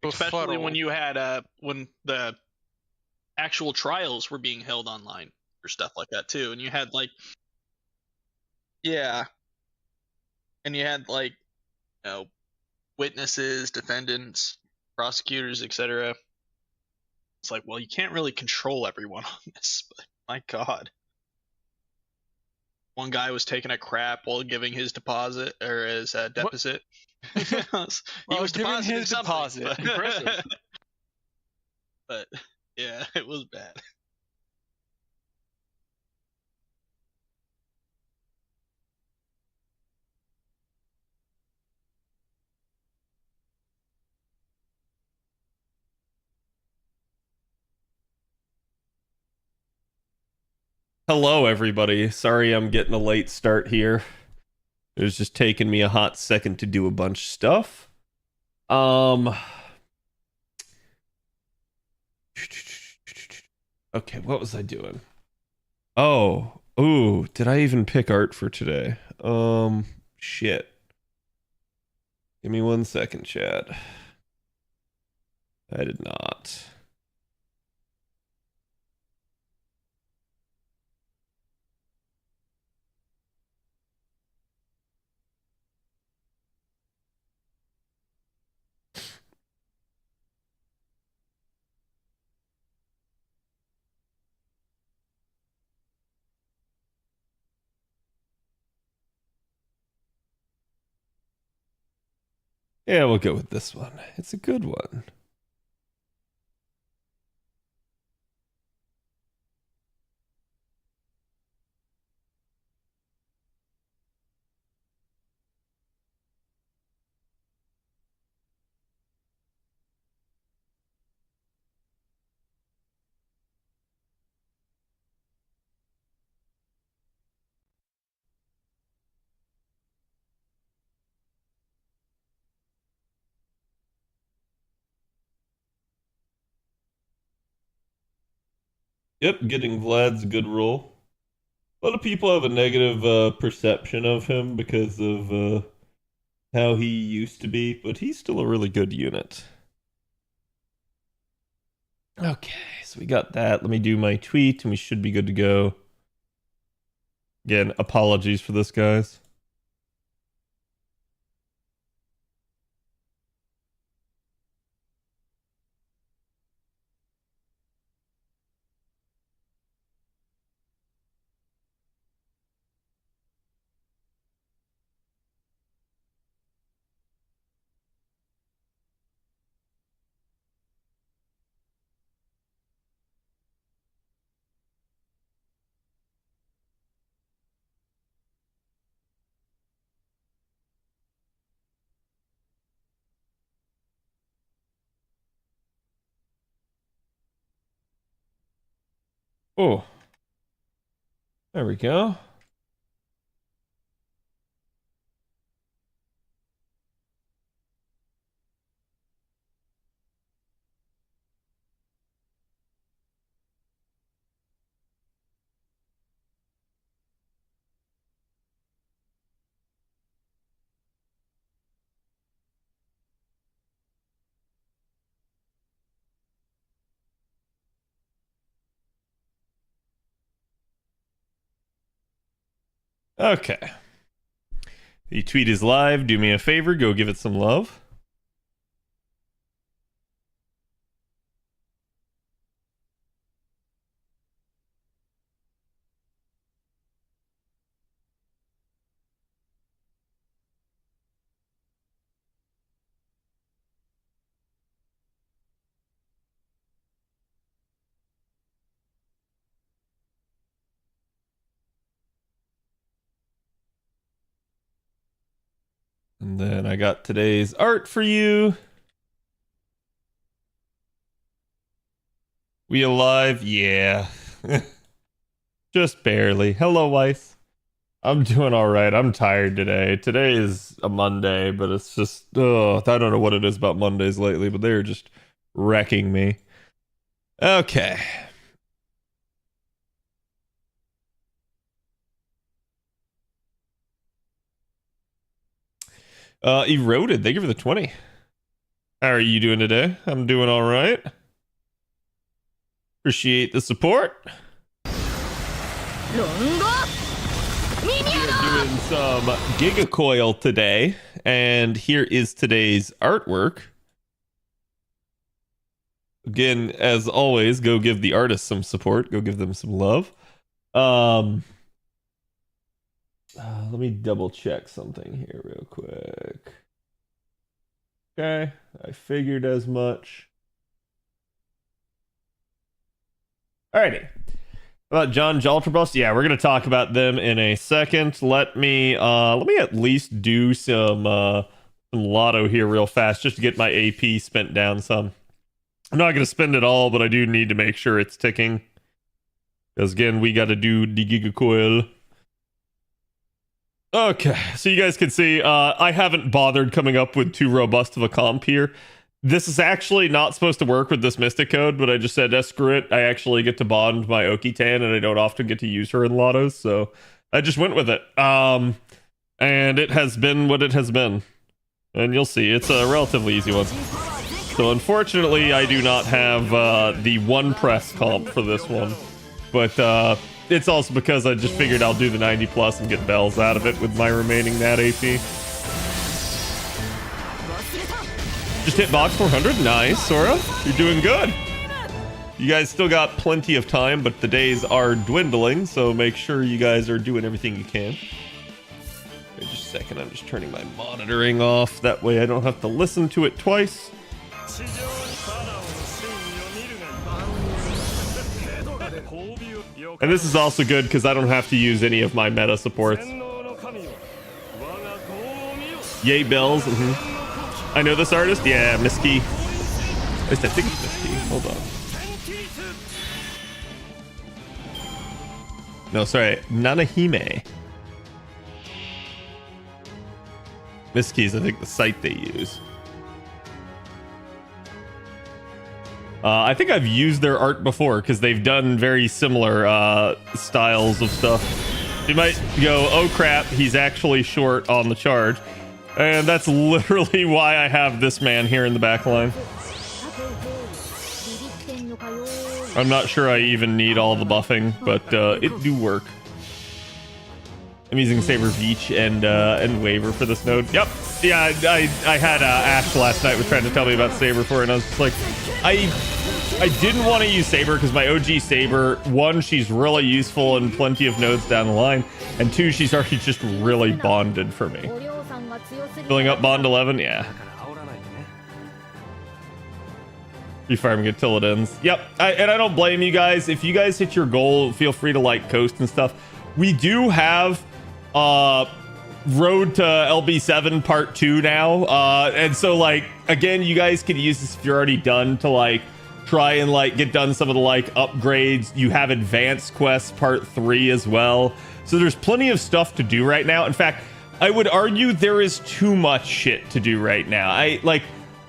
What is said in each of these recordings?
Especially when you had when the actual trials were being held online or stuff like that too, and you had like yeah, and you had like witnesses, defendants, prosecutors, etc. It's like, well, you can't really control everyone on this, but my God. One guy was taking a crap while giving his deposit or his deposit. He was giving his deposit. deposit. Impressive. But yeah, it was bad. Hello, everybody. Sorry I'm getting a late start here. It was just taking me a hot second to do a bunch of stuff. Okay, what was I doing? Ooh, did I even pick art for today? Shit. Give me 1 second, chat. I did not. Yeah, we'll go with this one. It's a good one. Yep, getting Vlad's a good role. A lot of people have a negative perception of him because of how he used to be, but he's still a really good unit. Okay, so we got that. Let me do my tweet, and we should be good to go. Again, apologies for this, guys. Oh, there we go. Okay. The tweet is live. Do me a favor, go give it some love. And then I got today's art for you. We alive? Yeah. Just barely. Hello, Weiss. I'm doing all right. I'm tired today. Today is a Monday, but it's just, I don't know what it is about Mondays lately, but they're just wrecking me. Okay. Eroded. Thank you for the 20. How are you doing today? I'm doing all right. Appreciate the support. We are doing some Giga Coil today, and here is today's artwork. Again, as always, go give the artists some support. Go give them some love. Let me double check something here real quick. Okay, I figured as much. Alrighty. About John Jalter bust? Yeah, we're gonna talk about them in a second. Let me at least do some Lotto here real fast just to get my AP spent down some. I'm not gonna spend it all, but I do need to make sure it's ticking. Because again, we gotta do the Giga Coil. Okay, so you guys can see I haven't bothered coming up with too robust of a comp here. This is actually not supposed to work with this Mystic code, but I just said, screw it. I actually get to bond my Oki-Tan, and I don't often get to use her in Lottos, so I just went with it. And it has been what it has been. And you'll see, it's a relatively easy one. So unfortunately, I do not have the one press comp for this one. But it's also because I just figured I'll do the 90 plus and get bells out of it with my remaining Nat AP. Just hit box 400. Nice, Sora. You're doing good. You guys still got plenty of time, but the days are dwindling, so make sure you guys are doing everything you can. Wait just a second, I'm just turning my monitoring off. That way I don't have to listen to it twice. And this is also good because I don't have to use any of my meta supports. Yay, bells. I know this artist. Yeah, Miski. At least I think it's Miski. Hold on. No, sorry. Nanahime. Miski's, I think, the site they use. I think I've used their art before because they've done very similar styles of stuff. You might go, oh crap, he's actually short on the charge. And that's literally why I have this man here in the back line. I'm not sure I even need all the buffing, but it do work. I'm using Saber Veach and Waver for this node. Yep. Yeah, I had Ash last night was trying to tell me about Saber for it, and I was just like, I didn't want to use Saber because my OG Saber, one, she's really useful in plenty of nodes down the line, and two, she's already just really bonded for me. Filling up bond 11, yeah. Refarming it till it ends. Yep, and I don't blame you guys. If you guys hit your goal, feel free to like coast and stuff. We do have Road to LB7 Part 2 now, and so like again, you guys can use this if you're already done to like try and like get done some of the like upgrades. You have Advanced Quest Part 3 as well, so there's plenty of stuff to do right now. In fact, I would argue there is too much shit to do right now. I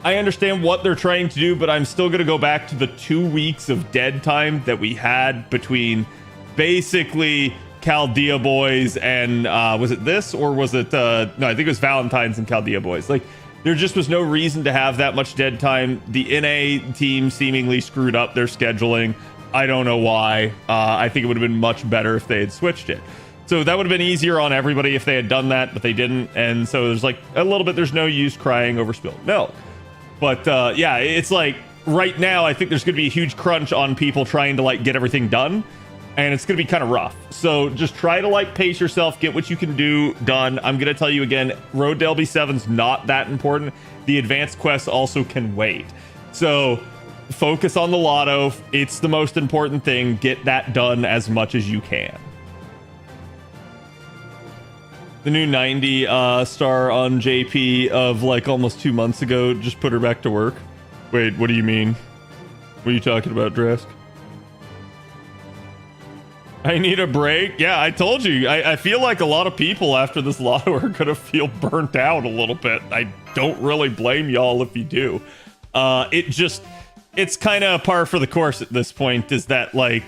understand what they're trying to do, but I'm still gonna go back to the 2 weeks of dead time that we had between basically Chaldea Boys and was it this, or was it no, I think it was Valentine's and Chaldea Boys. Like, there just was no reason to have that much dead time. The NA team seemingly screwed up their scheduling. I don't know why. I think it would have been much better if they had switched it. So that would have been easier on everybody if they had done that, but they didn't. And so there's like a little bit, there's no use crying over spilled milk. But yeah, it's like right now, I think there's going to be a huge crunch on people trying to like get everything done. And it's going to be kind of rough. So just try to like pace yourself, get what you can do done. I'm going to tell you again, Road to LB7's not that important. The advanced quests also can wait. So focus on the Lotto. It's the most important thing. Get that done as much as you can. The new 90 star on JP of like almost 2 months ago just put her back to work. Wait, what do you mean? What are you talking about, Drask? I need a break. Yeah, I told you. I feel like a lot of people after this Lotto are gonna feel burnt out a little bit. I don't really blame y'all if you do. It's kind of par for the course at this point, is that like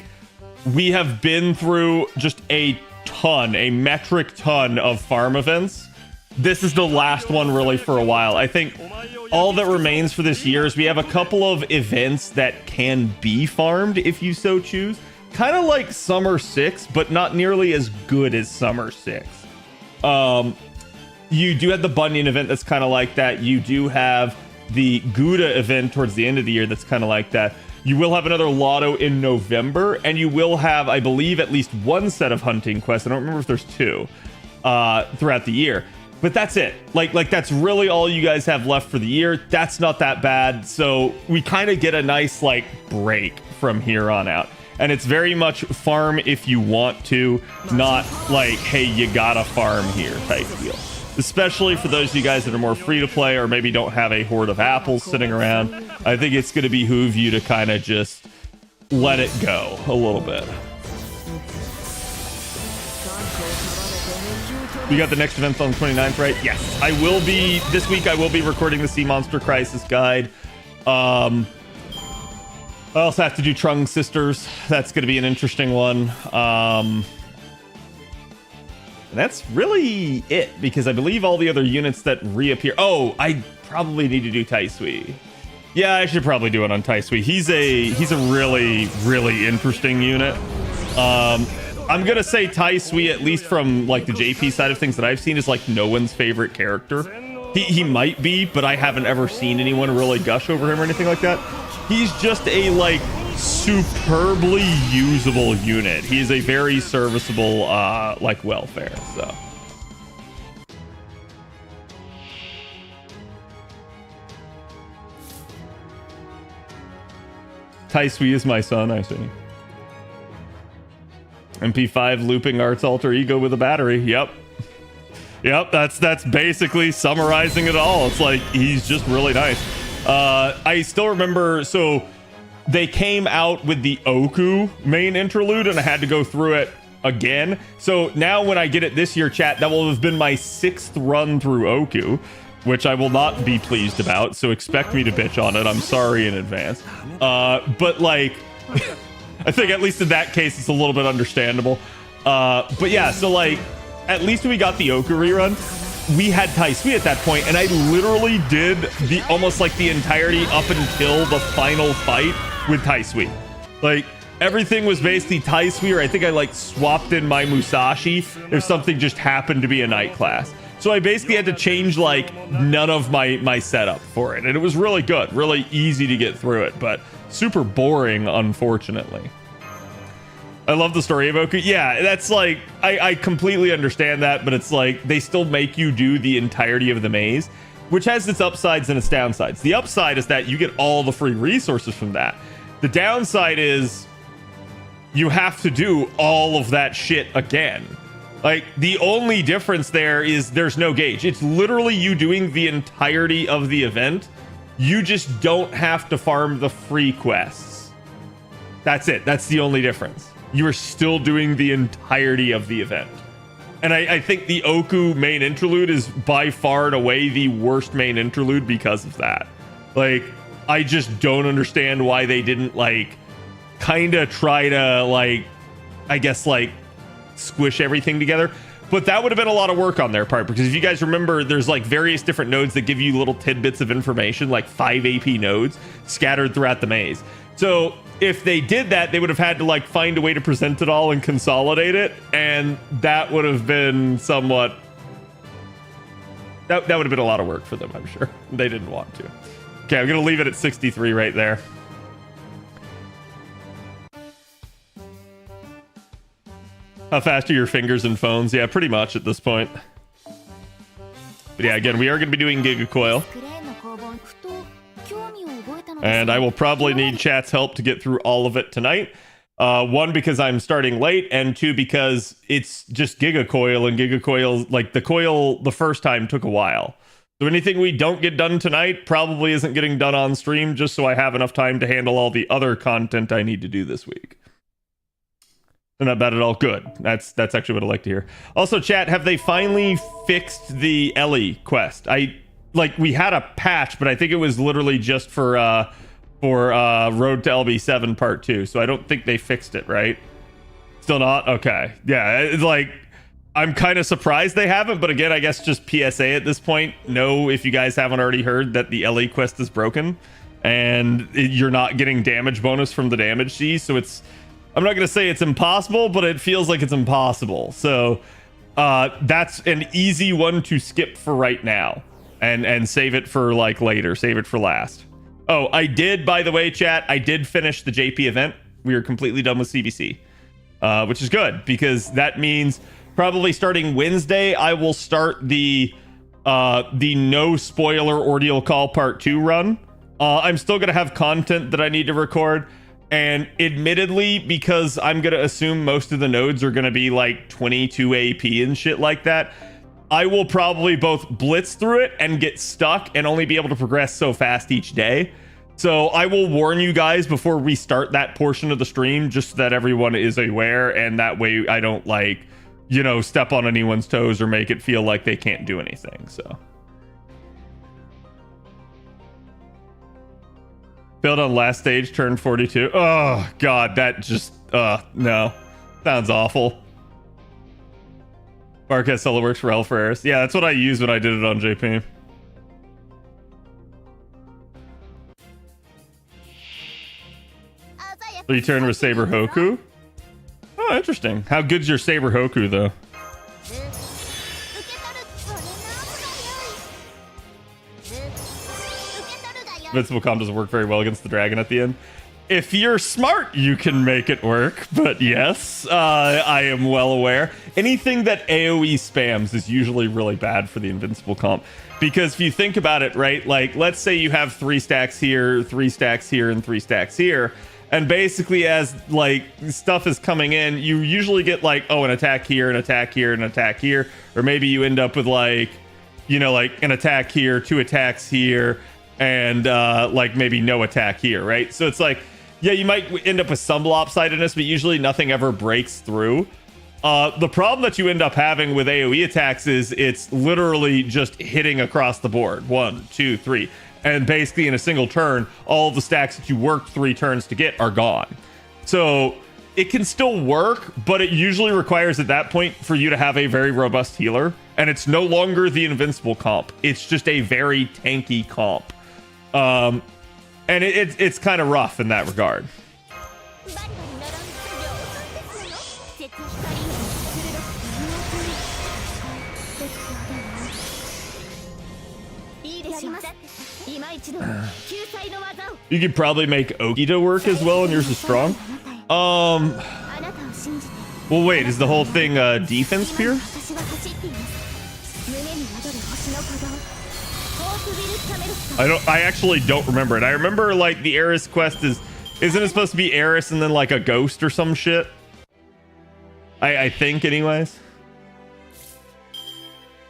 we have been through just a metric ton of farm events. This is the last one really for a while. I think all that remains for this year is we have a couple of events that can be farmed if you so choose. Kind of like Summer 6, but not nearly as good as Summer 6. You do have the Bunyan event that's kind of like that. You do have the Gouda event towards the end of the year that's kind of like that. You will have another Lotto in November, and you will have, I believe, at least one set of hunting quests. I don't remember if there's two throughout the year. But that's it. Like that's really all you guys have left for the year. That's not that bad. So we kind of get a nice like break from here on out. And it's very much farm if you want to, not like, hey, you gotta farm here type deal. Especially for those of you guys that are more free to play or maybe don't have a horde of apples sitting around. I think it's going to behoove you to kind of just let it go a little bit. We got the next event on the 29th, right? Yes. I will be, this week I will be recording the Sea Monster Crisis guide. I also have to do Trung Sisters. That's going to be an interesting one. And that's really it, because I believe all the other units that reappear... Oh, I probably need to do Tai Sui. Yeah, I should probably do it on Tai Sui. He's a really, really interesting unit. I'm going to say Tai Sui, at least from like the JP side of things that I've seen, is like no one's favorite character. He might be, but I haven't ever seen anyone really gush over him or anything like that. He's just a like superbly usable unit. He's a very serviceable like welfare. So Tai Sui is my son, I see. MP5 looping arts alter ego with a battery. Yep, that's basically summarizing it all. It's like he's just really nice. I still remember, so they came out with the Oku main interlude and I had to go through it again. So now when I get it this year, chat, that will have been my 6th run through Oku, which I will not be pleased about. So expect me to bitch on it. I'm sorry in advance. But like, I think at least in that case, it's a little bit understandable. But yeah, so like, at least we got the Oku rerun. We had Tai Sui at that point, and I literally did the almost like the entirety up until the final fight with Tai Sui. Like everything was basically Tai Sui, or I think I like swapped in my Musashi if something just happened to be a night class. So I basically had to change like none of my setup for it, and it was really good, really easy to get through it, but super boring, unfortunately. I love the story of Oku. Yeah, that's like, I completely understand that, but it's like they still make you do the entirety of the maze, which has its upsides and its downsides. The upside is that you get all the free resources from that. The downside is you have to do all of that shit again. Like the only difference there is there's no gauge. It's literally you doing the entirety of the event. You just don't have to farm the free quests. That's it. That's the only difference. You are still doing the entirety of the event. And I think the Oku main interlude is by far and away the worst main interlude because of that. Like, I just don't understand why they didn't, like, kind of try to, like, I guess, like, squish everything together. But that would have been a lot of work on their part, because if you guys remember, there's, like, various different nodes that give you little tidbits of information, like 5 AP nodes scattered throughout the maze. So if they did that, they would have had to like find a way to present it all and consolidate it, and that would have been somewhat that would have been a lot of work for them, I'm sure. They didn't want to. Okay, I'm gonna leave it at 63 right there. How fast are your fingers and phones? Yeah, pretty much at this point. But yeah, again, we are gonna be doing Giga Coil. And I will probably need chat's help to get through all of it tonight. One, because I'm starting late, and two, because it's just Giga Coil, and Giga Coil, like the coil the first time took a while. So anything we don't get done tonight probably isn't getting done on stream, just so I have enough time to handle all the other content I need to do this week. And not bad at all. Good. That's actually what I like to hear. Also, chat, have they finally fixed the Ellie quest? We had a patch, but I think it was literally just for Road to LB7 Part 2. So I don't think they fixed it, right? Still not? Okay. Yeah, it's like I'm kind of surprised they haven't, but again, I guess just PSA at this point. Know if you guys haven't already heard that the LA quest is broken and you're not getting damage bonus from the damage C. So it's, I'm not going to say it's impossible, but it feels like it's impossible. So that's an easy one to skip for right now and save it for like later, save it for last. Oh, I did, by the way, chat, I did finish the JP event. We are completely done with CBC, which is good because that means probably starting Wednesday, I will start the no spoiler ordeal call part 2 run. I'm still going to have content that I need to record. And admittedly, because I'm going to assume most of the nodes are going to be like 22 AP and shit like that, I will probably both blitz through it and get stuck and only be able to progress so fast each day. So I will warn you guys before we start that portion of the stream, just so that everyone is aware. And that way I don't like, you know, step on anyone's toes or make it feel like they can't do anything. So. Failed on last stage, turned 42. Oh, God, that just, no. Sounds awful. Marquez solo works for Hellfires. Yeah, that's what I used when I did it on JP. Return with Saber Hoku. Oh, interesting. How good's your Saber Hoku, though? Invincible comp doesn't work very well against the dragon at the end. If you're smart, you can make it work. But yes, I am well aware. Anything that AoE spams is usually really bad for the invincible comp. Because if you think about it, right, like let's say you have 3 stacks here, 3 stacks here, and 3 stacks here. And basically as like stuff is coming in, you usually get like, oh, an attack here, an attack here, an attack here. Or maybe you end up with like, you know, like an attack here, 2 attacks here, and like maybe no attack here, right? So it's like, yeah, you might end up with some lopsidedness, but usually nothing ever breaks through. The problem that you end up having with AoE attacks is it's literally just hitting across the board. 1, 2, 3. And basically in a single turn, all of the stacks that you worked 3 turns to get are gone. So it can still work, but it usually requires at that point for you to have a very robust healer. And it's no longer the invincible comp. It's just a very tanky comp. And it's kind of rough in that regard. You could probably make Okita work as well, and yours is strong. Well, wait, is the whole thing defense pierce? I actually don't remember it. I remember like the Eris quest isn't it supposed to be Eris and then like a ghost or some shit? I think anyways.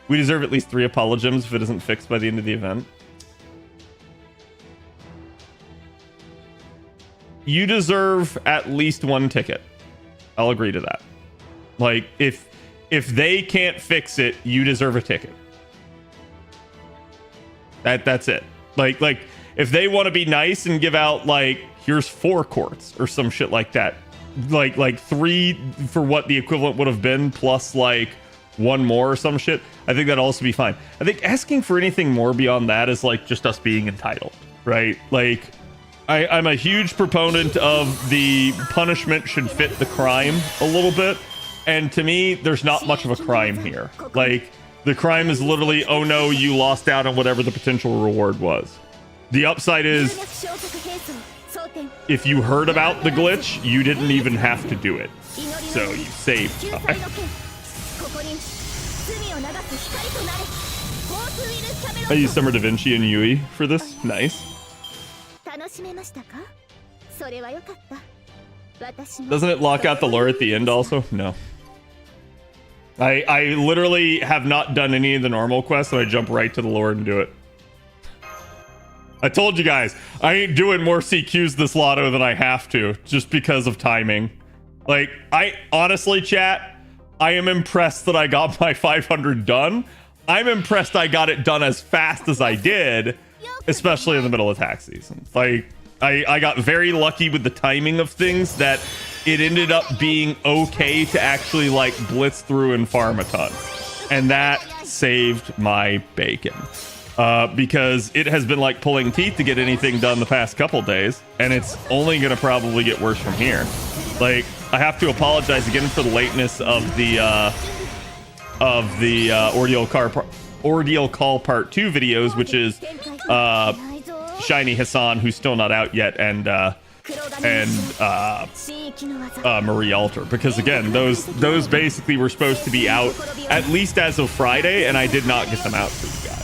We deserve at least 3 Apollo gems if it isn't fixed by the end of the event. You deserve at least 1 ticket. I'll agree to that. Like if they can't fix it, you deserve a ticket. That's it. Like if they want to be nice and give out like here's 4 quartz or some shit like that, like 3 for what the equivalent would have been plus like 1 more or some shit, I think that'd also be fine. I think asking for anything more beyond that is like just us being entitled, right? Like I'm a huge proponent of the punishment should fit the crime a little bit, and to me there's not much of a crime here. Like the crime is literally, oh no, you lost out on whatever the potential reward was. The upside is, if you heard about the glitch, you didn't even have to do it. So you saved time. I used Summer Da Vinci and Yui for this. Nice. Doesn't it lock out the lore at the end also? No. I literally have not done any of the normal quests, and I jump right to the lore and do it. I told you guys, I ain't doing more CQs this Lotto than I have to, just because of timing. Like, I honestly, chat, I am impressed that I got my 500 done. I'm impressed I got it done as fast as I did, especially in the middle of tax season. Like, I got very lucky with the timing of things that it ended up being okay to actually like blitz through and farm a ton. And that saved my bacon. Because it has been like pulling teeth to get anything done the past couple days, and it's only going to probably get worse from here. Like, I have to apologize again for the lateness of the Ordeal Call Part 2 videos, which is Shiny Hassan, who's still not out yet, and Marie Alter, because again, those basically were supposed to be out at least as of Friday, and I did not get them out for you guys.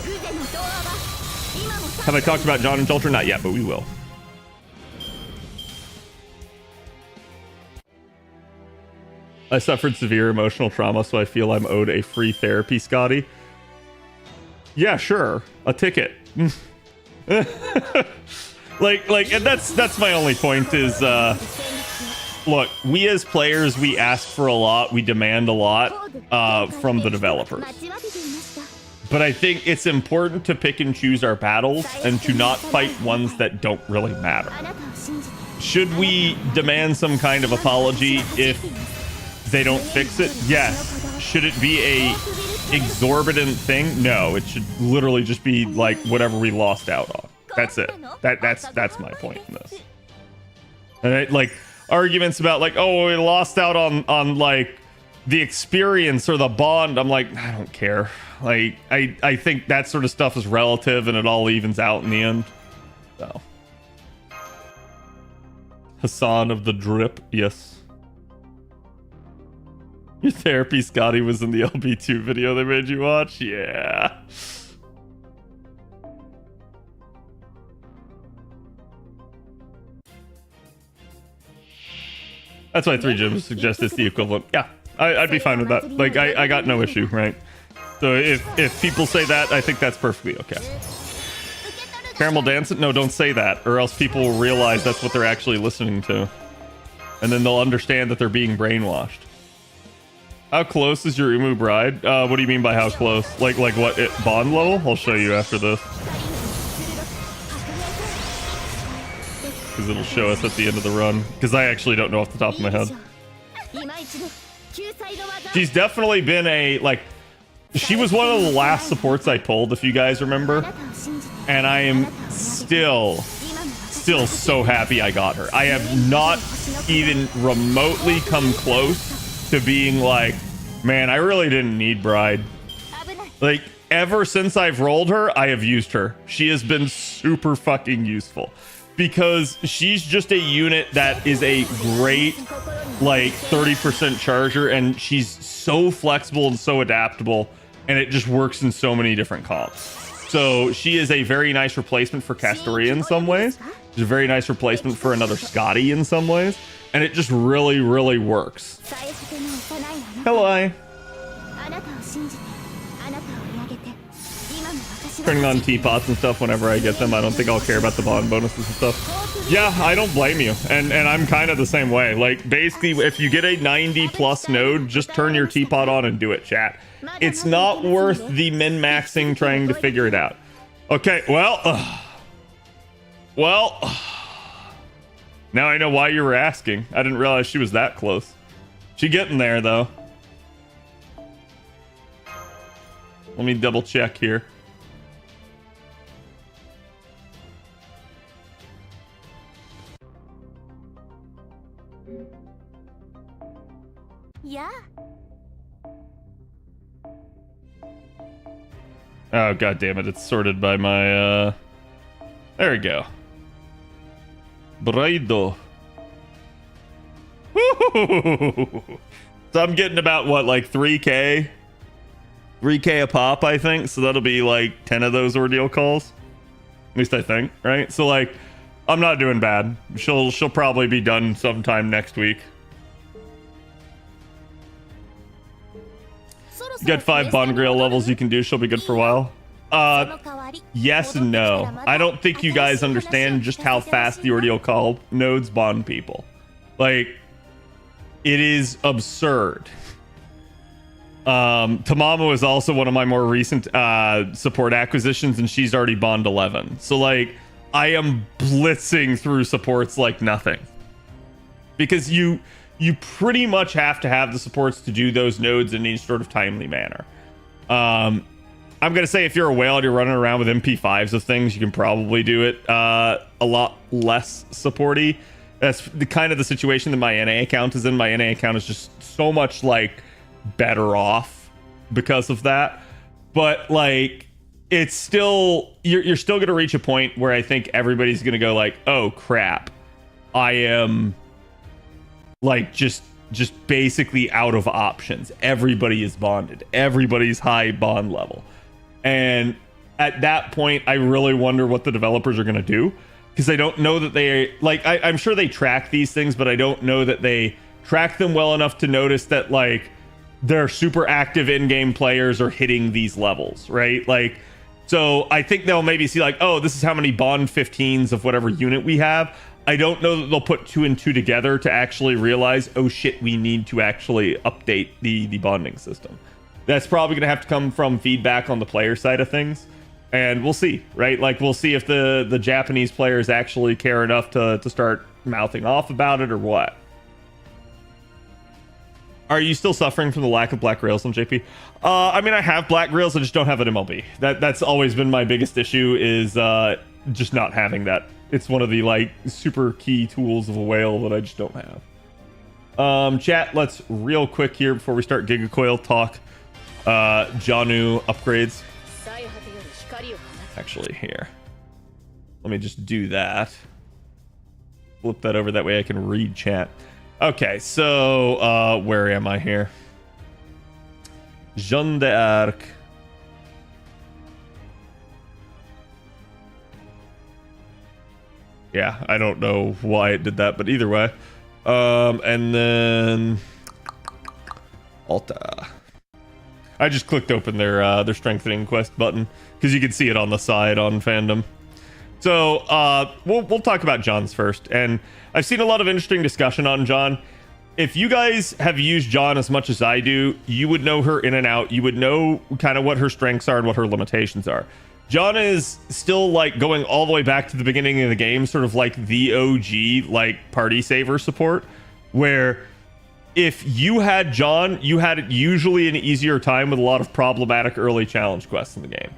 Have I talked about John and Jalter? Not yet, but we will. I suffered severe emotional trauma, so I feel I'm owed a free therapy, Scotty. Yeah, sure. A ticket. like, and that's my only point is, look, we as players, we ask for a lot, we demand a lot from the developers. But I think it's important to pick and choose our battles and to not fight ones that don't really matter. Should we demand some kind of apology if they don't fix it? Yes. Should it be a exorbitant thing? No, it should literally just be like whatever we lost out on. That's it. That's my point in this. And like arguments about like, oh, we lost out on like the experience or the bond. I'm like, I don't care. Like, I think that sort of stuff is relative and it all evens out in the end. So. Hassan of the drip, yes. Your therapy, Scotty, was in the LB2 video they made you watch? Yeah. That's why 3Jim suggests it's the equivalent. Yeah, I'd be fine with that. Like, I got no issue, right? So if people say that, I think that's perfectly okay. Caramel dancing? No, don't say that, or else people will realize that's what they're actually listening to. And then they'll understand that they're being brainwashed. How close is your Umu bride? What do you mean by how close? Like what, bond level? I'll show you after this. Because it'll show us at the end of the run. Because I actually don't know off the top of my head. She's definitely been a, like, she was one of the last supports I pulled, if you guys remember. And I am still so happy I got her. I have not even remotely come close to being like, man, I really didn't need Bride. Like, ever since I've rolled her, I have used her. She has been super fucking useful. Because she's just a unit that is a great, like, 30% charger, and she's so flexible and so adaptable, and it just works in so many different comps. So she is a very nice replacement for Castoria in some ways. She's a very nice replacement for another Scotty in some ways, and it just really, really works. Hello. Turning on teapots and stuff whenever I get them. I don't think I'll care about the bond bonuses and stuff. Yeah, I don't blame you. And I'm kind of the same way. Like, basically, if you get a 90 plus node, just turn your teapot on and do it, chat. It's not worth the min-maxing trying to figure it out. Okay, well, now I know why you were asking. I didn't realize she was that close. She getting there, though. Let me double check here. Yeah. Oh, god damn it. It's sorted by my, there we go. Braido. So I'm getting about, what, like 3K? 3K a pop, I think. So that'll be like 10 of those ordeal calls. At least I think, right? So, like, I'm not doing bad. She'll probably be done sometime next week. You got 5 bond grail levels you can do. She'll be good for a while. Yes and no. I don't think you guys understand just how fast the ordeal call nodes bond people. Like, it is absurd. Tamamo is also one of my more recent support acquisitions, and she's already bond 11. So, like, I am blitzing through supports like nothing. Because you you pretty much have to have the supports to do those nodes in any sort of timely manner. I'm going to say if you're a whale and you're running around with MP5s of things, you can probably do it a lot less supporty. That's the kind of the situation that my NA account is in. My NA account is just so much like better off because of that. But like, it's still, you're still going to reach a point where I think everybody's going to go like, oh crap, I am like just basically out of options. Everybody is bonded. Everybody's high bond level. And at that point, I really wonder what the developers are going to do, because I don't know that they like, I'm sure they track these things, but I don't know that they track them well enough to notice that like their super active in-game players are hitting these levels, right? Like, so I think they'll maybe see like, oh, this is how many bond 15s of whatever unit we have. I don't know that they'll put 2 and 2 together to actually realize, oh shit, we need to actually update the bonding system. That's probably going to have to come from feedback on the player side of things. And we'll see, right? Like, we'll see if the Japanese players actually care enough to start mouthing off about it or what. Are you still suffering from the lack of black rails on JP? I mean, I have black rails, I just don't have an MLB. That's always been my biggest issue, is just not having that. It's one of the like super key tools of a whale that I just don't have. Chat, let's real quick here before we start Giga Coil talk. Janu upgrades. Actually, here. Let me just do that. Flip that over, that way I can read chat. Okay, so where am I here? Jeanne d'Arc. Yeah, I don't know why it did that, but either way. And then ATLA. I just clicked open their strengthening quest button because you can see it on the side on fandom. So we'll talk about Jeanne's first, and I've seen a lot of interesting discussion on Jeanne. If you guys have used Jeanne as much as I do, you would know her in and out. You would know kind of what her strengths are and what her limitations are. Jeanne is still like going all the way back to the beginning of the game, sort of like the OG like party saver support, where if you had Jeanne, you had usually an easier time with a lot of problematic early challenge quests in the game.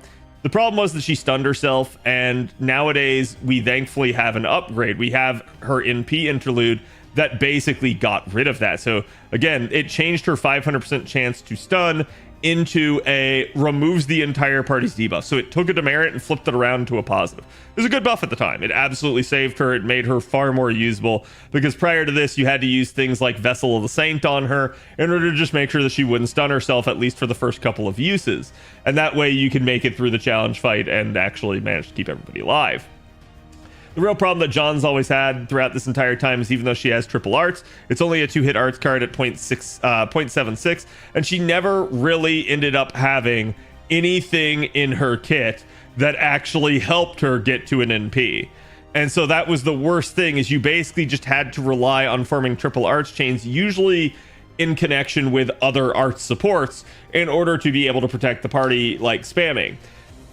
The problem was that she stunned herself, and nowadays we thankfully have an upgrade. We have her NP interlude that basically got rid of that. So again, it changed her 500% chance to stun into a removes the entire party's debuff. So it took a demerit and flipped it around to a positive. It was a good buff at the time. It absolutely saved her. It made her far more usable, because prior to this, you had to use things like Vessel of the Saint on her in order to just make sure that she wouldn't stun herself, at least for the first couple of uses. And that way you can make it through the challenge fight and actually manage to keep everybody alive. The real problem that Jeanne's always had throughout this entire time is, even though she has triple arts, it's only a 2-hit arts card at 0.76, and she never really ended up having anything in her kit that actually helped her get to an NP. And so that was the worst thing, is you basically just had to rely on forming triple arts chains, usually in connection with other arts supports, in order to be able to protect the party, like spamming.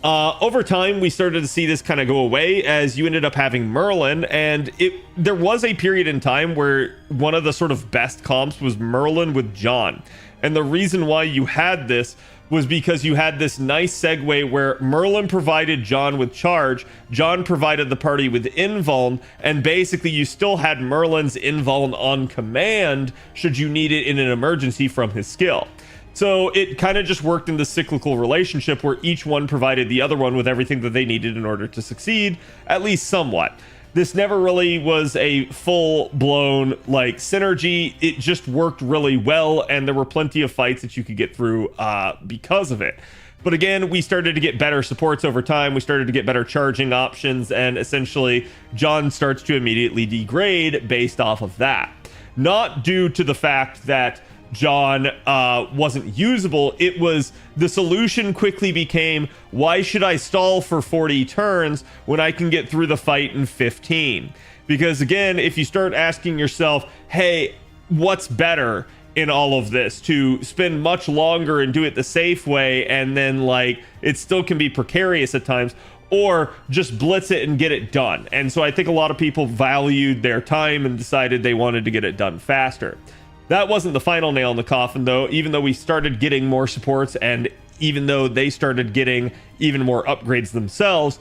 Over time, we started to see this kind of go away as you ended up having Merlin, and there was a period in time where one of the sort of best comps was Merlin with Jeanne. And the reason why you had this was because you had this nice segue where Merlin provided Jeanne with charge, Jeanne provided the party with invuln, and basically you still had Merlin's invuln on command should you need it in an emergency from his skill. So it kind of just worked in the cyclical relationship where each one provided the other one with everything that they needed in order to succeed, at least somewhat. This never really was a full-blown like synergy. It just worked really well, and there were plenty of fights that you could get through because of it. But again, we started to get better supports over time. We started to get better charging options, and essentially Jeanne starts to immediately degrade based off of that. Not due to the fact that Jeanne wasn't usable. It was the solution quickly became, why should I stall for 40 turns when I can get through the fight in 15? Because again, if you start asking yourself, hey, what's better in all of this, to spend much longer and do it the safe way, and then like it still can be precarious at times, or just blitz it and get it done. And so I think a lot of people valued their time and decided they wanted to get it done faster. That wasn't the final nail in the coffin, though, even though we started getting more supports and even though they started getting even more upgrades themselves.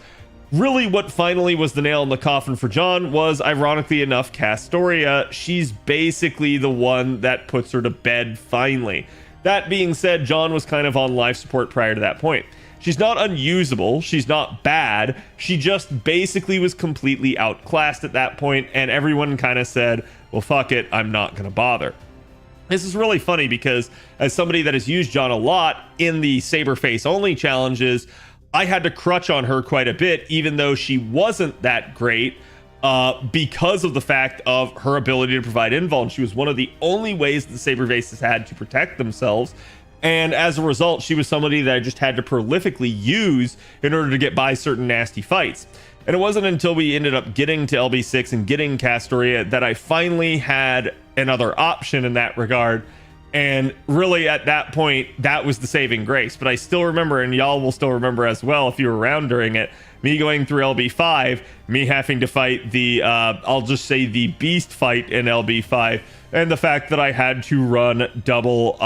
Really, what finally was the nail in the coffin for Jeanne was, ironically enough, Castoria. She's basically the one that puts her to bed finally. That being said, Jeanne was kind of on life support prior to that point. She's not unusable, she's not bad, she just basically was completely outclassed at that point, and everyone kind of said, well, fuck it, I'm not gonna bother. This is really funny because as somebody that has used Jeanne a lot in the Saber Face only challenges, I had to crutch on her quite a bit, even though she wasn't that great, because of the fact of her ability to provide invuln. She was one of the only ways the Saber Faces had to protect themselves. And as a result, she was somebody that I just had to prolifically use in order to get by certain nasty fights. And it wasn't until we ended up getting to LB6 and getting Castoria that I finally had another option in that regard. And really at that point, that was the saving grace. But I still remember, and y'all will still remember as well if you were around during it, me going through LB5, me having to fight the, I'll just say the beast fight in LB5, and the fact that I had to run double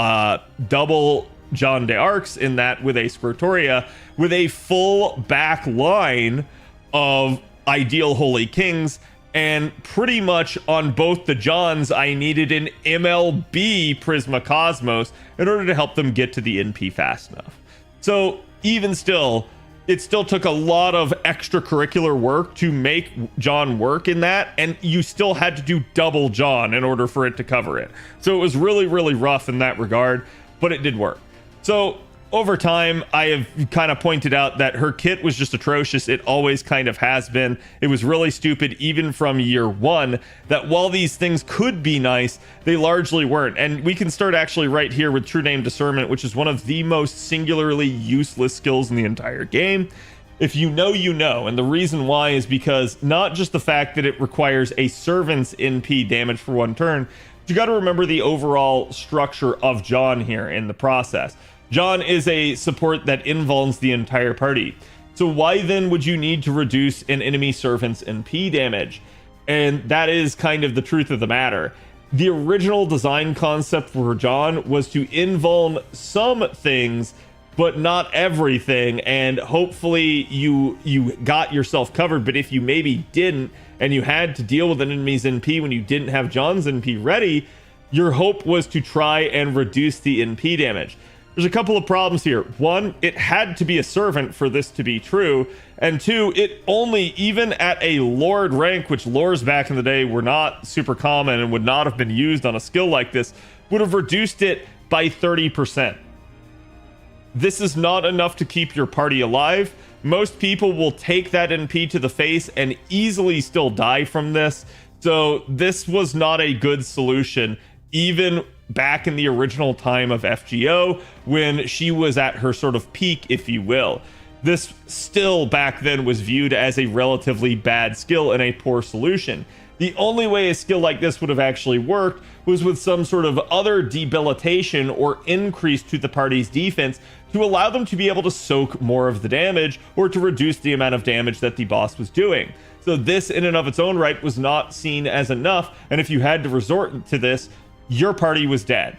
Jeanne d'Arcs in that with a Squirtoria, with a full back line of ideal Holy Kings. And pretty much on both the Jeannes, I needed an MLB Prisma Cosmos in order to help them get to the NP fast enough. So even still, it still took a lot of extracurricular work to make Jeanne work in that. And you still had to do double Jeanne in order for it to cover it. So it was really, really rough in that regard, but it did work. So over time, I have kind of pointed out that her kit was just atrocious. It always kind of has been. It was really stupid, even from year one, that while these things could be nice, they largely weren't. And we can start actually right here with True Name Discernment, which is one of the most singularly useless skills in the entire game. If you know, you know. And the reason why is because not just the fact that it requires a servant's NP damage for one turn, but you got to remember the overall structure of Jeanne here in the process. Jeanne is a support that invulns the entire party. So why then would you need to reduce an enemy servant's NP damage? And that is kind of the truth of the matter. The original design concept for Jeanne was to invuln some things, but not everything. And hopefully you got yourself covered. But if you maybe didn't, and you had to deal with an enemy's NP when you didn't have Jeanne's NP ready, your hope was to try and reduce the NP damage. There's a couple of problems here. One, it had to be a servant for this to be true. And two, it only, even at a Lord rank, which lores back in the day were not super common and would not have been used on a skill like this, would have reduced it by 30%. This is not enough to keep your party alive. Most people will take that NP to the face and easily still die from this. So this was not a good solution, even back in the original time of FGO, when she was at her sort of peak, if you will. This still back then was viewed as a relatively bad skill and a poor solution. The only way a skill like this would have actually worked was with some sort of other debilitation or increase to the party's defense to allow them to be able to soak more of the damage or to reduce the amount of damage that the boss was doing. So this in and of its own right was not seen as enough, and if you had to resort to this, your party was dead.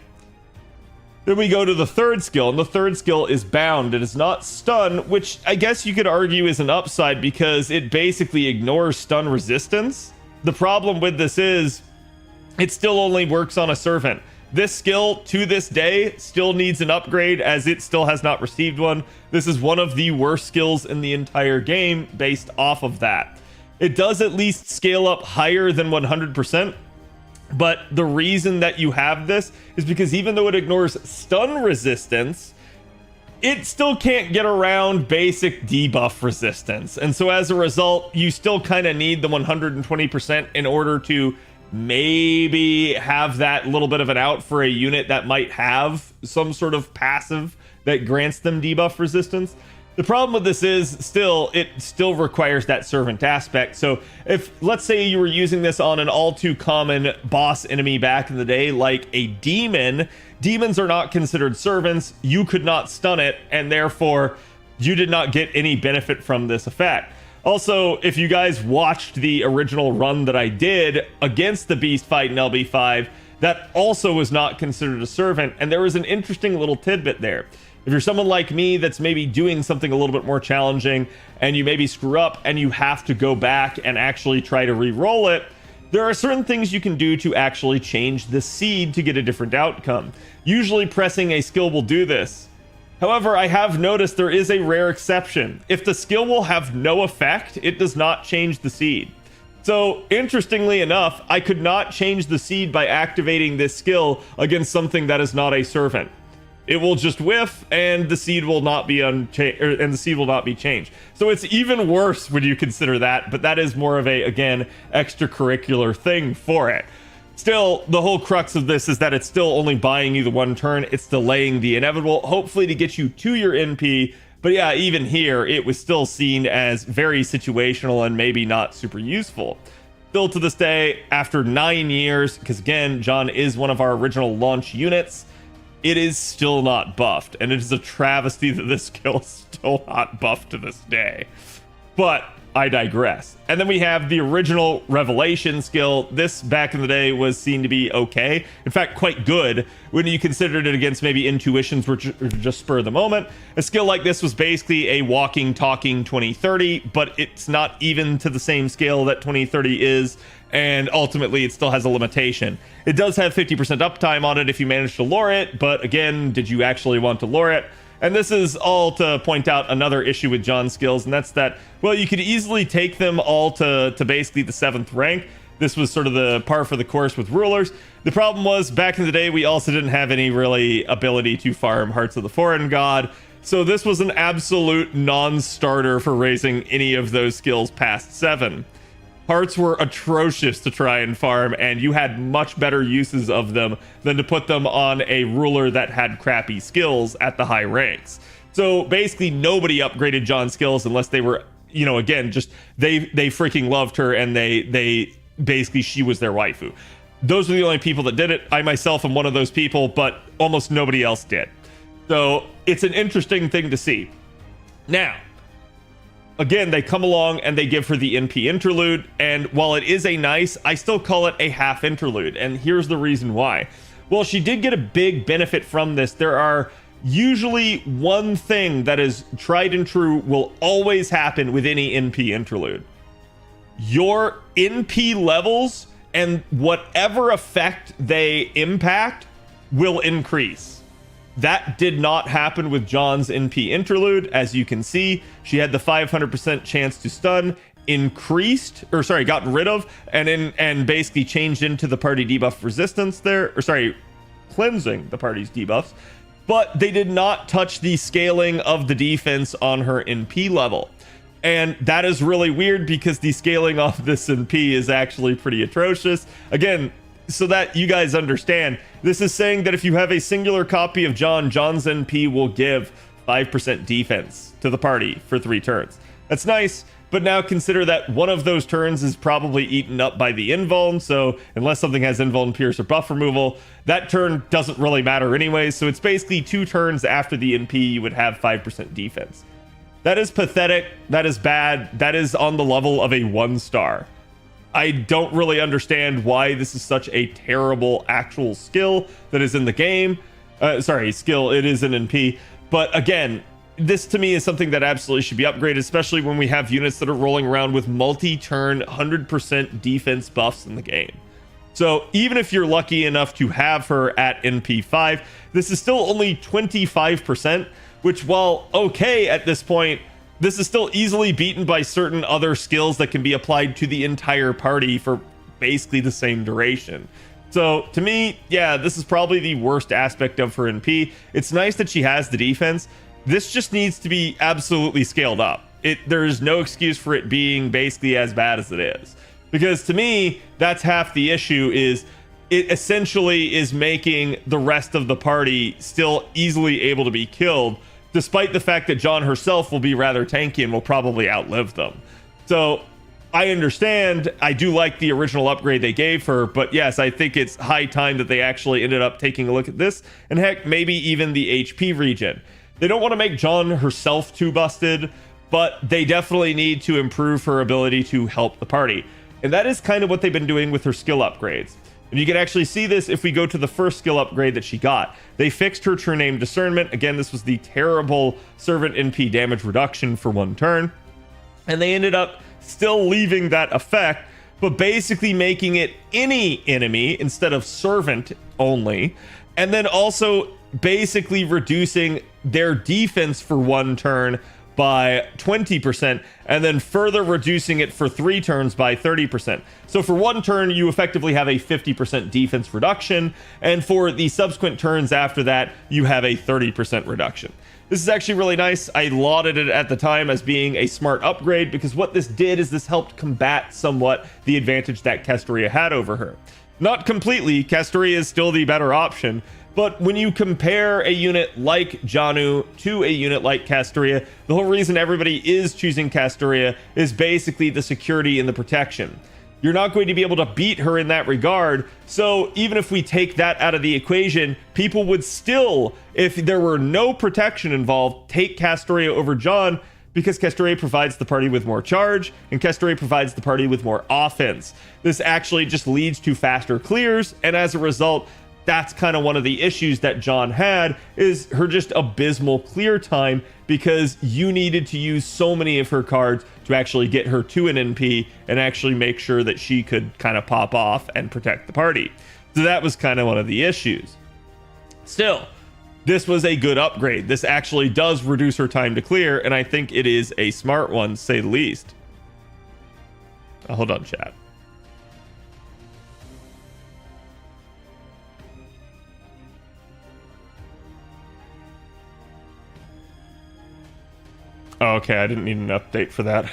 Then we go to the third skill, and the third skill is Bound. It is not Stun, which I guess you could argue is an upside because it basically ignores stun resistance. The problem with this is it still only works on a servant. This skill, to this day, still needs an upgrade as it still has not received one. This is one of the worst skills in the entire game based off of that. It does at least scale up higher than 100%. But the reason that you have this is because even though it ignores stun resistance, it still can't get around basic debuff resistance. And so as a result, you still kind of need the 120% in order to maybe have that little bit of an out for a unit that might have some sort of passive that grants them debuff resistance. The problem with this is it still requires that servant aspect. So if, let's say you were using this on an all too common boss enemy back in the day, like a demon, demons are not considered servants. You could not stun it, and therefore you did not get any benefit from this effect. Also, if you guys watched the original run that I did against the beast fight in LB5, that also was not considered a servant, and there was an interesting little tidbit there. If you're someone like me that's maybe doing something a little bit more challenging and you maybe screw up and you have to go back and actually try to re-roll it, there are certain things you can do to actually change the seed to get a different outcome. Usually pressing a skill will do this. However, I have noticed there is a rare exception. If the skill will have no effect, it does not change the seed. So, interestingly enough, I could not change the seed by activating this skill against something that is not a servant. It will just whiff, and the seed will not be changed. So it's even worse when you consider that, but that is more of a, again, extracurricular thing for it. Still, the whole crux of this is that it's still only buying you the one turn. It's delaying the inevitable, hopefully to get you to your NP. But yeah, even here, it was still seen as very situational and maybe not super useful. Still to this day, after 9 years, because again, Jeanne is one of our original launch units, it is still not buffed. And it is a travesty that this skill is still not buffed to this day. But I digress. And then we have the original Revelation skill. This back in the day was seen to be okay. In fact, quite good when you considered it against maybe intuitions, which are just spur of the moment. A skill like this was basically a walking, talking 2030, but it's not even to the same scale that 2030 is. And ultimately, it still has a limitation. It does have 50% uptime on it if you manage to lure it. But again, did you actually want to lure it? And this is all to point out another issue with Jeanne's skills, and that's that, well, you could easily take them all to basically the 7th rank. This was sort of the par for the course with rulers. The problem was, back in the day, we also didn't have any really ability to farm Hearts of the Foreign God. So this was an absolute non-starter for raising any of those skills past 7. Hearts were atrocious to try and farm, and you had much better uses of them than to put them on a ruler that had crappy skills at the high ranks. So basically nobody upgraded Jeanne's skills unless they were, you know, again, just they freaking loved her, and they basically, she was their waifu. Those were the only people that did it. I myself am one of those people, but almost nobody else did. So it's an interesting thing to see. Now, again, they come along and they give her the NP interlude, and while it is a nice, I still call it a half interlude, and here's the reason why. Well, she did get a big benefit from this. There are usually one thing that is tried and true will always happen with any NP interlude. Your NP levels and whatever effect they impact will increase. That did not happen with Jeanne's NP interlude. As you can see, she had the 500% chance to stun gotten rid of, and basically changed into the party debuff resistance there, cleansing the party's debuffs. But they did not touch the scaling of the defense on her NP level. And that is really weird because the scaling off this NP is actually pretty atrocious. Again, so that you guys understand, this is saying that if you have a singular copy of Jeanne's NP will give 5% defense to the party for 3 turns. That's nice, but now consider that one of those turns is probably eaten up by the invuln, so unless something has invuln, pierce, or buff removal, that turn doesn't really matter anyway, so it's basically 2 turns after the NP you would have 5% defense. That is pathetic, that is bad, that is on the level of a 1-star. I don't really understand why this is such a terrible actual skill that is in the game. Skill, it is an NP. But again, this to me is something that absolutely should be upgraded, especially when we have units that are rolling around with multi-turn 100% defense buffs in the game. So even if you're lucky enough to have her at NP5, this is still only 25%, which, while okay at this point, this is still easily beaten by certain other skills that can be applied to the entire party for basically the same duration. So to me, yeah, this is probably the worst aspect of her NP. It's nice that she has the defense. This just needs to be absolutely scaled up. There's no excuse for it being basically as bad as it is. Because to me, that's half the issue, is it essentially is making the rest of the party still easily able to be killed, despite the fact that Jeanne herself will be rather tanky and will probably outlive them. So I understand, I do like the original upgrade they gave her, but yes, I think it's high time that they actually ended up taking a look at this, and heck, maybe even the HP regen. They don't want to make Jeanne herself too busted, but they definitely need to improve her ability to help the party. And that is kind of what they've been doing with her skill upgrades. And you can actually see this if we go to the first skill upgrade that she got. They fixed her true name discernment. Again, this was the terrible servant NP damage reduction for 1 turn. And they ended up still leaving that effect, but basically making it any enemy instead of servant only. And then also basically reducing their defense for 1 turn by 20%, and then further reducing it for 3 turns by 30%. So for 1 turn, you effectively have a 50% defense reduction, and for the subsequent turns after that, you have a 30% reduction. This is actually really nice. I lauded it at the time as being a smart upgrade, because what this did is this helped combat somewhat the advantage that Castoria had over her. Not completely, Castoria is still the better option, but when you compare a unit like Janu to a unit like Castoria, the whole reason everybody is choosing Castoria is basically the security and the protection. You're not going to be able to beat her in that regard, so even if we take that out of the equation, people would still, if there were no protection involved, take Castoria over Jeanne, because Castoria provides the party with more charge, and Castoria provides the party with more offense. This actually just leads to faster clears, and as a result, that's kind of one of the issues that Jeanne had, is her just abysmal clear time, because you needed to use so many of her cards to actually get her to an NP and actually make sure that she could kind of pop off and protect the party. So that was kind of one of the issues. Still, this was a good upgrade. This actually does reduce her time to clear, and I think it is a smart one, to say the least. Hold on, chat. Oh, okay, I didn't need an update for that.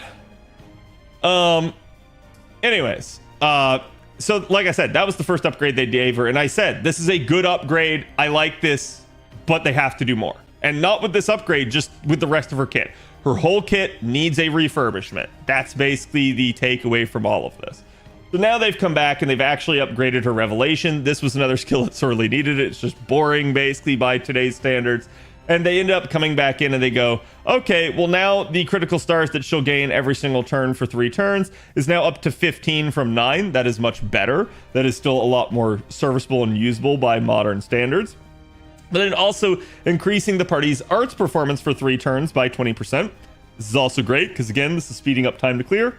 Anyways, so like I said, that was the first upgrade they gave her, and I said, this is a good upgrade. I like this, but they have to do more. And not with this upgrade, just with the rest of her kit. Her whole kit needs a refurbishment. That's basically the takeaway from all of this. So now they've come back and they've actually upgraded her Revelation. This was another skill that sorely needed it. It's just boring, basically, by today's standards. And they end up coming back in and they go, okay, well, now the critical stars that she'll gain every single turn for 3 turns is now up to 15 from 9. That is much better. That is still a lot more serviceable and usable by modern standards. But then also increasing the party's arts performance for 3 turns by 20%. This is also great because, again, this is speeding up time to clear.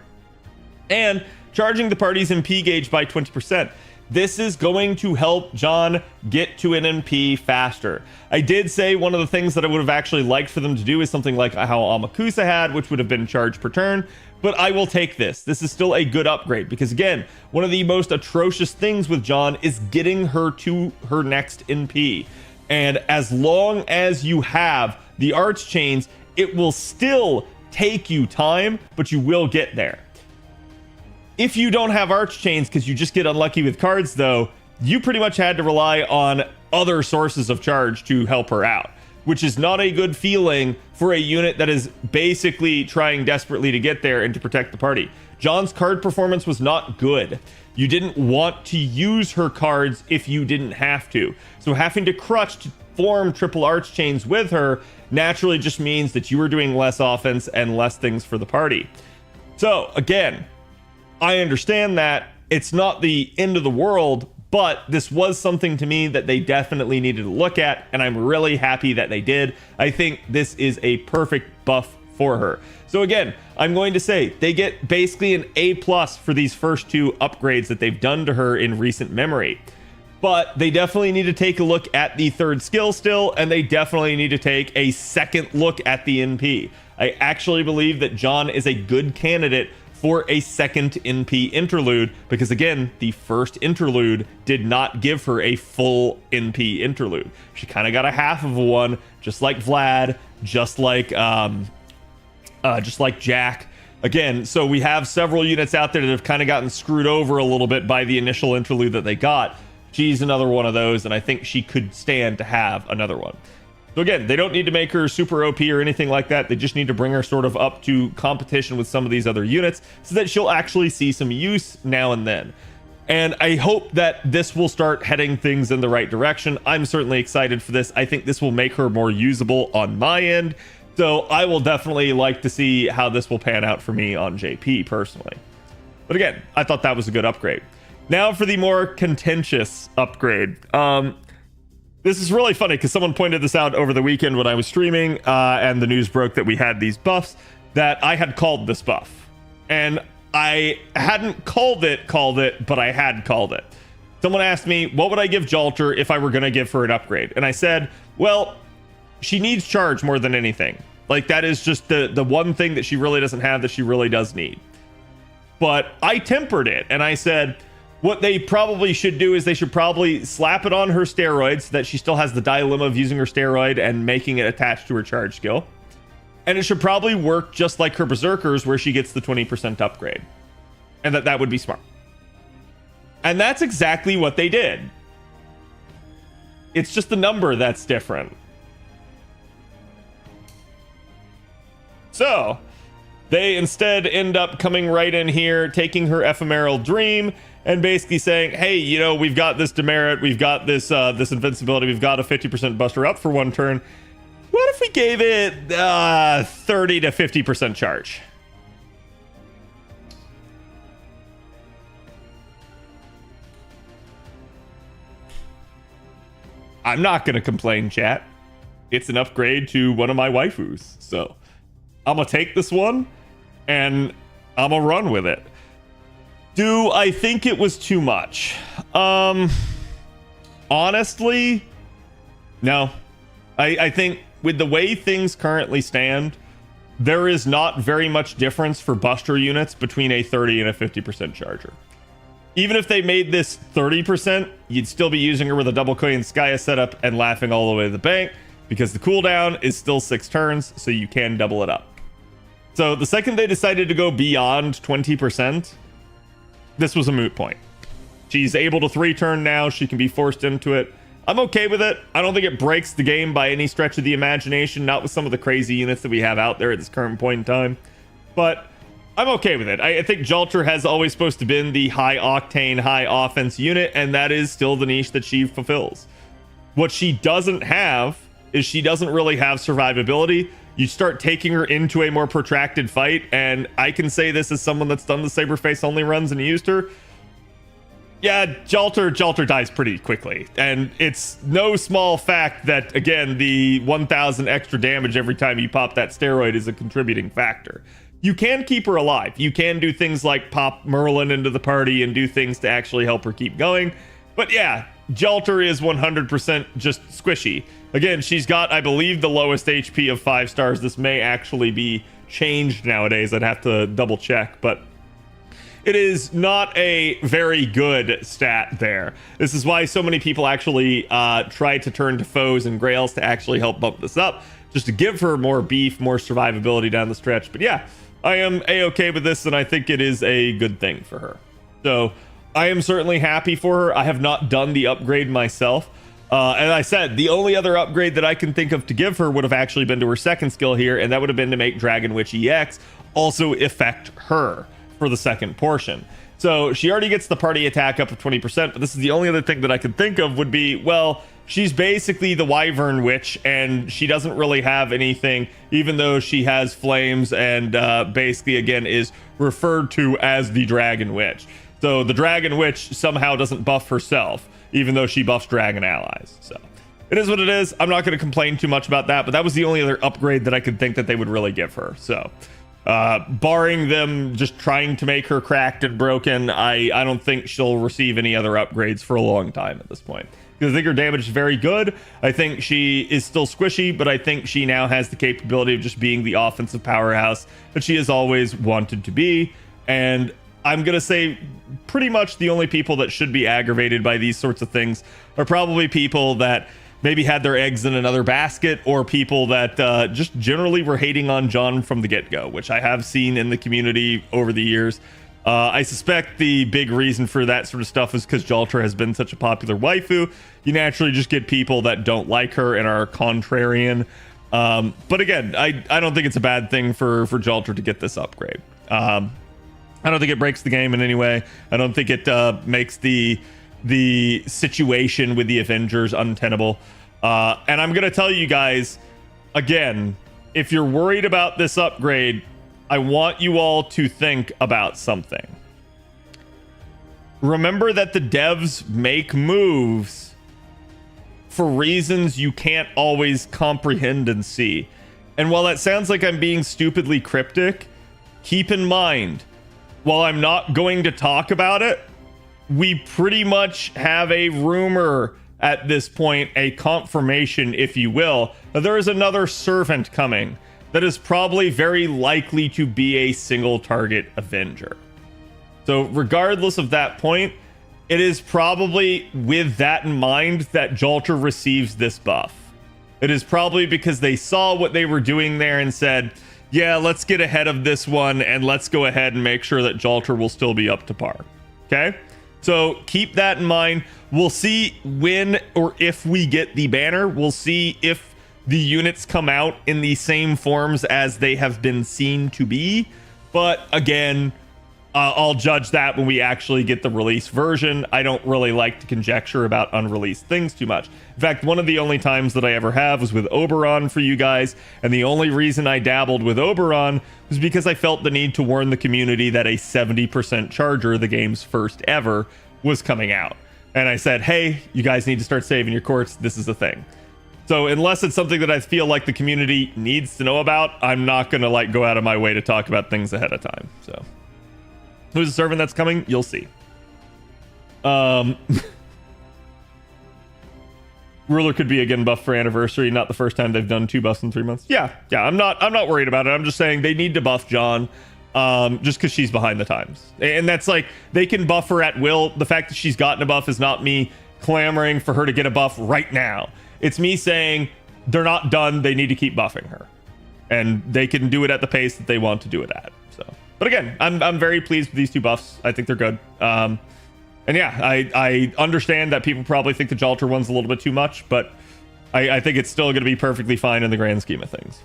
And charging the party's MP gauge by 20%. This is going to help Jeanne get to an NP faster. I did say one of the things that I would have actually liked for them to do is something like how Amakusa had, which would have been charged per turn, but I will take this. This is still a good upgrade because, again, one of the most atrocious things with Jeanne is getting her to her next NP. And as long as you have the arch chains, it will still take you time, but you will get there. If you don't have arch chains because you just get unlucky with cards, though, you pretty much had to rely on other sources of charge to help her out, which is not a good feeling for a unit that is basically trying desperately to get there and to protect the party. Jeanne's card performance was not good. You didn't want to use her cards if you didn't have to. So having to crutch to form triple arch chains with her naturally just means that you were doing less offense and less things for the party. So again, I understand that it's not the end of the world, but this was something to me that they definitely needed to look at, and I'm really happy that they did. I think this is a perfect buff for her. So again, I'm going to say they get basically an A+ for these first 2 upgrades that they've done to her in recent memory. But they definitely need to take a look at the 3rd skill still, and they definitely need to take a second look at the NP. I actually believe that Jeanne is a good candidate for a second NP interlude, because again, the first interlude did not give her a full NP interlude. She kind of got a half of a one, just like Vlad, just like Jack. Again, so we have several units out there that have kind of gotten screwed over a little bit by the initial interlude that they got. She's another one of those, and I think she could stand to have another one. So again, they don't need to make her super OP or anything like that. They just need to bring her sort of up to competition with some of these other units so that she'll actually see some use now and then. And I hope that this will start heading things in the right direction. I'm certainly excited for this. I think this will make her more usable on my end. So I will definitely like to see how this will pan out for me on JP personally. But again, I thought that was a good upgrade. Now for the more contentious upgrade. This is really funny because someone pointed this out over the weekend when I was streaming, and the news broke that we had these buffs, that I had called this buff. And I hadn't called it, but I had called it. Someone asked me, what would I give Jalter if I were going to give her an upgrade? And I said, well, she needs charge more than anything. Like, that is just the one thing that she really doesn't have that she really does need. But I tempered it, and I said, what they probably should do is they should probably slap it on her steroids so that she still has the dilemma of using her steroid and making it attached to her charge skill. And it should probably work just like her berserkers, where she gets the 20% upgrade. And that would be smart. And that's exactly what they did. It's just the number that's different. So they instead end up coming right in here, taking her ephemeral dream, and basically saying, hey, you know, we've got this demerit, we've got this this invincibility, we've got a 50% buster up for one turn. What if we gave it 30 to 50% charge? I'm not going to complain, chat. It's an upgrade to one of my waifus. So I'm going to take this one and I'm going to run with it. Do I think it was too much? Honestly, no. I think with the way things currently stand, there is not very much difference for buster units between a 30 and a 50% charger. Even if they made this 30%, you'd still be using her with a double coin Skya setup and laughing all the way to the bank, because the cooldown is still 6 turns, so you can double it up. So the second they decided to go beyond 20%, this was a moot point. She's able to 3-turn now. She can be forced into it. I'm okay with it. I don't think it breaks the game by any stretch of the imagination, not with some of the crazy units that we have out there at this current point in time. But I'm okay with it. I think Jalter has always supposed to been the high octane, high offense unit, and that is still the niche that she fulfills. What she doesn't have is she doesn't really have survivability. You start taking her into a more protracted fight, and I can say this as someone that's done the Saberface only runs and used her. Yeah, Jalter dies pretty quickly, and it's no small fact that, again, the 1,000 extra damage every time you pop that steroid is a contributing factor. You can keep her alive. You can do things like pop Merlin into the party and do things to actually help her keep going. But yeah, Jalter is 100% just squishy. Again, she's got, I believe, the lowest HP of 5 stars. This may actually be changed nowadays. I'd have to double check, but it is not a very good stat there. This is why so many people actually try to turn to foes and grails to actually help bump this up, just to give her more beef, more survivability down the stretch. But yeah, I am a-okay with this, and I think it is a good thing for her. So I am certainly happy for her. I have not done the upgrade myself. As I said, the only other upgrade that I can think of to give her would have actually been to her second skill here, and that would have been to make Dragon Witch EX also affect her for the second portion. So she already gets the party attack up to 20%, but this is the only other thing that I could think of would be, well, she's basically the Wyvern Witch, and she doesn't really have anything, even though she has flames and basically, again, is referred to as the Dragon Witch. So the Dragon Witch somehow doesn't buff herself, even though she buffs dragon allies. So it is what it is. I'm not going to complain too much about that, but that was the only other upgrade that I could think that they would really give her. So barring them just trying to make her cracked and broken, I don't think she'll receive any other upgrades for a long time at this point. Because I think her damage is very good. I think she is still squishy, but I think she now has the capability of just being the offensive powerhouse that she has always wanted to be. And I'm going to say pretty much the only people that should be aggravated by these sorts of things are probably people that maybe had their eggs in another basket, or people that just generally were hating on Jeanne from the get-go, which I have seen in the community over the years. I suspect the big reason for that sort of stuff is because Jalter has been such a popular waifu. You naturally just get people that don't like her and are contrarian. But again, I don't think it's a bad thing for Jalter to get this upgrade. I don't think it breaks the game in any way. I don't think it makes the situation with the Avengers untenable. And I'm gonna tell you guys again, if you're worried about this upgrade, I want you all to think about something. Remember that the devs make moves for reasons you can't always comprehend and see. And while that sounds like I'm being stupidly cryptic, keep in mind, while I'm not going to talk about it, we pretty much have a rumor at this point, a confirmation, if you will, that there is another servant coming that is probably very likely to be a single target Avenger. So regardless of that point, it is probably with that in mind that Jalter receives this buff. It is probably because they saw what they were doing there and said, yeah, let's get ahead of this one and let's go ahead and make sure that Jalter will still be up to par. Okay? So keep that in mind. We'll see when or if we get the banner. We'll see if the units come out in the same forms as they have been seen to be. But again, I'll judge that when we actually get the release version. I don't really like to conjecture about unreleased things too much. In fact, one of the only times that I ever have was with Oberon for you guys, and the only reason I dabbled with Oberon was because I felt the need to warn the community that a 70% charger, the game's first ever, was coming out. And I said, hey, you guys need to start saving your quartz. This is a thing. So unless it's something that I feel like the community needs to know about, I'm not going to like go out of my way to talk about things ahead of time. So who's the servant that's coming? You'll see. Ruler could be again buffed for anniversary. Not the first time they've done 2 buffs in 3 months. Yeah. I'm not worried about it. I'm just saying they need to buff Jeanne, just because she's behind the times. And that's like, they can buff her at will. The fact that she's gotten a buff is not me clamoring for her to get a buff right now. It's me saying they're not done. They need to keep buffing her, and they can do it at the pace that they want to do it at. So, but again, I'm very pleased with these 2 buffs. I think they're good. And yeah, I understand that people probably think the Jalter one's a little bit too much, but I think it's still going to be perfectly fine in the grand scheme of things.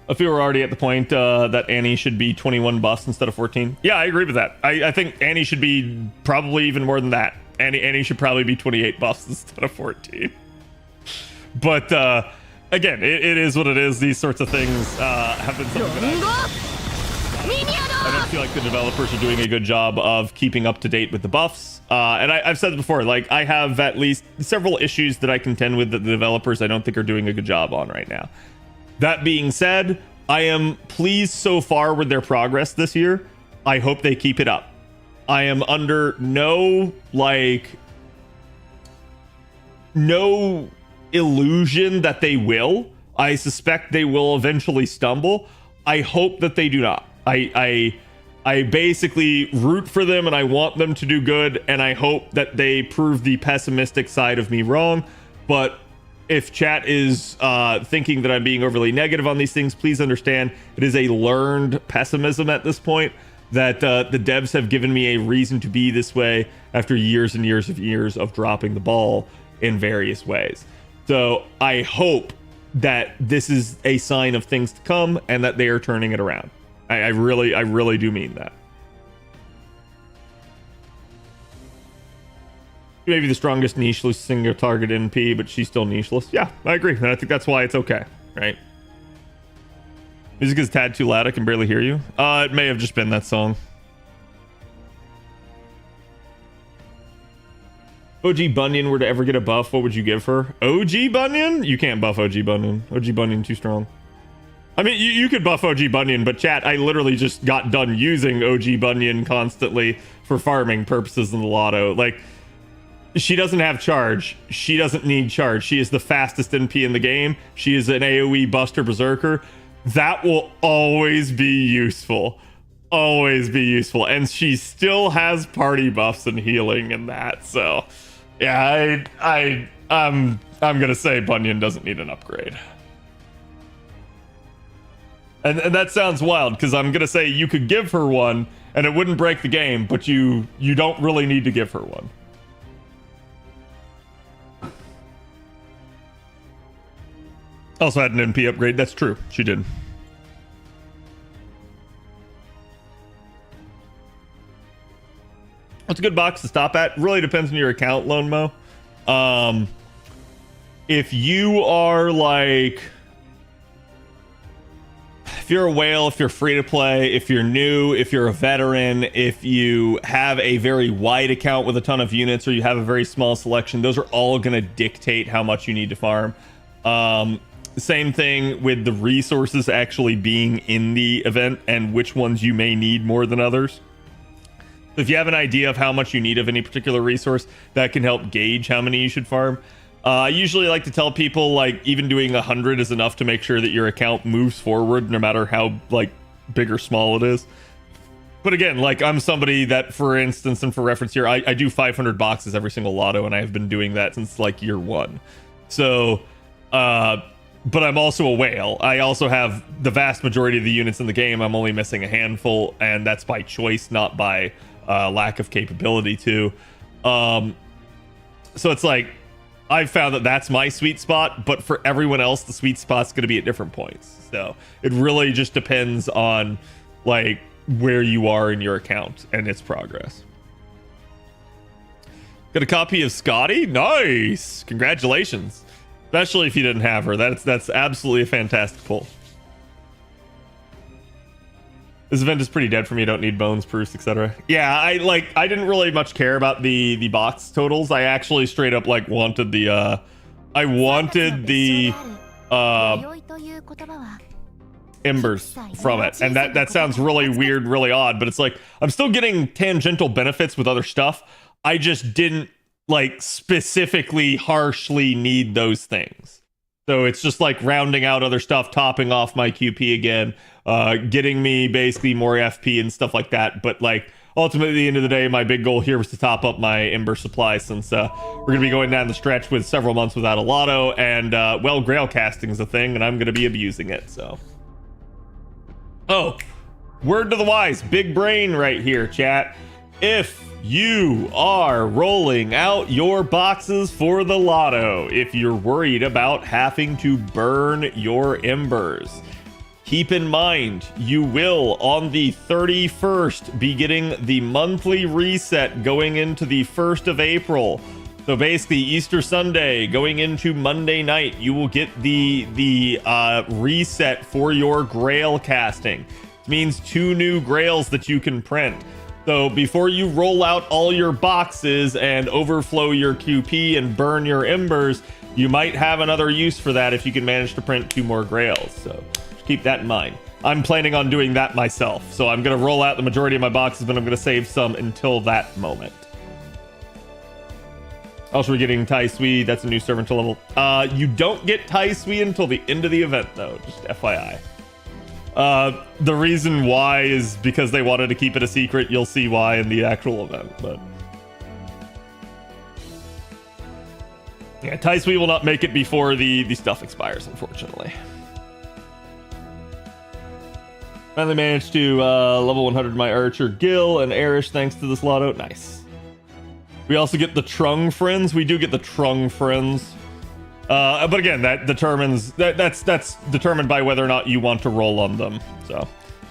I feel we're already at the point that Annie should be 21 buffs instead of 14. Yeah, I agree with that. I think Annie should be probably even more than that. Annie should probably be 28 buffs instead of 14. But again, it is what it is. These sorts of things have been something that I don't feel like the developers are doing a good job of keeping up to date with the buffs. And I've said it before, like I have at least several issues that I contend with that the developers I don't think are doing a good job on right now. That being said, I am pleased so far with their progress this year. I hope they keep it up. I am under no illusion that they will. I suspect they will eventually stumble. I hope that they do not. I basically root for them and I want them to do good, and I hope that they prove the pessimistic side of me wrong. But if chat is thinking that I'm being overly negative on these things, please understand it is a learned pessimism at this point, that the devs have given me a reason to be this way after years and years of dropping the ball in various ways. So I hope that this is a sign of things to come and that they are turning it around. I really do mean that. Maybe the strongest nicheless single target NP, but she's still nicheless. Yeah, I agree. And I think that's why it's okay, right? Music is a tad too loud. I can barely hear you. It may have just been that song. OG Bunyan were to ever get a buff, what would you give her? OG Bunyan? You can't buff OG Bunyan. OG Bunyan too strong. I mean, you could buff OG Bunyan, but chat, I literally just got done using OG Bunyan constantly for farming purposes in the Lotto. Like, she doesn't have charge. She doesn't need charge. She is the fastest NP in the game. She is an AoE Buster Berserker. That will always be useful. Always be useful. And she still has party buffs and healing and that. So, yeah, I'm gonna say Bunyan doesn't need an upgrade. And that sounds wild, because I'm gonna say you could give her one and it wouldn't break the game, but you don't really need to give her one. Also had an NP upgrade. That's true. She did. What's a good box to stop at? Really depends on your account, Lone Mo. If you are like, if you're a whale, if you're free to play, if you're new, if you're a veteran, if you have a very wide account with a ton of units, or you have a very small selection, those are all going to dictate how much you need to farm. Same thing with the resources actually being in the event and which ones you may need more than others. If you have an idea of how much you need of any particular resource, that can help gauge how many you should farm. I usually like to tell people, like, even doing 100 is enough to make sure that your account moves forward, no matter how, like, big or small it is. But again, like, I'm somebody that, for instance, and for reference here, I do 500 boxes every single Lotto, and I have been doing that since, like, year one. So, but I'm also a whale. I also have the vast majority of the units in the game. I'm only missing a handful, and that's by choice, not by lack of capability too. So it's like, I've found that that's my sweet spot, but for everyone else, the sweet spot's going to be at different points. So it really just depends on like where you are in your account and its progress. Got a copy of Scotty? Nice! Congratulations. Especially if you didn't have her. That's absolutely a fantastic pull. This event is pretty dead for me. Don't need bones, proofs, etc. Yeah, I didn't really much care about the box totals. I actually straight up like wanted the embers from it. And that sounds really weird, really odd, but it's like I'm still getting tangential benefits with other stuff. I just didn't like specifically harshly need those things. So it's just like rounding out other stuff, topping off my QP again, getting me basically more FP and stuff like that. But like ultimately at the end of the day, my big goal here was to top up my Ember supply, since we're going to be going down the stretch with several months without a Lotto, and well, Grail casting is a thing, and I'm going to be abusing it. So, oh, word to the wise, big brain right here, chat. If you are rolling out your boxes for the Lotto, if you're worried about having to burn your embers, keep in mind you will on the 31st be getting the monthly reset going into the 1st of April. So basically Easter Sunday going into Monday night, you will get the reset for your Grail casting. It means 2 new Grails that you can print. So before you roll out all your boxes and overflow your QP and burn your embers, you might have another use for that if you can manage to print 2 more Grails. So just keep that in mind. I'm planning on doing that myself. So I'm going to roll out the majority of my boxes, but I'm going to save some until that moment. Also, we're getting Tai Sui. That's a new servant to level. You don't get Tai Sui until the end of the event, though. Just FYI. The reason why is because they wanted to keep it a secret. You'll see why in the actual event, but yeah, Tai Sui will not make it before the stuff expires, unfortunately. Finally managed to level 100 my Archer Gil and Arish thanks to this Lotto. Nice. We also get the Trung friends. We do get the Trung friends. But again, that determines that's determined by whether or not you want to roll on them. So,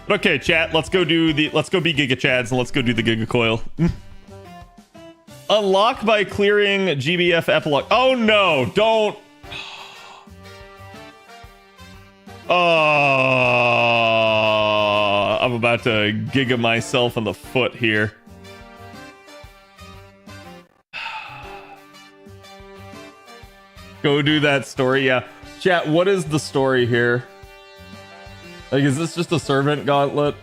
but okay, chat, let's go be Giga Chads and let's go do the Giga Coil. Unlock by clearing GBF epilogue. Oh no, don't. Oh, I'm about to Giga myself in the foot here. Go do that story. Yeah, chat, what is the story here? Like, is this just a servant gauntlet?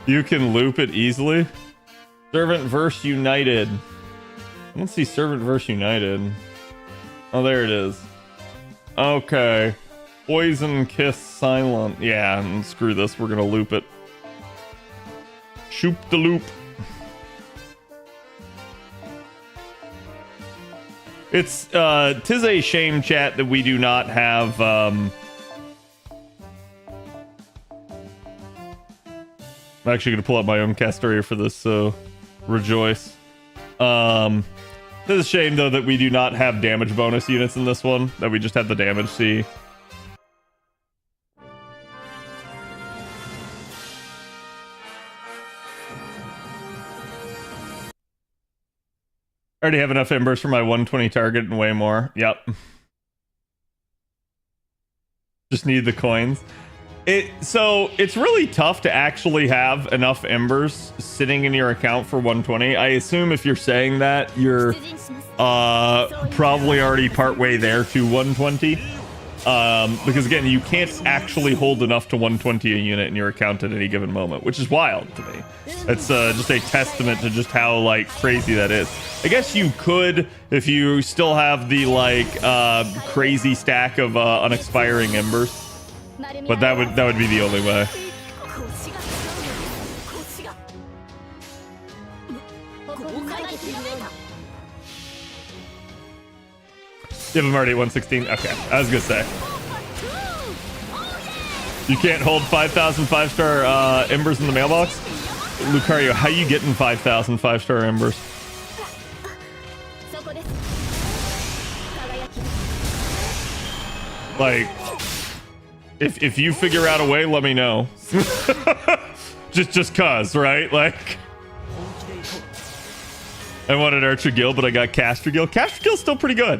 You can loop it easily. Servant verse United. I don't see Servant verse United. Oh, there it is. Okay. Poison Kiss Silent. Yeah, and screw this. We're gonna loop it. Shoop the loop. It's tis a shame, chat, that we do not have I'm actually going to pull up my own Castoria for this, so rejoice. It's a shame, though, that we do not have damage bonus units in this one, that we just have the damage C. I already have enough embers for my 120 target and way more. Yep. Just need the coins. So it's really tough to actually have enough embers sitting in your account for 120. I assume if you're saying that, you're probably already partway there to 120. Because again, you can't actually hold enough to 120 a unit in your account at any given moment, which is wild to me. It's just a testament to just how like crazy that is. I guess you could, if you still have the like crazy stack of unexpiring embers, but that would be the only way. You have him already at 116? Okay, I was gonna say. You can't hold 5,000 5-star embers in the mailbox? Lucario, how you getting 5,000 5-star embers? Like, if you figure out a way, let me know. just cause, right? Like, I wanted Archer Gil, but I got Caster Gil. Caster Gil's still pretty good.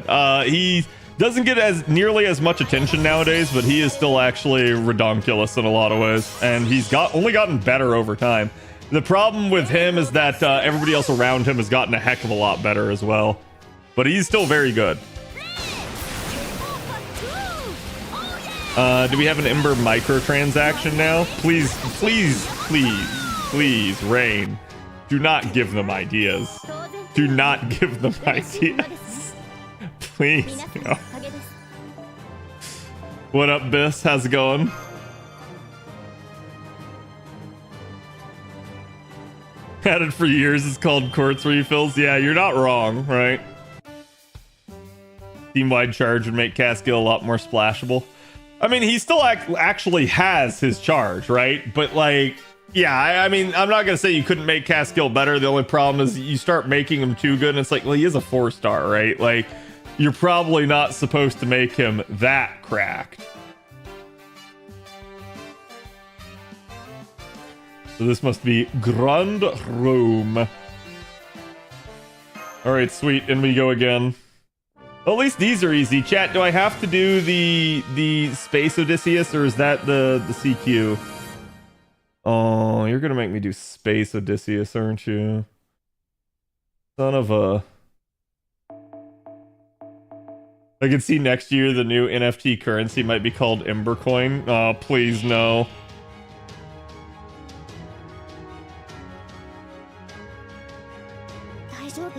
He doesn't get nearly as much attention nowadays, but he is still actually redonkulous in a lot of ways, and he's only gotten better over time. The problem with him is that everybody else around him has gotten a heck of a lot better as well, but he's still very good. Do we have an Ember microtransaction now? Please, please, please, please, Rain. Do not give them ideas. Do not give them ideas. Please. No. What up, Biss? How's it going? Had it for years. It's called Quartz Refills. Yeah, you're not wrong, right? Team-wide charge would make Caskill a lot more splashable. I mean, he still actually has his charge, right? But like, yeah, I mean, I'm not gonna say you couldn't make Caskill better. The only problem is you start making him too good, and it's like, well, he is a 4-star, right? Like, you're probably not supposed to make him that cracked. So this must be Grand Room. All right, sweet, and we go again. Well, at least these are easy. Chat, do I have to do the Space Odysseus, or is that the CQ? Oh, you're gonna make me do Space Odysseus, aren't you? Son of a... I can see next year the new NFT currency might be called Ember Coin. Oh, please no.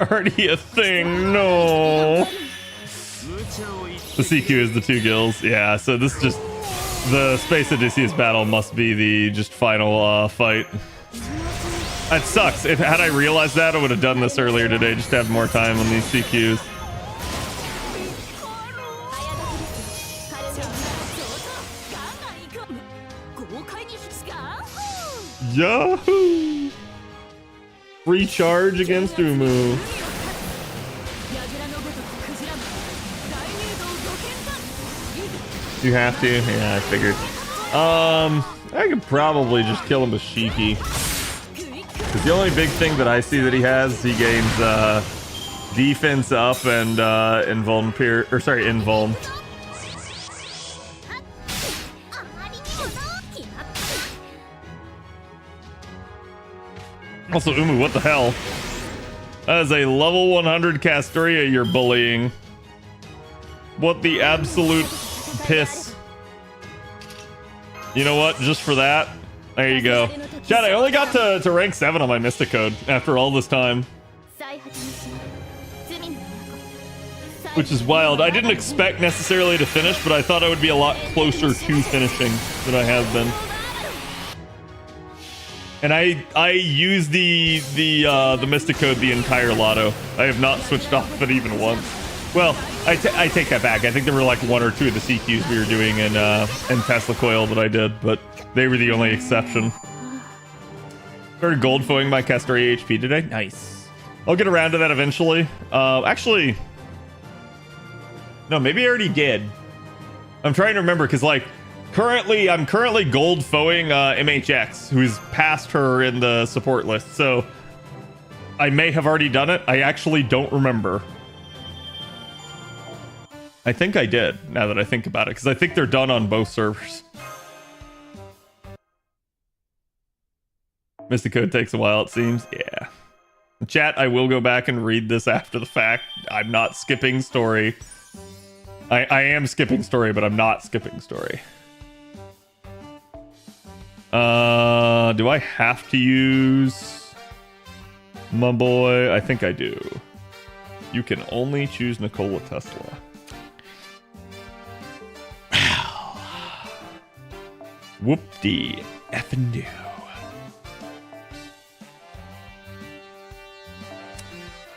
Already a thing, no. The CQ is the 2 gills. Yeah, so this is just... The Space Odysseus battle must be the just final fight. That sucks. Had I realized that, I would have done this earlier today, just to have more time on these CQs. Yahoo! Free charge against Umu. You have to? Yeah, I figured. I could probably just kill him with Shiki. Because the only big thing that I see that he has, he gains defense up and invuln invuln. Also, Umu, what the hell? That is a level 100 Castoria you're bullying. What the absolute piss. You know what? Just for that, there you go. Chad, I only got to rank 7 on my Mystic Code after all this time. Which is wild. I didn't expect necessarily to finish, but I thought I would be a lot closer to finishing than I have been. And I use the Mystic Code the entire Lotto. I have not switched off it even once. Well, I take that back. I think there were like 1 or 2 of the CQs we were doing in Tesla Coil that I did, but they were the only exception. Started gold foing my Castoria HP today. Nice. I'll get around to that eventually. Actually, no, maybe I already did. I'm trying to remember because like I'm currently gold foing MHX, who's past her in the support list. So I may have already done it. I actually don't remember. I think I did, now that I think about it, because I think they're done on both servers. Mystic Code takes a while, it seems. Yeah. Chat, I will go back and read this after the fact. I'm not skipping story. I am skipping story, but I'm not skipping story. Do I have to use my boy? I think I do. You can only choose Nikola Tesla. Whoop-dee effing do.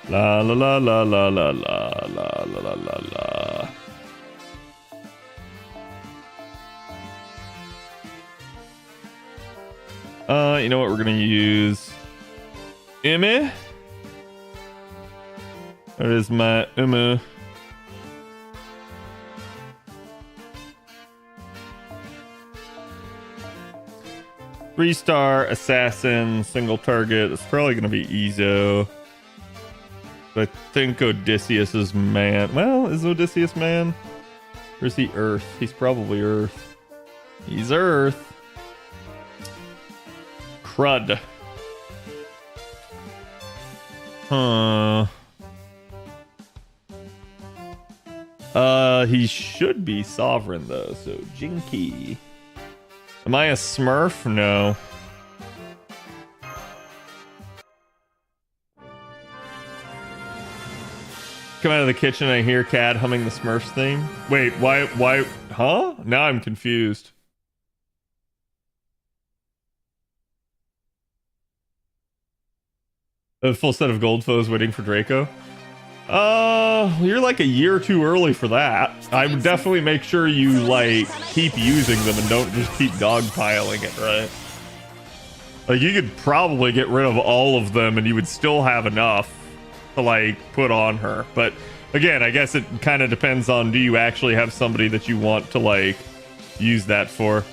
La la la la la la la la la la la. You know what? We're gonna use Umu. Where is my Umu? Three-star assassin, single target. It's probably gonna be Ezo. But I think Odysseus is man. Well, is Odysseus man? Or is he Earth? He's probably Earth. He's Earth. Crud. Huh. He should be sovereign though, so Jinky. Am I a Smurf? No. Come out of the kitchen, I hear Cad humming the Smurfs theme. Wait, why, huh? Now I'm confused. A full set of gold foes waiting for Draco. You're like a year too early for that. I would definitely make sure you like keep using them and don't just keep dogpiling it, right? Like you could probably get rid of all of them and you would still have enough to like put on her. But again, I guess it kind of depends on, do you actually have somebody that you want to like use that for?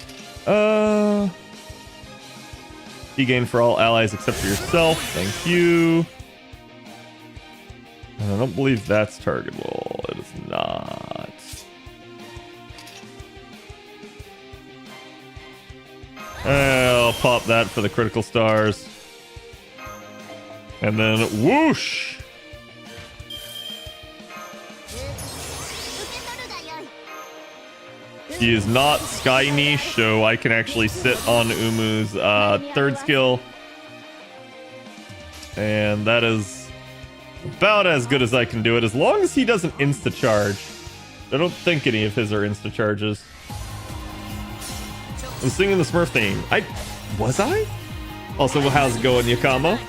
You gain for all allies except for yourself. Thank you. I don't believe that's targetable. It is not. I'll pop that for the critical stars. And then whoosh! He is not Sky Niche, so I can actually sit on Umu's third skill. And that is about as good as I can do it, as long as he doesn't insta-charge. I don't think any of his are insta-charges. I'm singing the Smurf theme. Was I? Also, how's it going, Yakama?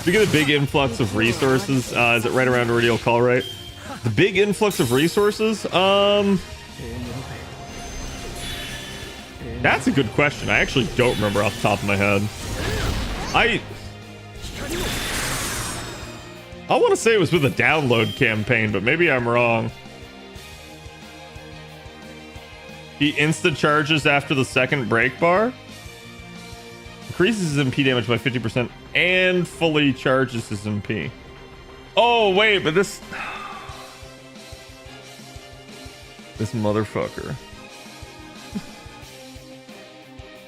Speaking of the big influx of resources, is it right around Radial Call, right? The big influx of resources? That's a good question. I actually don't remember off the top of my head. I want to say it was with a download campaign, but maybe I'm wrong. He insta charges after the second break bar. Increases his MP damage by 50% and fully charges his MP. Oh, wait, but this motherfucker.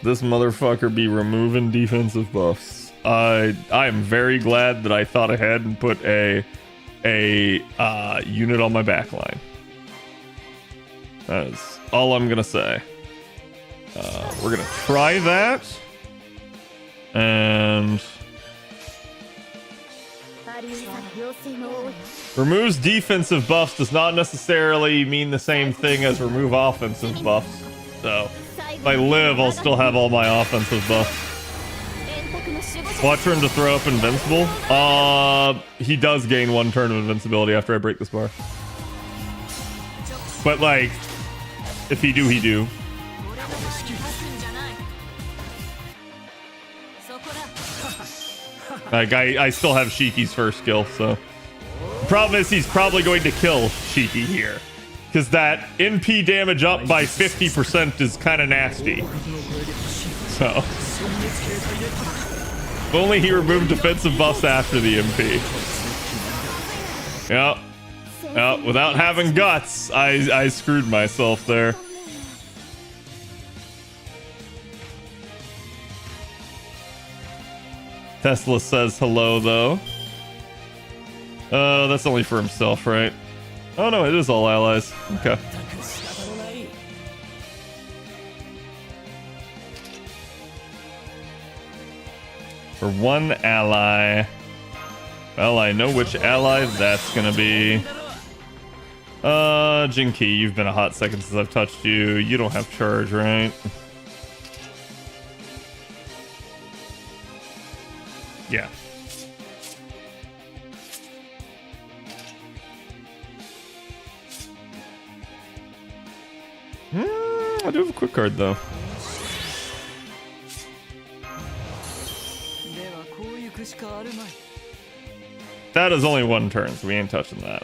This motherfucker be removing defensive buffs. I am very glad that I thought ahead and put a unit on my backline. That is all I'm gonna say. We're gonna try that. And removes defensive buffs does not necessarily mean the same thing as remove offensive buffs. So if I live, I'll still have all my offensive buffs. Watch for him to throw up invincible. He does gain 1 turn of invincibility after I break this bar. But like, if he do, he do. Like, I still have Shiki's first skill, so... The problem is he's probably going to kill Shiki here. Because that NP damage up by 50% is kind of nasty. So... If only he removed defensive buffs after the MP. Yep. Yep, without having guts, I screwed myself there. Tesla says hello, though. That's only for himself, right? Oh, no, it is all allies. Okay. For one ally. Well, I know which ally that's gonna be. Jinky, you've been a hot second since I've touched you. You don't have charge, right? Yeah. I do have a quick card though. That is only one turn, so we ain't touching that.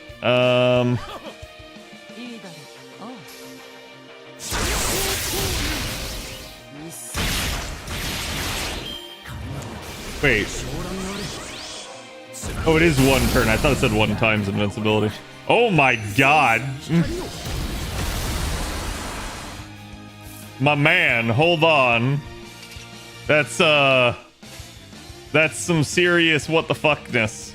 Wait. Oh, it is one turn. I thought it said one times invincibility. Oh my god. My man, hold on. That's some serious what the fuckness.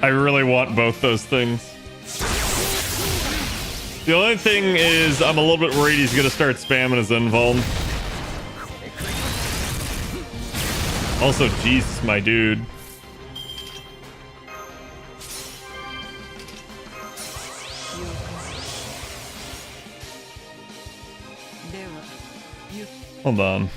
I really want both those things. The only thing is I'm a little bit worried he's gonna start spamming his invuln. Also, Jesus, my dude. Hold on.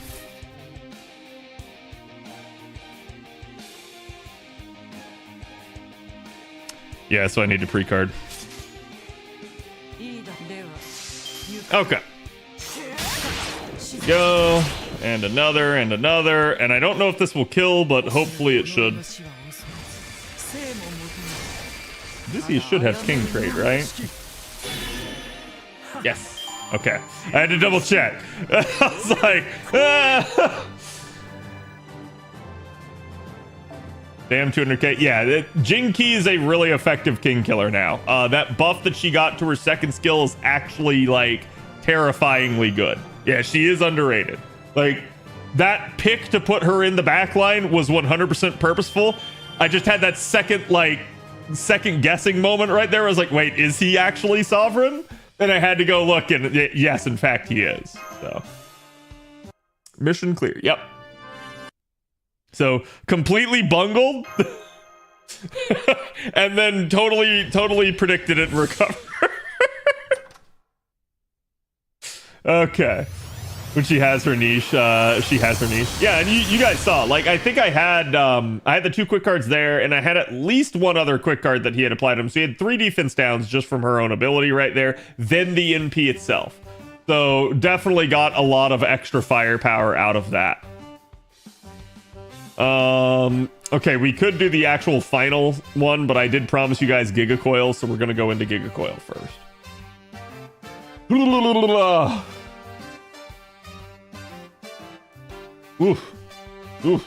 Yeah, so I need to pre-card. Okay. Go. And another, and another. And I don't know if this will kill, but hopefully it should. This should have king trait, right? Yes. Okay. I had to double check. I was like, ah. Damn, 200k. Yeah, Jinky is a really effective king killer now. That buff that she got to her second skill is actually, like, terrifyingly good. Yeah, she is underrated. Like, that pick to put her in the back line was 100% purposeful. I just had that second guessing moment right there. I was like, wait, is he actually sovereign? Then I had to go look, and yes, in fact, he is. So, mission clear. Yep. So, completely bungled. And then totally predicted it and recovered. Okay. When she has her niche, she has her niche. Yeah, and you guys saw, like, I think I had the 2 quick cards there, and I had at least one other quick card that he had applied to him. So he had 3 defense downs just from her own ability right there, then the NP itself. So definitely got a lot of extra firepower out of that. Okay, we could do the actual final one, but I did promise you guys Giga Coil, so we're gonna go into Giga Coil first. Oof. Oof.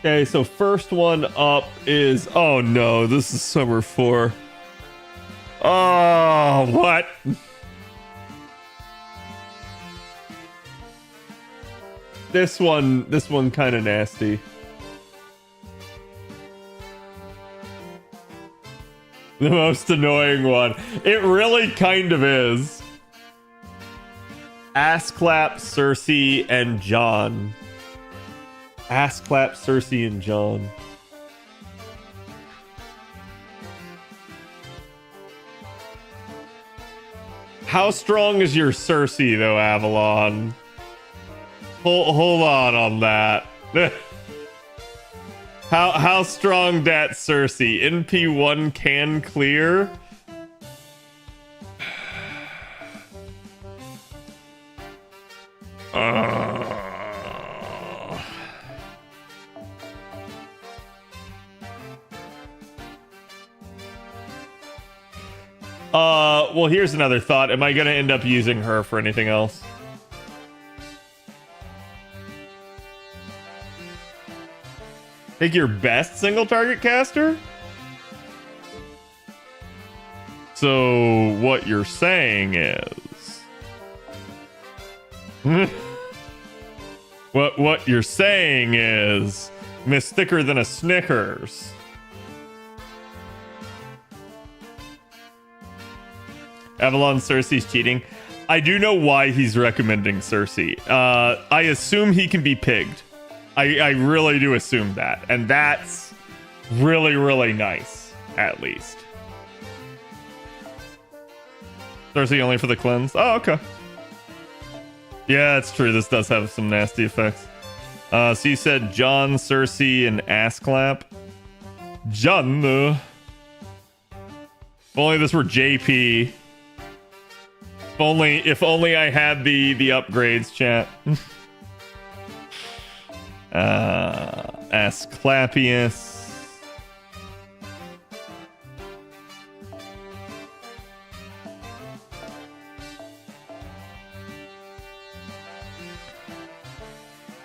Okay, so first one up is... Oh no, this is Summer 4. Oh, what? This one kind of nasty. The most annoying one. It really kind of is. Assclap, Cersei, and John. Assclap, Cersei, and John. How strong is your Cersei, though, Avalon? Hold on that. How strong that Cersei? NP1 can clear. Well, here's another thought. Am I gonna end up using her for anything else? Think your best single target caster? So what you're saying is what you're saying is Miss Thicker Than a Snickers. Avalon Cersei's cheating. I do know why he's recommending Cersei. I assume he can be pigged. I really do assume that. And that's really, really nice, at least. Cersei only for the cleanse? Oh, okay. Yeah, it's true. This does have some nasty effects. So you said John, Cersei, and ass clap. John. If only this were JP. If only I had the upgrades, chat. Asclepius.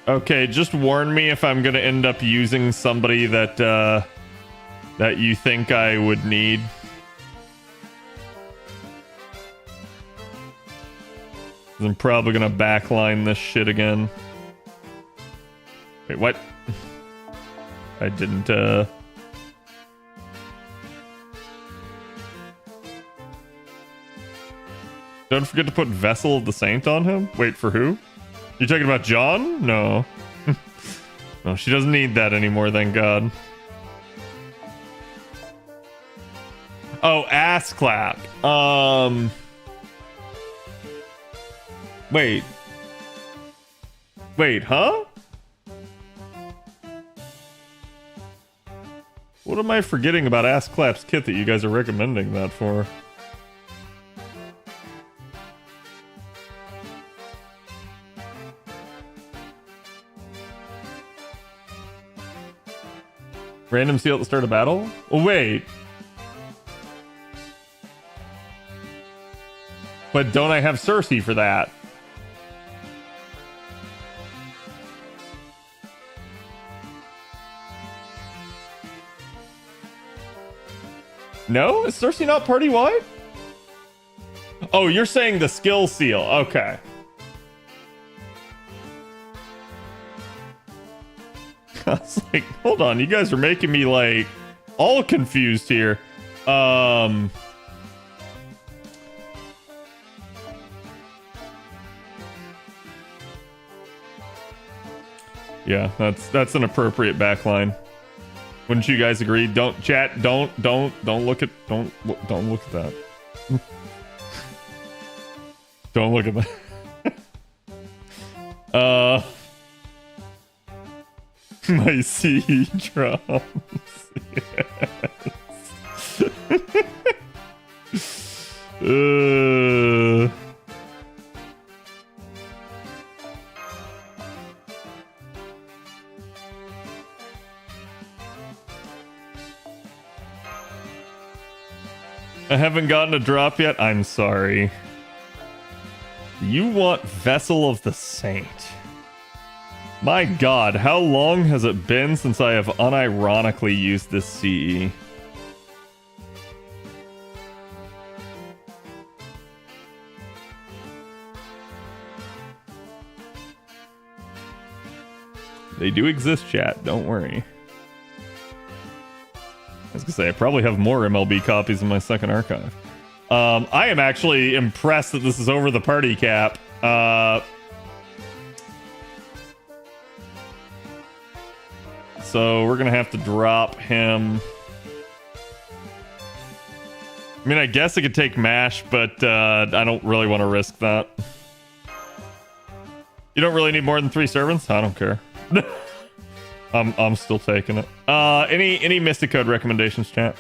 Okay, just warn me if I'm gonna end up using somebody that that you think I would need. I'm probably gonna backline this shit again. Wait, what? I didn't, Don't forget to put Vessel of the Saint on him? Wait, for who? You talking about John? No. No, she doesn't need that anymore, thank God. Oh, ass clap. Wait. Wait, huh? What am I forgetting about Ass Clap's kit that you guys are recommending that for? Random seal at the start of battle? Oh, wait. But don't I have Cersei for that? No? Is Cersei not party-wide? Oh, you're saying the skill seal. Okay. I was like, hold on, you guys are making me, like, all confused here. Yeah, that's an appropriate backline. Wouldn't you guys agree? Don't chat. Don't look at that. Don't look at that. My C drums. Yes. I haven't gotten a drop yet. I'm sorry. You want Vessel of the Saint. My God, how long has it been since I have unironically used this CE? They do exist, chat. Don't worry. I was gonna say, I probably have more MLB copies in my second archive. I am actually impressed that this is over the party cap. So we're gonna have to drop him. I mean, I guess I could take MASH, but I don't really want to risk that. You don't really need more than 3 servants? I don't care. I'm still taking it. Any Mystic Code recommendations, chat?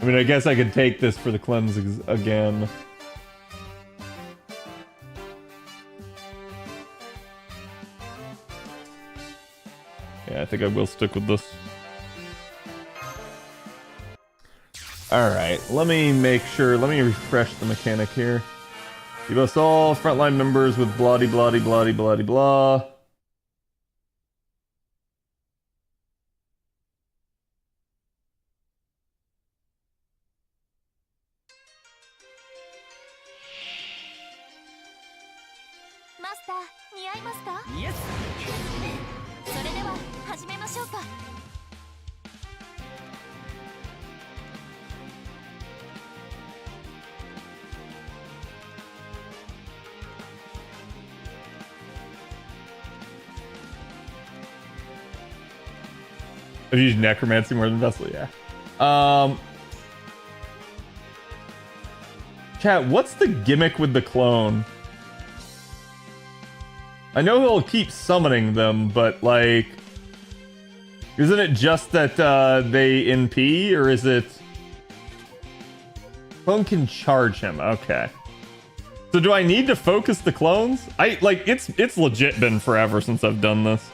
I mean, I guess I could take this for the cleanse again. Yeah, I think I will stick with this. Alright, let me make sure, let me refresh the mechanic here. Give us all frontline members with bloody bloody bloody bloody blah. I've used necromancy more than vessel, yeah. Chat, what's the gimmick with the clone? I know he'll keep summoning them, but like, isn't it just that they NP, or is it clone can charge him? Okay. So do I need to focus the clones? It's legit been forever since I've done this.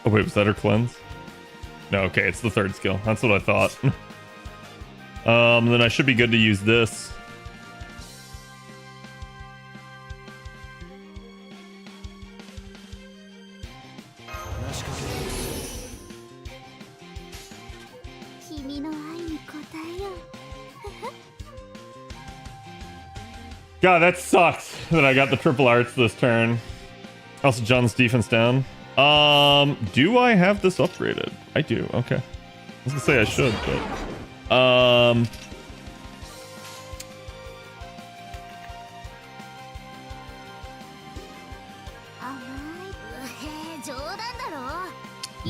Oh wait, was that her cleanse? No, okay, it's the third skill. That's what I thought. Then I should be good to use this. God, that sucks that I got the triple arts this turn. Also, John's defense down. Do I have this upgraded? I do. Okay. I was gonna say I should, but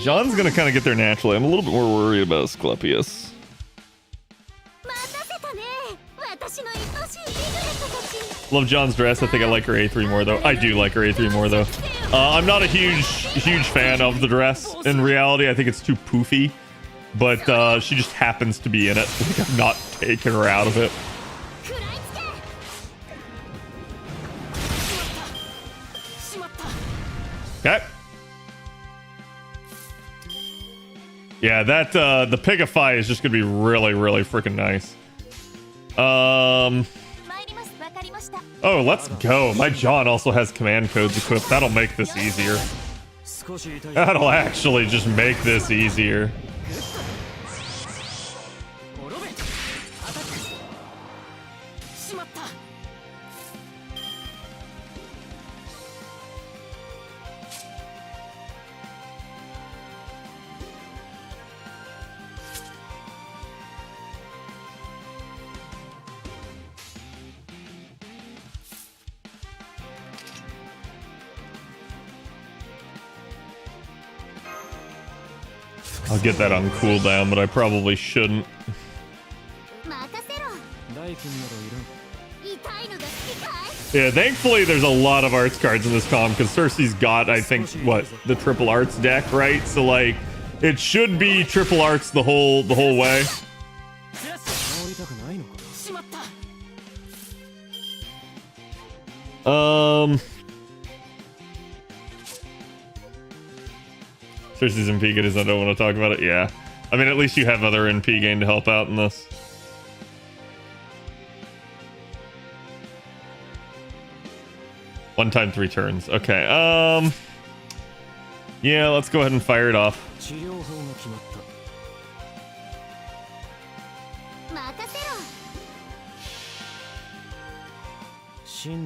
John's gonna kind of get there naturally. I'm a little bit more worried about Asclepius. Love John's dress. I think I like her A3 more though. I do like her A3 more though. I'm not a huge fan of the dress. In reality, I think it's too poofy. But she just happens to be in it. Like, I'm not taking her out of it. Okay. Yeah, that the Pigify is just gonna be really freaking nice. Oh, let's go. My John also has command codes equipped. That'll make this easier. That'll actually just make this easier. I'll get that on cooldown, but I probably shouldn't. Yeah, thankfully there's a lot of arts cards in this comp because Cersei's got, I think, what, the triple arts deck, right? So like, it should be triple arts the whole way. Cersei's NP good as I don't want to talk about it. Yeah, I mean, at least you have other NP gain to help out in this. One time 3 turns. Okay. Yeah, let's go ahead and fire it off.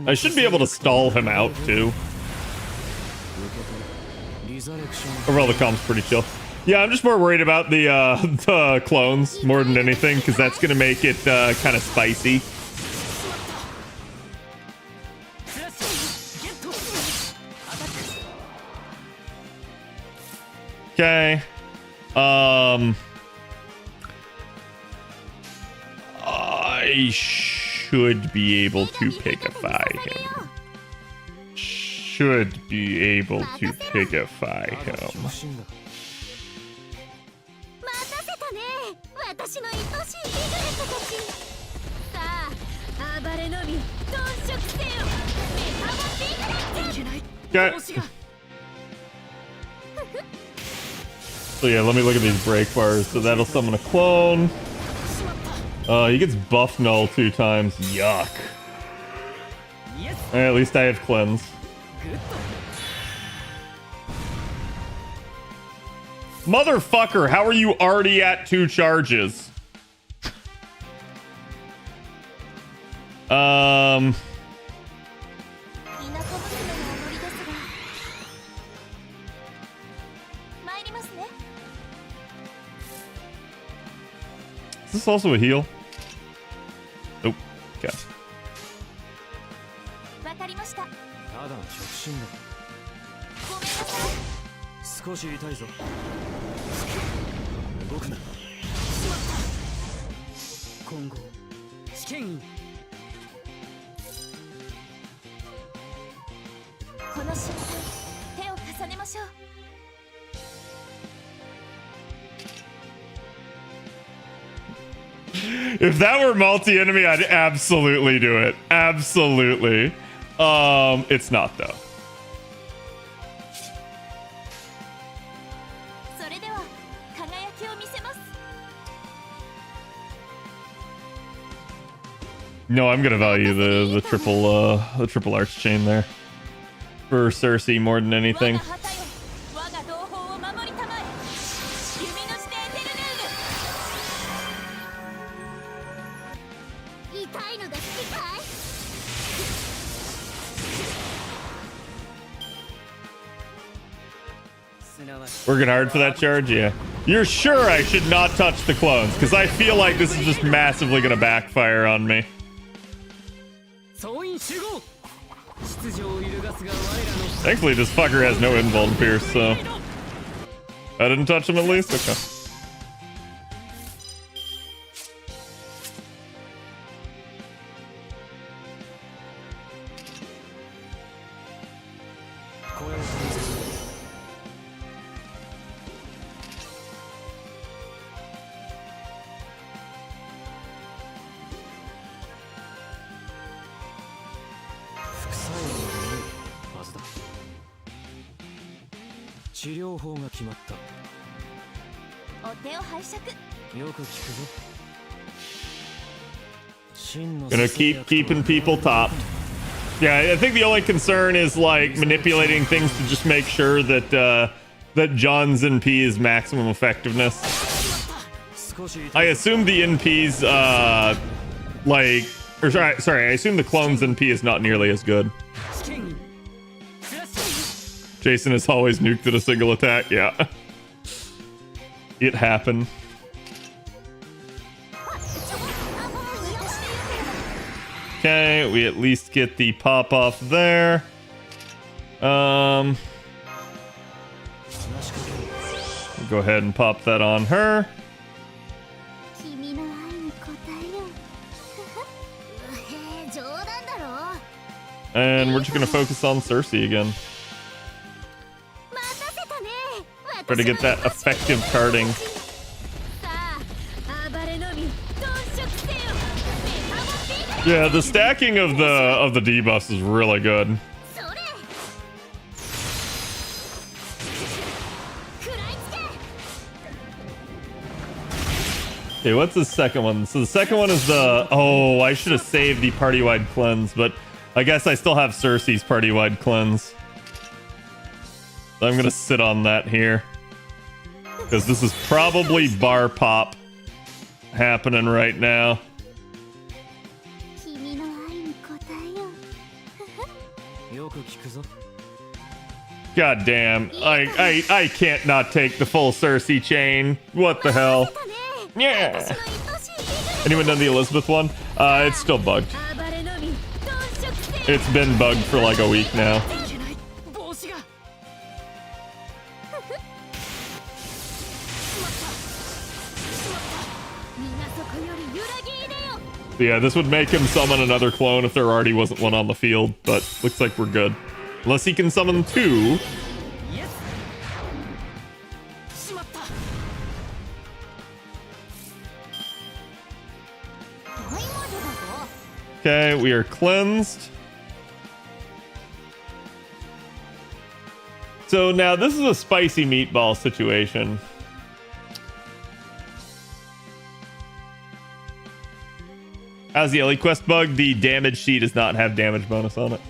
I should be able to stall him out too. Overall, the comp's pretty chill. Yeah, I'm just more worried about the clones more than anything, because that's gonna make it kind of spicy. Okay. I should be able to pigify him. Should be able to pigify him. Okay. So yeah, let me look at these break bars. So that'll summon a clone. He gets buff null 2 times. Yuck. At least I have cleanse. Motherfucker, how are you already at 2 charges? Is this also a heal? Nope. Okay. If that were multi-enemy, I'd absolutely do it. Absolutely. It's not though. No, I'm gonna value the triple arch chain there for Cersei more than anything. Working hard for that charge? Yeah. You're sure I should not touch the clones? Because I feel like this is just massively going to backfire on me. Thankfully, this fucker has no invuln pierce, so... I didn't touch him at least? Okay. Gonna keep keeping people topped. Yeah, I think the only concern is like manipulating things to just make sure that that John's NP is maximum effectiveness. I assume the NP's sorry, I assume the clone's NP is not nearly as good. Jason has always nuked at a single attack. Yeah. It happened. Okay, we at least get the pop off there. Go ahead and pop that on her. And we're just gonna focus on Cersei again. Try to get that effective carding. Yeah, the stacking of the debuffs is really good. Okay, what's the second one? So the second one is the... Oh, I should have saved the party-wide cleanse, but I guess I still have Cersei's party-wide cleanse. So I'm gonna sit on that here. Because this is probably bar pop happening right now. God damn. I can't not take the full Cersei chain. What the hell? Yeah. Anyone done the Elizabeth one? It's still bugged. It's been bugged for like a week now. Yeah, this would make him summon another clone if there already wasn't one on the field, but looks like we're good. Unless he can summon two. Okay, we are cleansed. So now this is a spicy meatball situation. How's the Ellie quest bug? The damage sheet does not have damage bonus on it.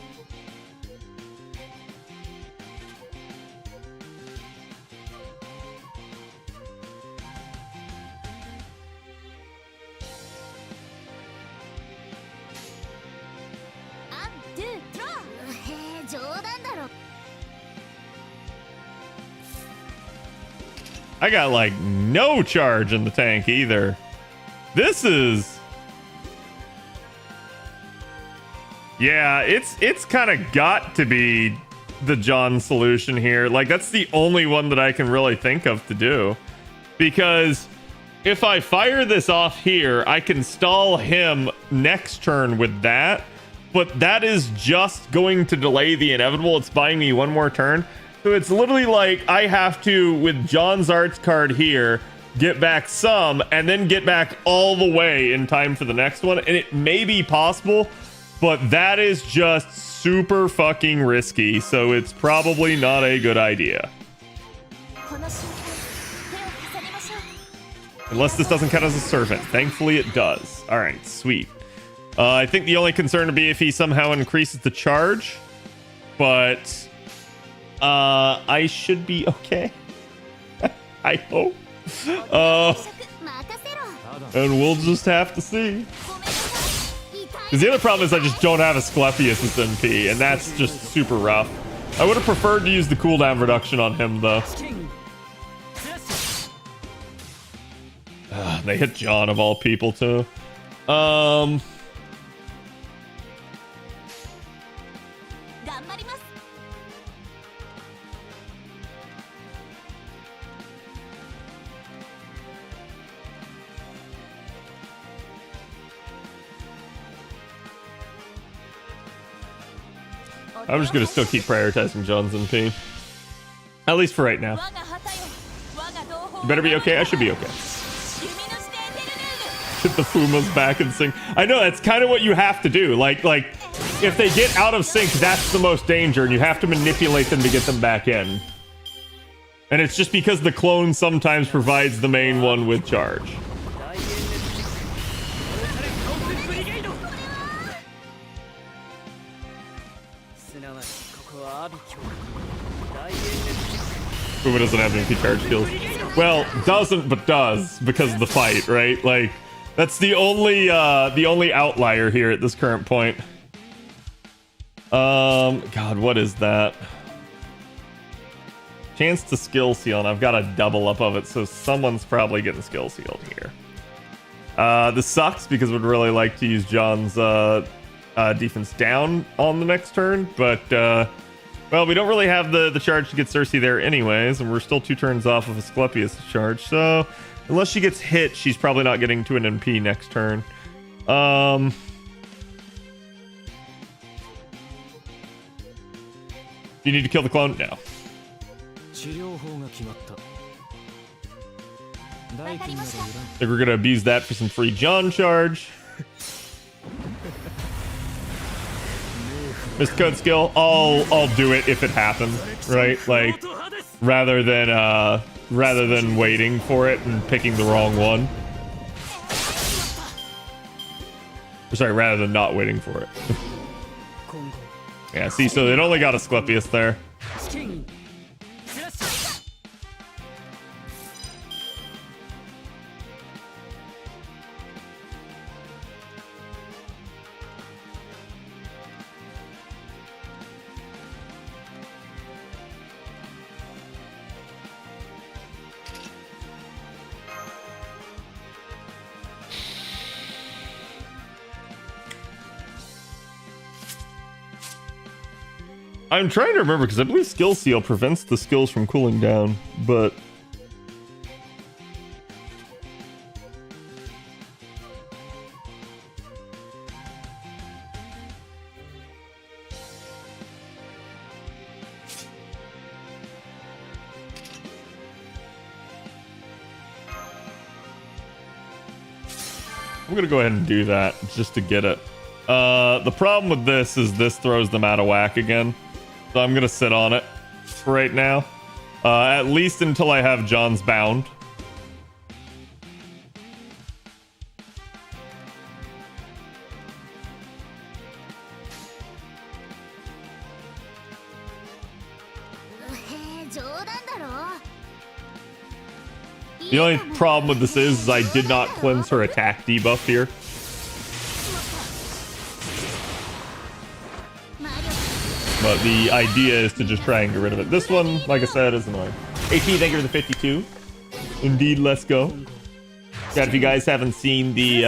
I got like no charge in the tank either. This is... Yeah, it's kind of got to be the John solution here. Like, that's the only one that I can really think of to do. Because if I fire this off here, I can stall him next turn with that. But that is just going to delay the inevitable. It's buying me one more turn. So it's literally like I have to, with John's Arts card here, get back some, and then get back all the way in time for the next one. And it may be possible, but that is just super fucking risky. So it's probably not a good idea. Unless this doesn't count as a servant. Thankfully it does. All right, sweet. I think the only concern would be if he somehow increases the charge. But... I should be okay. I hope. And we'll just have to see. Because the other problem is I just don't have Asclepius as MP, and that's just super rough. I would have preferred to use the cooldown reduction on him, though. They hit John of all people, too. I'm just gonna still keep prioritizing John's MP. At least for right now. You better be okay. I should be okay. Get the Fumas back in sync. I know, that's kind of what you have to do. Like, if they get out of sync, that's the most danger, and you have to manipulate them to get them back in. And it's just because the clone sometimes provides the main one with charge. Fuma doesn't have MP charge skills. Well, doesn't but does because of the fight, right? Like, that's the only outlier here at this current point. God, what is that? Chance to skill seal, and I've got a double up of it, so someone's probably getting skill sealed here. This sucks because we'd really like to use John's defense down on the next turn, but well, we don't really have the charge to get Cersei there anyways, and we're still 2 turns off of Asclepius' charge, so unless she gets hit, she's probably not getting to an MP next turn. Do you need to kill the clone? No. I think we're gonna abuse that for some free John charge. Missed code skill. I'll do it if it happens, right? Like, rather than waiting for it and picking the wrong one. Sorry, rather than not waiting for it. Yeah, see, so it only got Asclepius there. I'm trying to remember because I believe Skill Seal prevents the skills from cooling down, but I'm gonna go ahead and do that just to get it. The problem with this is this throws them out of whack again. So I'm gonna sit on it for right now. At least until I have John's bound. The only problem with this is I did not cleanse her attack debuff here. But the idea is to just try and get rid of it. This one, like I said, is annoying. AT, thank you for the 52. Indeed, let's go. God, if you guys haven't seen the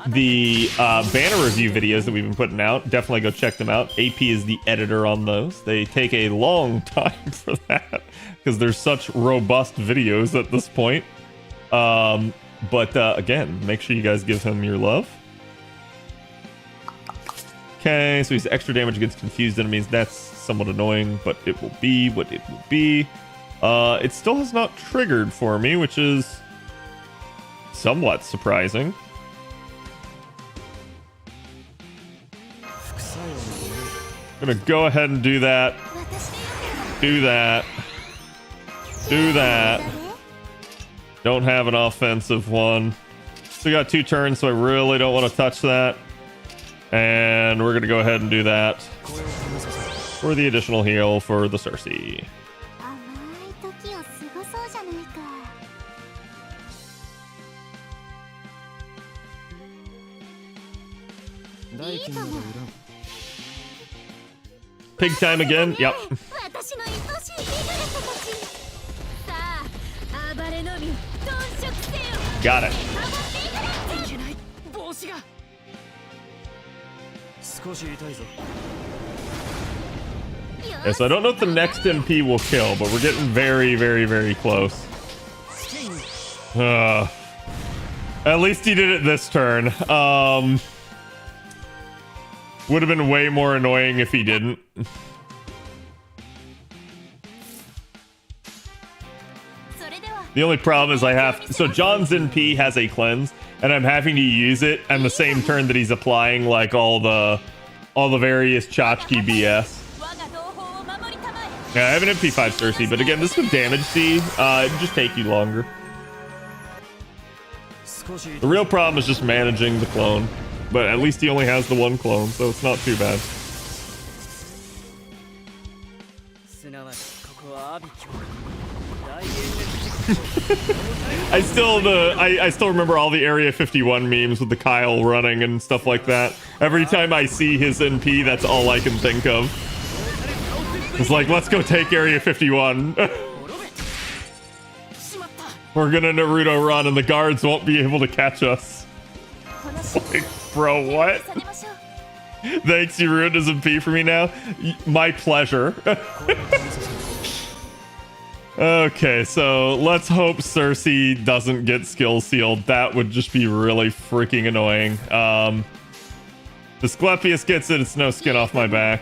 banner review videos that we've been putting out, definitely go check them out. AP is the editor on those. They take a long time for that because they're such robust videos at this point. But again, make sure you guys give him your love. Okay, so he's extra damage against confused enemies. That's somewhat annoying, but it will be what it will be. It still has not triggered for me, which is somewhat surprising. I'm gonna go ahead and do that. Do that. Do that. Don't have an offensive one. Still got 2 turns, so I really don't want to touch that. And we're gonna go ahead and do that for the additional heal for the Cersei. Pig time again. Yep. Got it. Yeah, so I don't know if the next MP will kill, but we're getting very, very, very close. At least he did it this turn. Would have been way more annoying if he didn't. The only problem is I have... So John's NP has a cleanse, and I'm having to use it on the same turn that he's applying, like, all the various tchotchke BS. Yeah, I have an MP5 Cersei, but again, this would damage C. It'd just take you longer. The real problem is just managing the clone. But at least he only has the 1 clone, so it's not too bad. I still remember all the Area 51 memes with the Kyle running and stuff like that. Every time I see his NP, that's all I can think of. It's like, let's go take Area 51. We're gonna Naruto run and the guards won't be able to catch us. Like, bro, what? Thanks, you ruined his MP for me now. My pleasure. Okay, so let's hope Cersei doesn't get skill sealed. That would just be really freaking annoying. If Asclepius gets it, it's no skin off my back.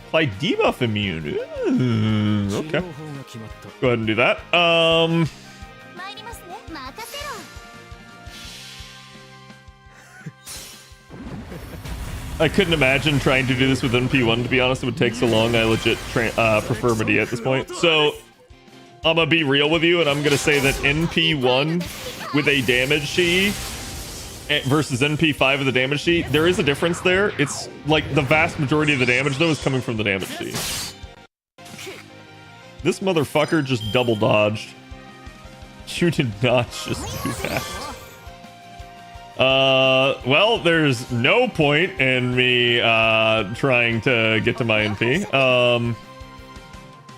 Apply debuff immune. Ooh, okay. Go ahead and do that. I couldn't imagine trying to do this with NP1, to be honest. It would take so long. I legit prefer Medea at this point. So I'm gonna be real with you, and I'm gonna say that NP1 with a damage sheet versus NP5 with a damage sheet, there is a difference there. It's like the vast majority of the damage, though, is coming from the damage sheet. This motherfucker just double dodged. You did not just do that. Well, there's no point in me trying to get to my NP.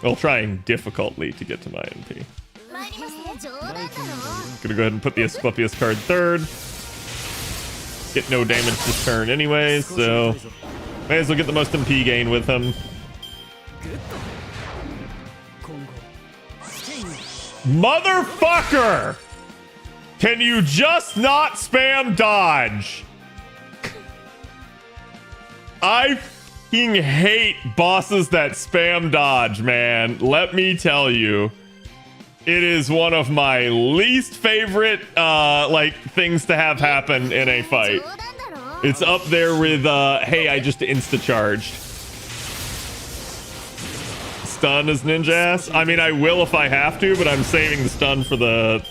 Well, trying difficultly to get to my NP. Gonna go ahead and put the Asclepius card third. Get no damage this turn anyways, so may as well get the most MP gain with him. Motherfucker! Can you just not spam dodge? I fucking hate bosses that spam dodge, man. Let me tell you. It is one of my least favorite like things to have happen in a fight. It's up there with hey, I just insta-charged. Stun is ninja ass. I mean, I will if I have to, but I'm saving the stun for the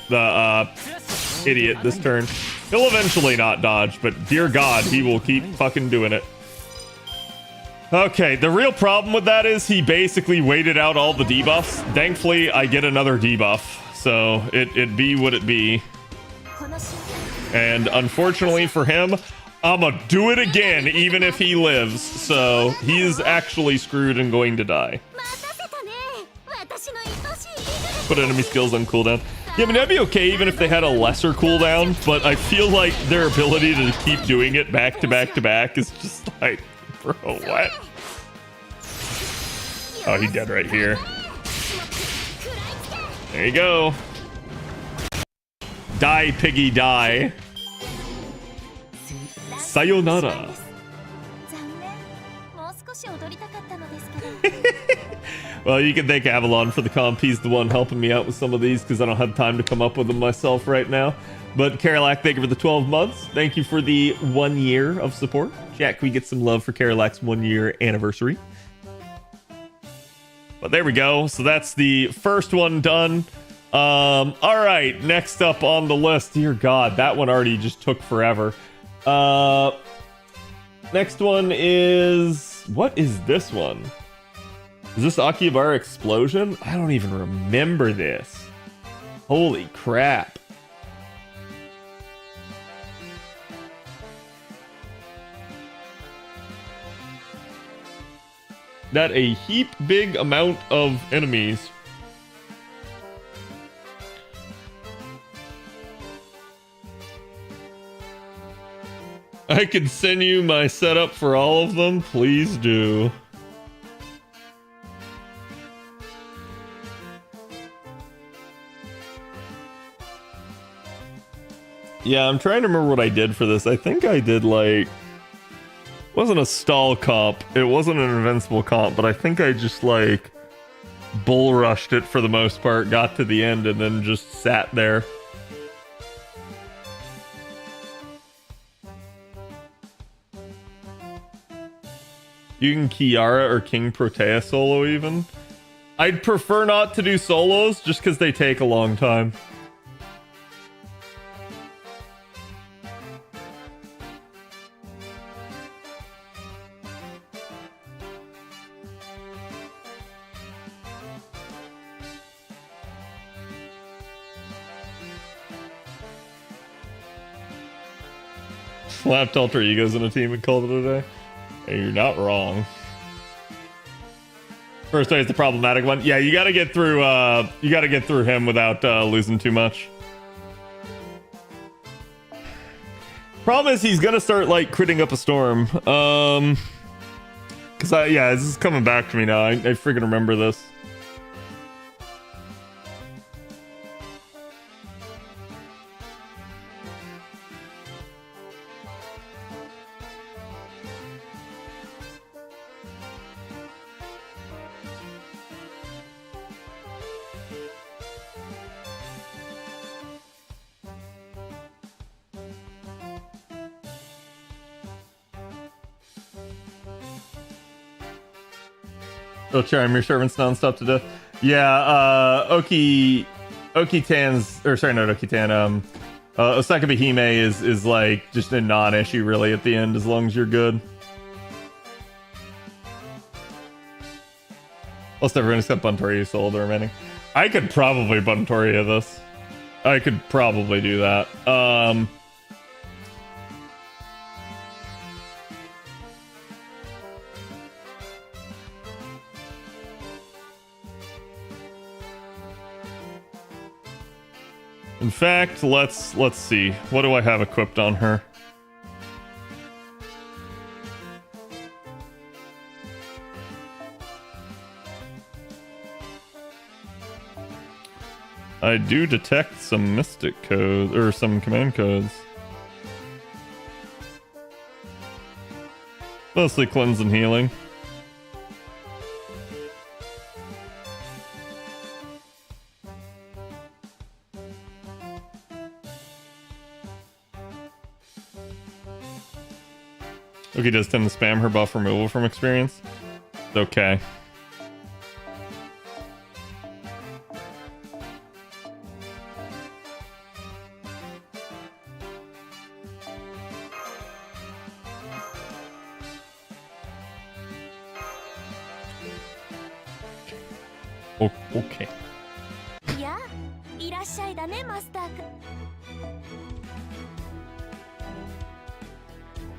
idiot this turn. He'll eventually not dodge, but dear God, he will keep fucking doing it. Okay, the real problem with that is he basically waited out all the debuffs. Thankfully, I get another debuff, so it be what it be. And unfortunately for him, I'ma do it again, even if he lives. So he's actually screwed and going to die. Put enemy skills on cooldown. Yeah, I mean, that'd be okay even if they had a lesser cooldown, but I feel like their ability to keep doing it back to back to back is just like, bro, what? Oh, he's dead right here. There you go. Die, piggy, die. Sayonara. Well, you can thank Avalon for the comp. He's the one helping me out with some of these because I don't have time to come up with them myself right now. But Karalak, thank you for the 12 months. Thank you for the 1 year of support. Jack, can we get some love for Karalak's 1 year anniversary? But there we go. So that's the first one done. All right, next up on the list. Dear God, that one already just took forever. Next one is... What is this one? Is this Akihabara Explosion? I don't even remember this. Holy crap. That a heap big amount of enemies. I could send you my setup for all of them. Please do. Yeah, I'm trying to remember what I did for this. I think I did like... It wasn't a stall comp. It wasn't an invincible comp, but I think I just like bull rushed it for the most part, got to the end, and then just sat there. You can Kiara or King Protea solo even. I'd prefer not to do solos just because they take a long time. Slapped alter egos in a team and called it a day. Hey, you're not wrong. First way is the problematic one. Yeah, you gotta get through him without losing too much. Problem is he's gonna start like critting up a storm. Yeah, this is coming back to me now. I freaking remember this. Oh, charm your servants nonstop to death. Yeah, Oki-tan's, or sorry, not Oki-tan, Osaka Behime is like just a non-issue really at the end as long as you're good. Most everyone except Buntoria sold the remaining. I could probably Buntoria this. I could probably do that. In fact, let's see. What do I have equipped on her? I do detect some mystic codes, or some command codes. Mostly cleanse and healing. Okay, does tend to spam her buff removal from experience. It's okay. Okay. Yeah, いらっしゃいだね、マスター。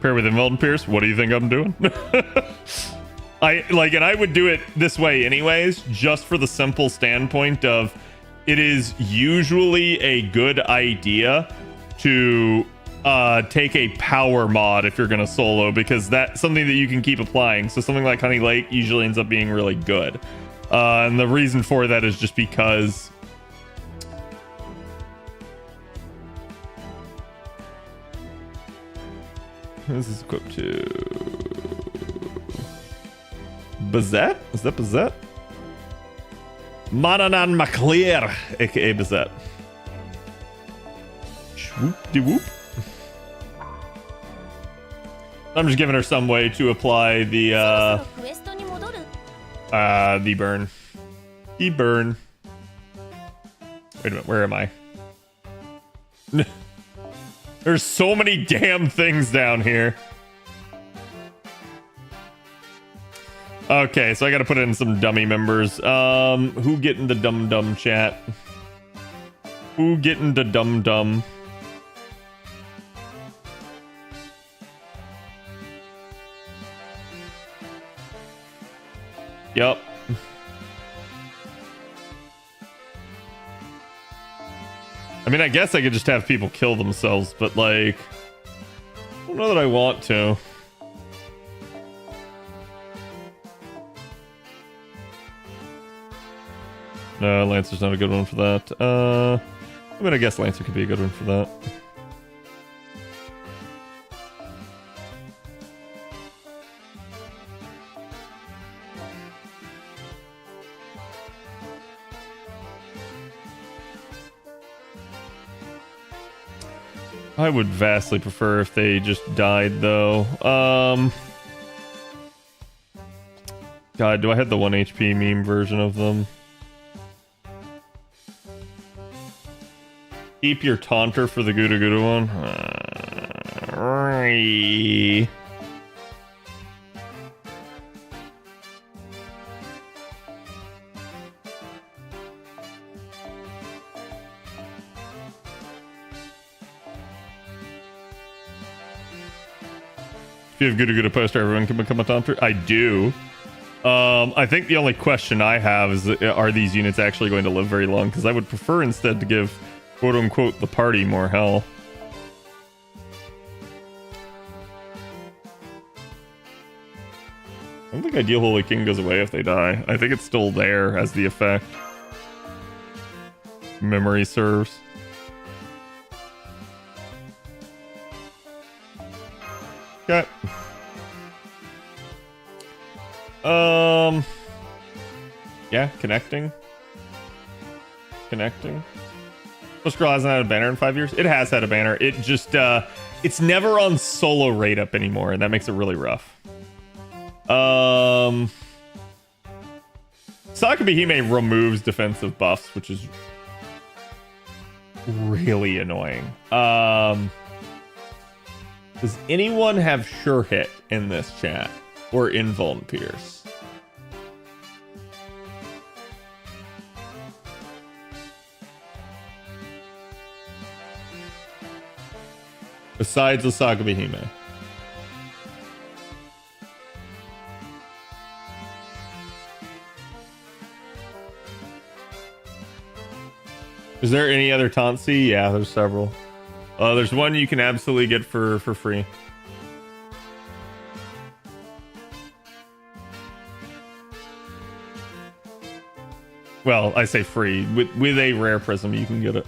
Pair with Involved Pierce? What do you think I'm doing? And I would do it this way anyways, just for the simple standpoint of it is usually a good idea to take a power mod if you're gonna solo, because that's something that you can keep applying. So something like Honey Lake usually ends up being really good. And the reason for that is just because this is equipped to Bazette? Is that Bazette? Mananan Maclear, aka Bazette. Swoop-de-whoop. I'm just giving her some way to apply the burn. The burn. Wait a minute, where am I? There's so many damn things down here. Okay, so I gotta put in some dummy members. Who getting the dum-dum chat? Who getting the dum-dum? Yup. I mean, I guess I could just have people kill themselves, but like, I don't know that I want to. No, Lancer's not a good one for that. I mean, I guess Lancer could be a good one for that. I would vastly prefer if they just died, though. God, do I have the 1 HP meme version of them? Keep your taunter for the Gouda Gouda one. If you have Gouda Gouda poster, everyone can become a taunter. I do. I think the only question I have is, are these units actually going to live very long? Because I would prefer instead to give, quote unquote, the party more hell. I don't think Ideal Holy King goes away if they die. I think it's still there as the effect. Memory serves. Okay. Yeah, connecting. This girl hasn't had a banner in 5 years. It has had a banner. It just, it's never on solo rate up anymore, and that makes it really rough. Sakabihime removes defensive buffs, which is really annoying. Does anyone have Sure Hit in this chat? Or Invuln Pierce? Besides the Sakabihime. Is there any other Tansi? Yeah, there's several. There's one you can absolutely get for free. Well, I say free. With a rare prism, you can get it.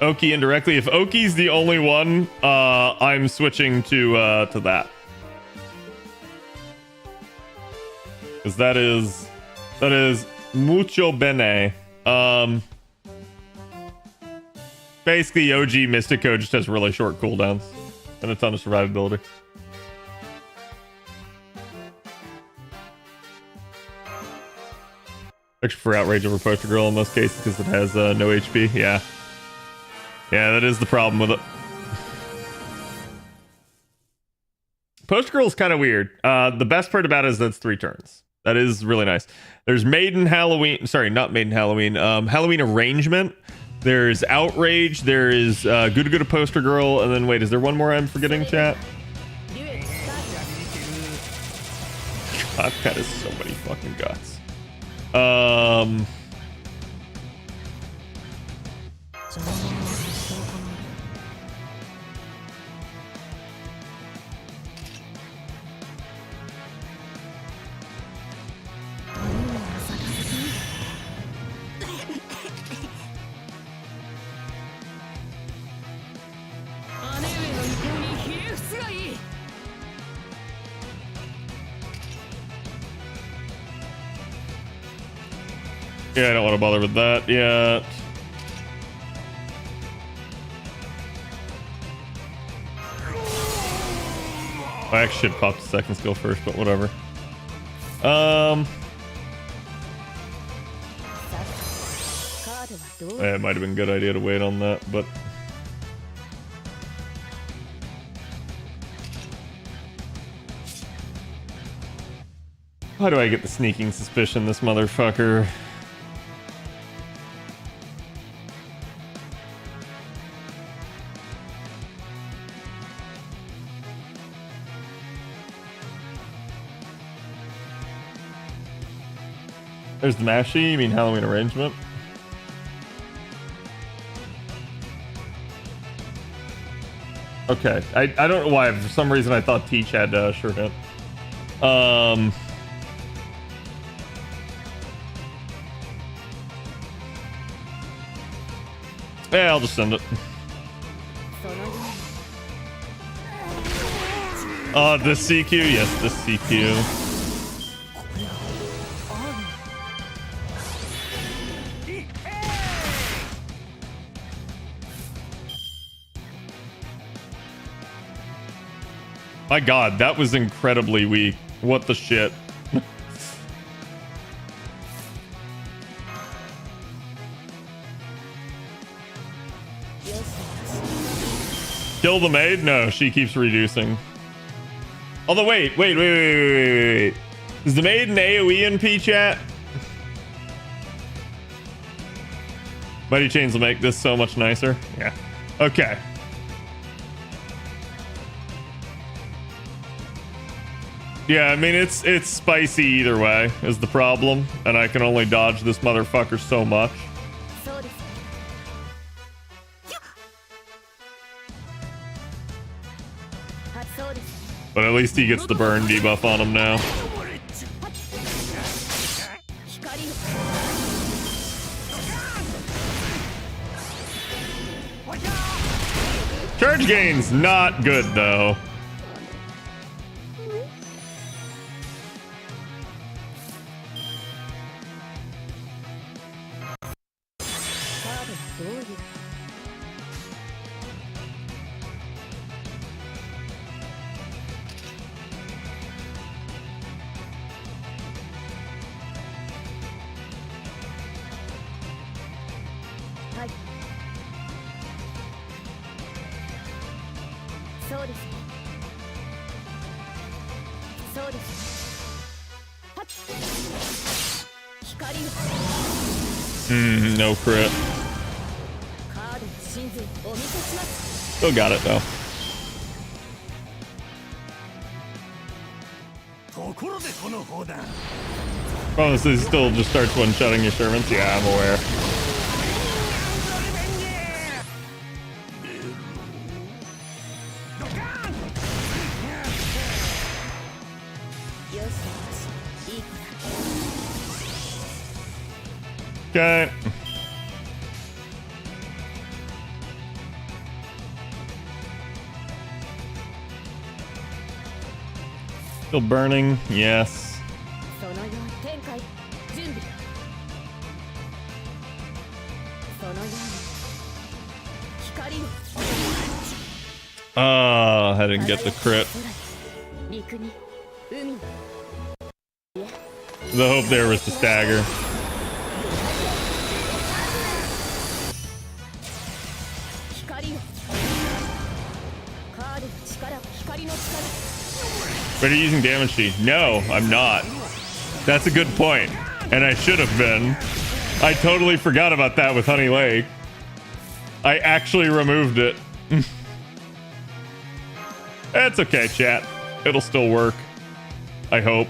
Oki indirectly. If Oki's the only one, I'm switching to that. Because that is mucho bene. Basically, OG Mystico just has really short cooldowns and a ton of survivability. Extra for outrage over Poster Girl in most cases because it has no HP. Yeah. Yeah, that is the problem with it. Poster Girl is kind of weird. The best part about it is that it's 3 turns. That is really nice. There's Maiden Halloween. Sorry, not Maiden Halloween. Halloween Arrangement. There's Outrage. There is Good Poster Girl. And then, wait, is there one more I'm forgetting, chat? God, that is so many fucking guts. Yeah, I don't want to bother with that yet. I actually should pop the second skill first, but whatever. Yeah, it might have been a good idea to wait on that, but how do I get the sneaking suspicion, this motherfucker? There's the Mashy, you mean Halloween Arrangement? Okay, I don't know why, for some reason I thought Teach had shirt hit. Yeah, I'll just send it. This CQ? Yes, this CQ. My god, that was incredibly weak. What the shit? Kill the maid? No, she keeps reducing. Although, wait. Is the maid an AoE in P chat? Mighty Chains will make this so much nicer. Yeah. Okay. Yeah, I mean, it's spicy either way, is the problem. And I can only dodge this motherfucker so much. But at least he gets the burn debuff on him now. Charge gain's not good, though. No crit. Still got it though. Honestly, still just starts one-shotting your servants. Yeah, I'm aware. Okay. Still burning? Yes. I didn't get the crit. The hope there was to stagger. But are you using damage sheet? No, I'm not. That's a good point. And I should have been. I totally forgot about that with Honey Lake. I actually removed it. It's okay, chat. It'll still work. I hope.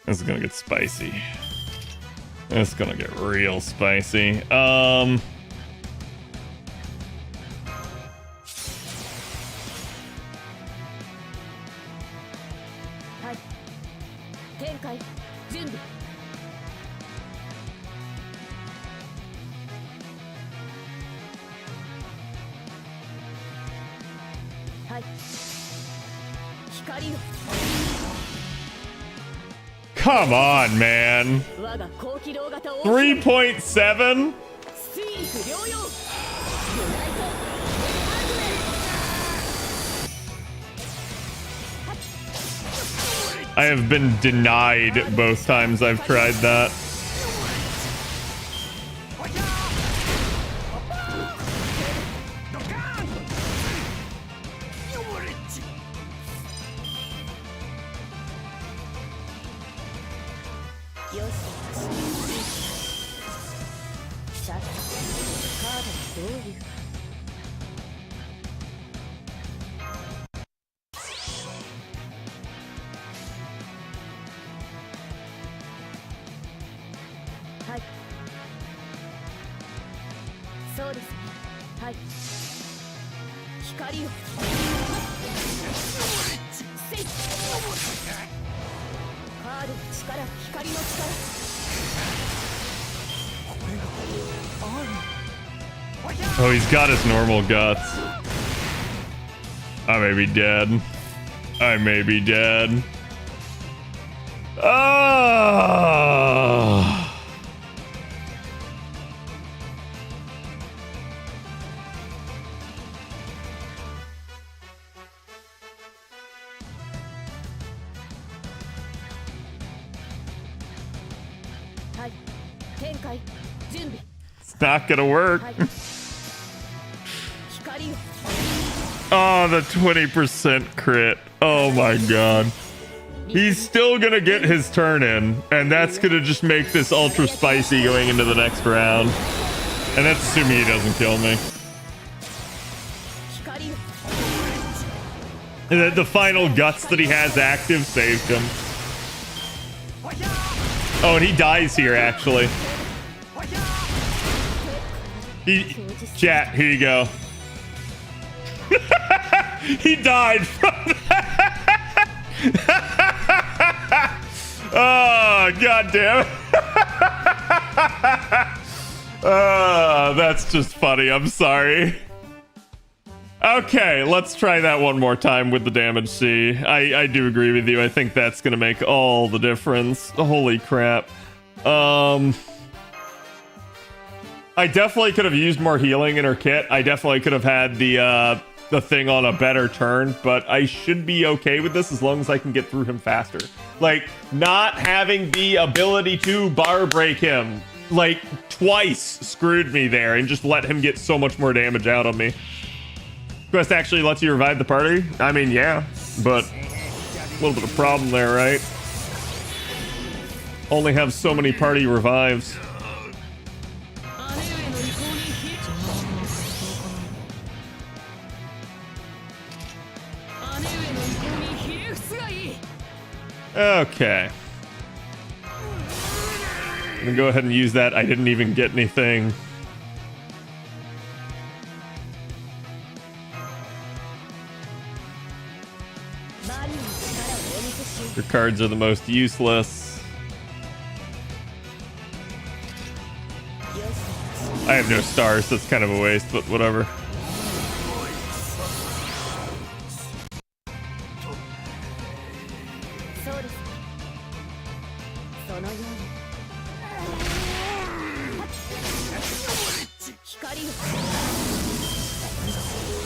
This is gonna get spicy. It's gonna get real spicy. Come on, man. 3.7? I have been denied both times I've tried that. Oh, he's got his normal guts. I may be dead. I may be dead. Ah! It's not gonna work. Oh, the 20% crit. Oh my god. He's still gonna get his turn in, and that's gonna just make this ultra spicy going into the next round. And that's assuming he doesn't kill me. And the final guts that he has active saved him. Oh, and he dies here, actually. Chat, here you go. He died from that. Oh, god damn it. Oh, that's just funny. I'm sorry. Okay, let's try that one more time with the damage C. I do agree with you. I think that's gonna make all the difference. Holy crap. I definitely could have used more healing in her kit. I definitely could have had the thing on a better turn, but I should be okay with this as long as I can get through him faster. Like, not having the ability to bar break him like twice screwed me there and just let him get so much more damage out of me. Quest actually lets you revive the party? I mean, yeah, but a little bit of problem there, right? Only have so many party revives. Okay. I'm gonna go ahead and use that. I didn't even get anything. Your cards are the most useless. I have no stars, so it's kind of a waste, but whatever.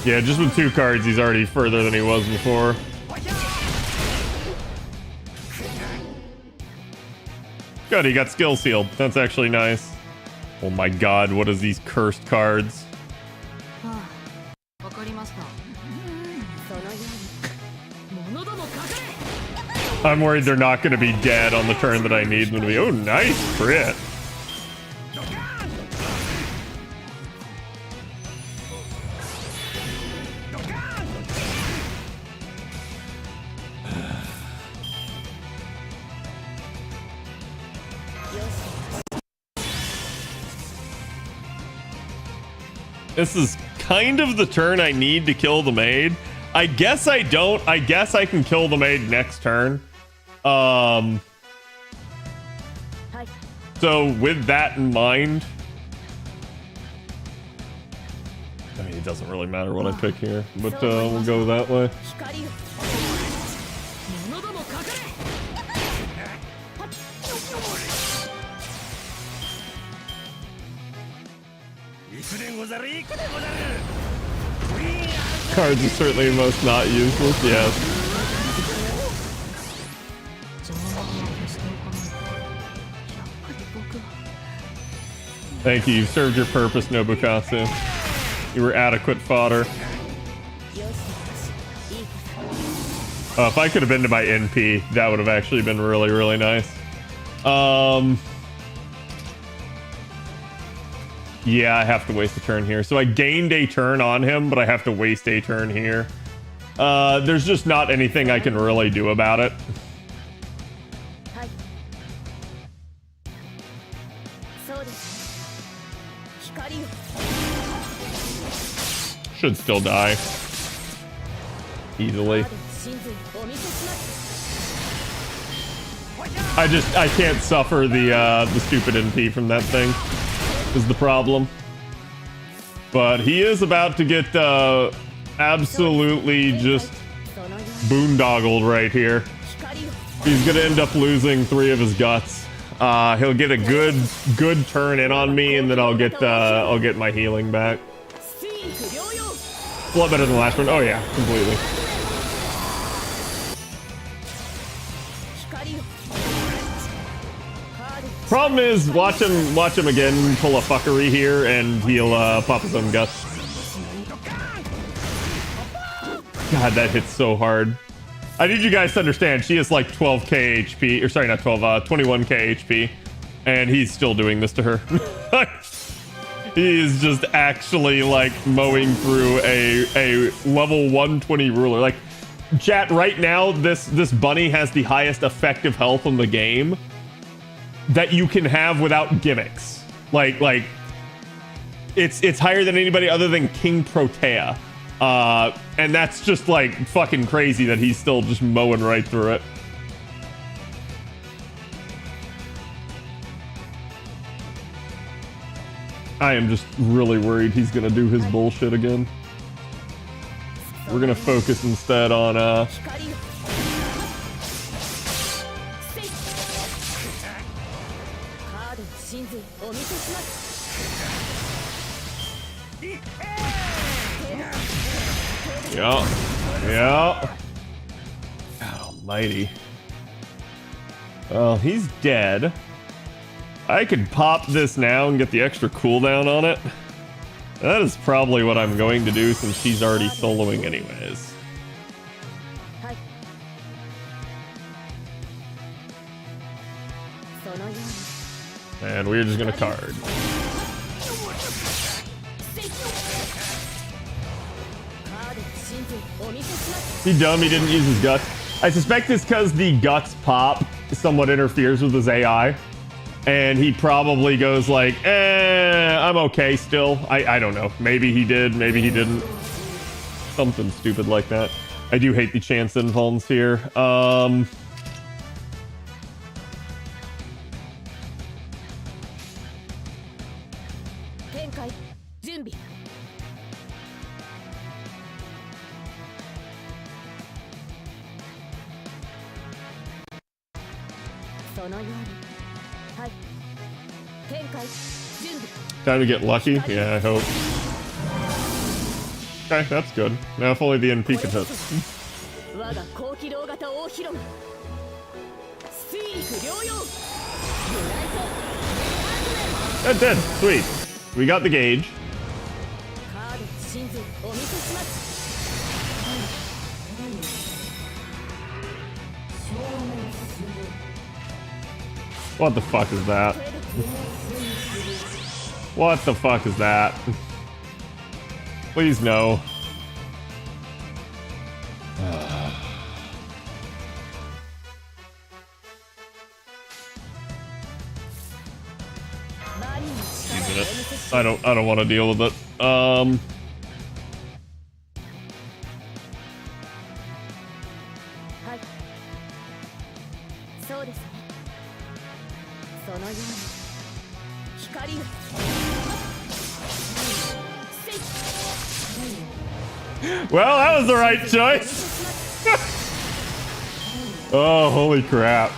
Yeah, just with 2 cards, he's already further than he was before. Good, he got skill sealed. That's actually nice. Oh my god, what is these cursed cards? I'm worried they're not going to be dead on the turn that I need them to be. Oh, nice crit. This is kind of the turn I need to kill the maid. I guess I don't. I guess I can kill the maid next turn. So with that in mind, I mean, it doesn't really matter what I pick here, but we'll go that way. Cards are certainly most not useless, yes. Thank you, you've served your purpose, Nobukatsu. You were adequate fodder. If I could have been to my NP, that would have actually been really, really nice. Yeah, I have to waste a turn here. So I gained a turn on him, but I have to waste a turn here. There's just not anything I can really do about it. Should still die. Easily. I can't suffer the stupid NP from that thing. Is the problem. But he is about to get absolutely just boondoggled right here. He's gonna end up losing 3 of his guts. He'll get a good turn in on me, and then I'll get my healing back. A lot better than the last one. Oh yeah, completely. Problem is, watch him again pull a fuckery here, and he'll pop his own guts. God, that hits so hard. I need you guys to understand, she is like 12k HP, or sorry, not 12, 21k HP, and he's still doing this to her. He is just actually like mowing through a level 120 ruler. Like, chat, right now, this bunny has the highest effective health in the game that you can have without gimmicks. Like it's higher than anybody other than King Protea. And that's just like fucking crazy that he's still just mowing right through it. I am just really worried he's gonna do his bullshit again. We're gonna focus instead on Yeah. God almighty. Well, he's dead. I could pop this now and get the extra cooldown on it. That is probably what I'm going to do since she's already soloing anyways. And we're just gonna card. He dumb, he didn't use his guts. I suspect it's because the guts pop somewhat interferes with his AI. And he probably goes like, I'm okay still. I don't know. Maybe he did, maybe he didn't. Something stupid like that. I do hate the chance invulns here. Time to get lucky? Yeah, I hope. Okay, that's good. Now if only the NP can hit. That did. Sweet. We got the gauge. What the fuck is that? What the fuck is that? Please no. I don't want to deal with it. Well, that was the right choice. Oh, holy crap.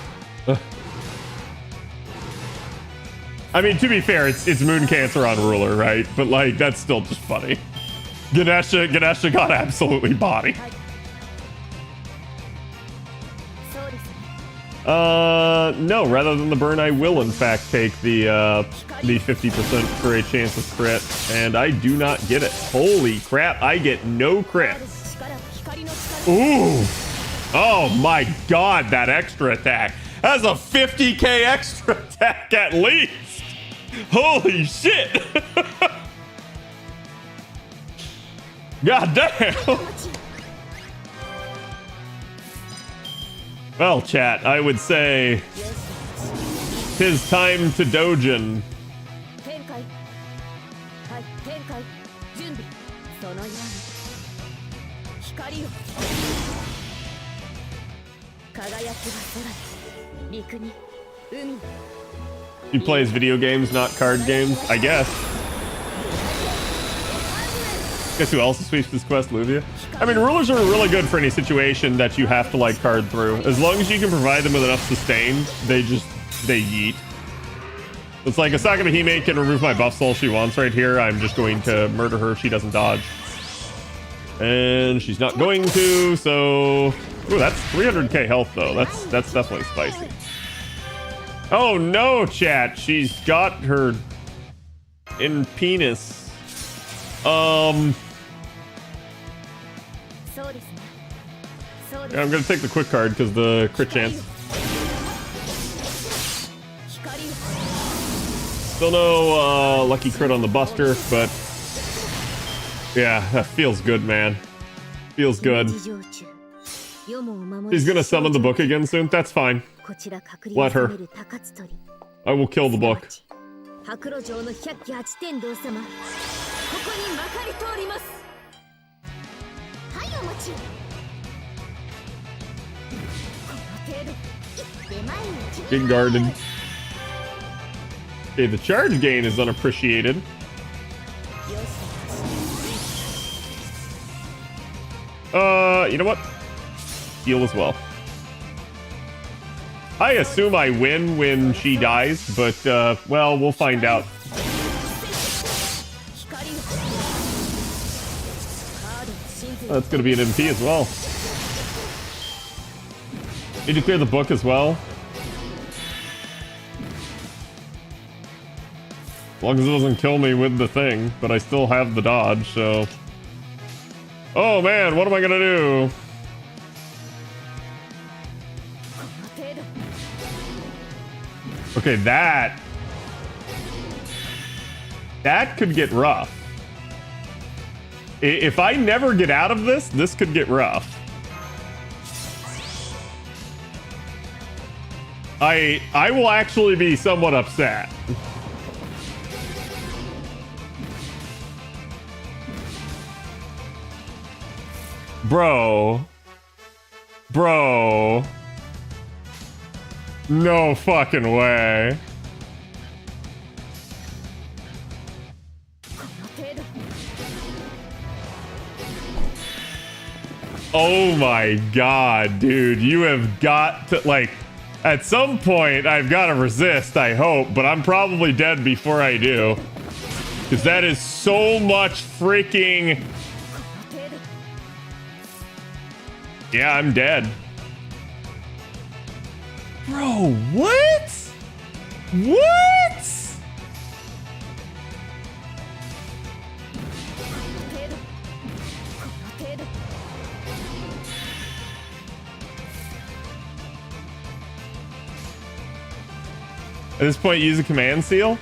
I mean, to be fair, it's Moon Cancer on Ruler, right? But, like, that's still just funny. Ganesha got absolutely body. No, rather than the burn, I will, in fact, take the 50% for a chance of crit, and I do not get it. Holy crap, I get no crits. Ooh. Oh my god, that extra attack. That's a 50k extra attack at least. Holy shit. God damn. Well, chat, I would say 'tis time to Dojin. He plays video games, not card games, I guess. Guess who else sweeps this quest, Luvia? I mean, rulers are really good for any situation that you have to, like, card through. As long as you can provide them with enough sustain, they yeet. It's like, Asaka Behime can remove my buffs all she wants right here. I'm just going to murder her if she doesn't dodge. And she's not going to, so... Ooh, that's 300k health, though. That's definitely spicy. Oh, no, chat. She's got her... in penis. Yeah, I'm gonna take the quick card because the crit chance. Still no lucky crit on the Buster, but yeah, that feels good, man. Feels good. He's gonna summon the book again soon. That's fine. Let her. I will kill the book. Big garden. Okay, the charge gain is unappreciated. You know what? Heal as well. I assume I win when she dies, but, well, we'll find out. That's gonna be an MP as well. Need to clear the book as well. As long as it doesn't kill me with the thing, but I still have the dodge, so... Oh man, what am I gonna do? Okay, that could get rough. If I never get out of this, this could get rough. I will actually be somewhat upset. Bro. No fucking way. Oh my god, dude. You have got to, like, at some point, I've got to resist, I hope, but I'm probably dead before I do. Because that is so much freaking... Yeah, I'm dead. Bro, what? What? At this point, use a command seal.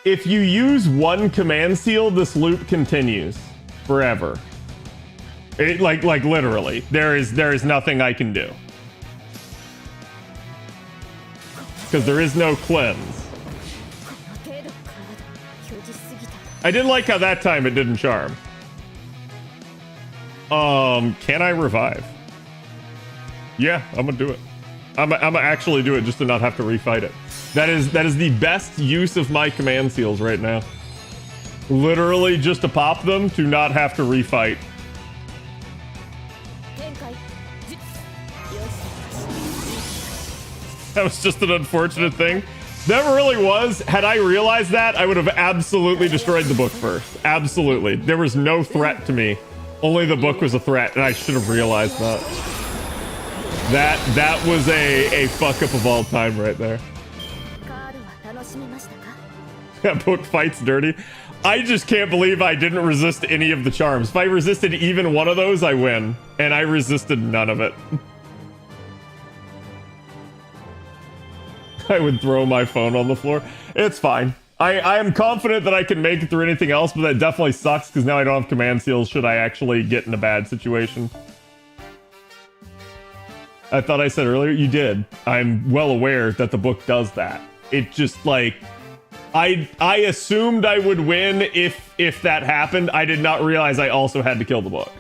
If you use one command seal, this loop continues forever. It, like literally, there is nothing I can do because there is no cleanse. I did like how that time it didn't charm. Can I revive? Yeah, I'm gonna do it. I'm gonna actually do it just to not have to refight it. That is the best use of my command seals right now. Literally just to pop them to not have to refight. That was just an unfortunate thing. Never really was. Had I realized that, I would have absolutely destroyed the book first. Absolutely. There was no threat to me. Only the book was a threat, and I should have realized that. That was a fuck up of all time right there. That book fights dirty. I just can't believe I didn't resist any of the charms. If I resisted even one of those, I win. And I resisted none of it. I would throw my phone on the floor. It's fine. I am confident that I can make it through anything else, but that definitely sucks because now I don't have command seals should I actually get in a bad situation. I thought I said earlier, you did. I'm well aware that the book does that. It just, like... I assumed I would win if that happened. I did not realize I also had to kill the book.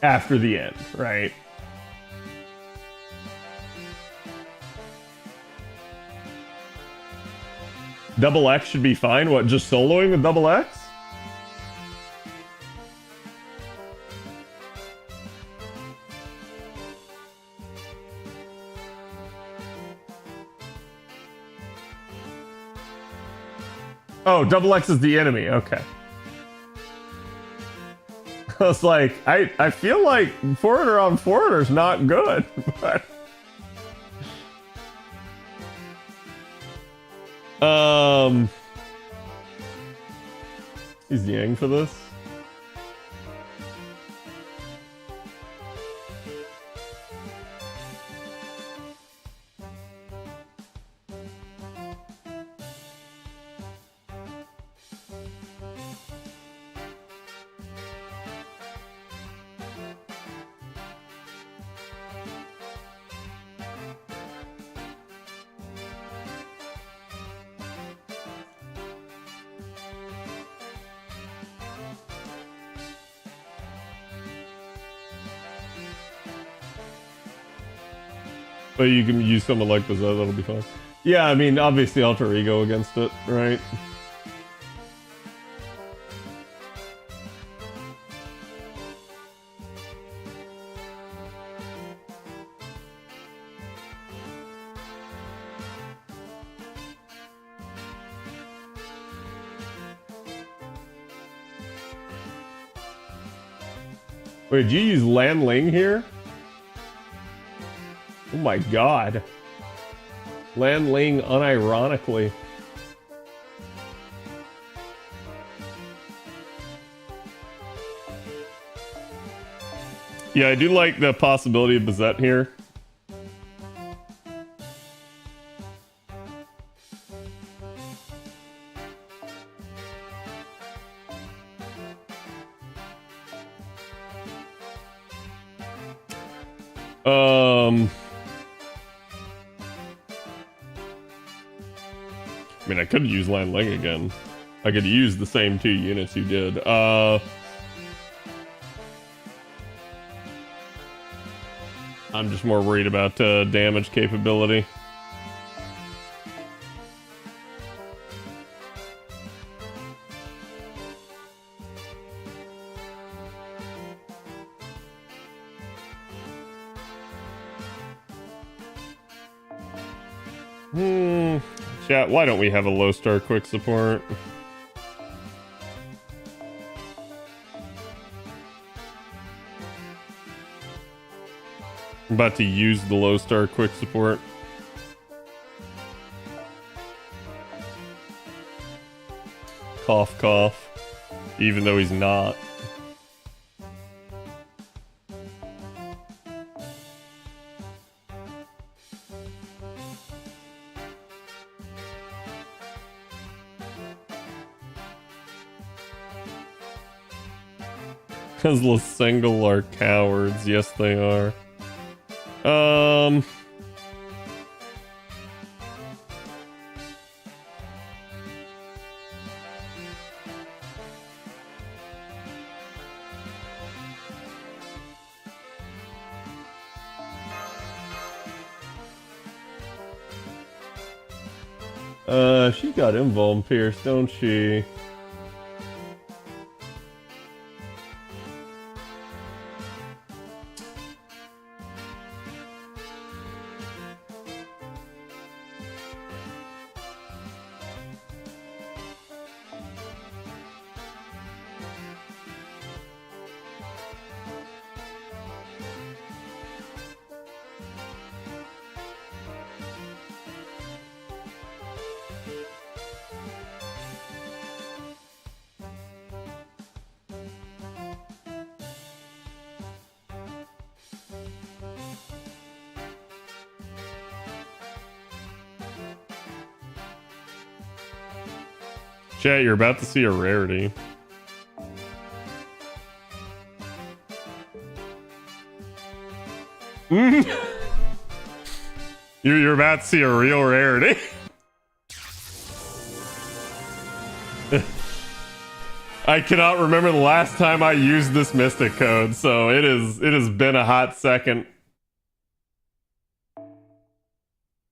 After the end, right? Double X should be fine. What, just soloing with double X? Oh, double X is the enemy. Okay. I was like, I feel like Foreigner on Foreigner is not good, but... He's Yang for this. But you can use someone like this, that'll be fine. Yeah, I mean, obviously alter ego against it, right? Wait, did you use Lan Ling here? Oh my god. Lan Ling unironically. Yeah, I do like the possibility of Bazette here. I mean, I could use Lan Ling again. I could use the same 2 units you did. I'm just more worried about damage capability. Chat, why don't we have a low star quick support? I'm about to use the low star quick support. Cough, cough. Even though he's not. Because Lasengal are cowards. Yes, they are. She got invuln pierced, don't she? Chat, you're about to see a rarity. You're about to see a real rarity. I cannot remember the last time I used this Mystic code, so it has been a hot second.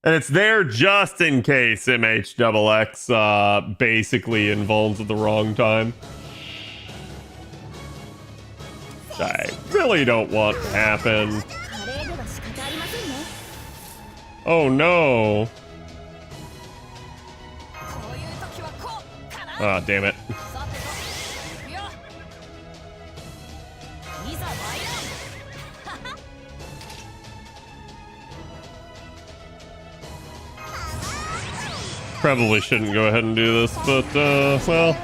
And it's there just in case MHXX basically invulns at the wrong time. I really don't want to happen. Oh no. Ah, damn it. Probably shouldn't go ahead and do this, but, well,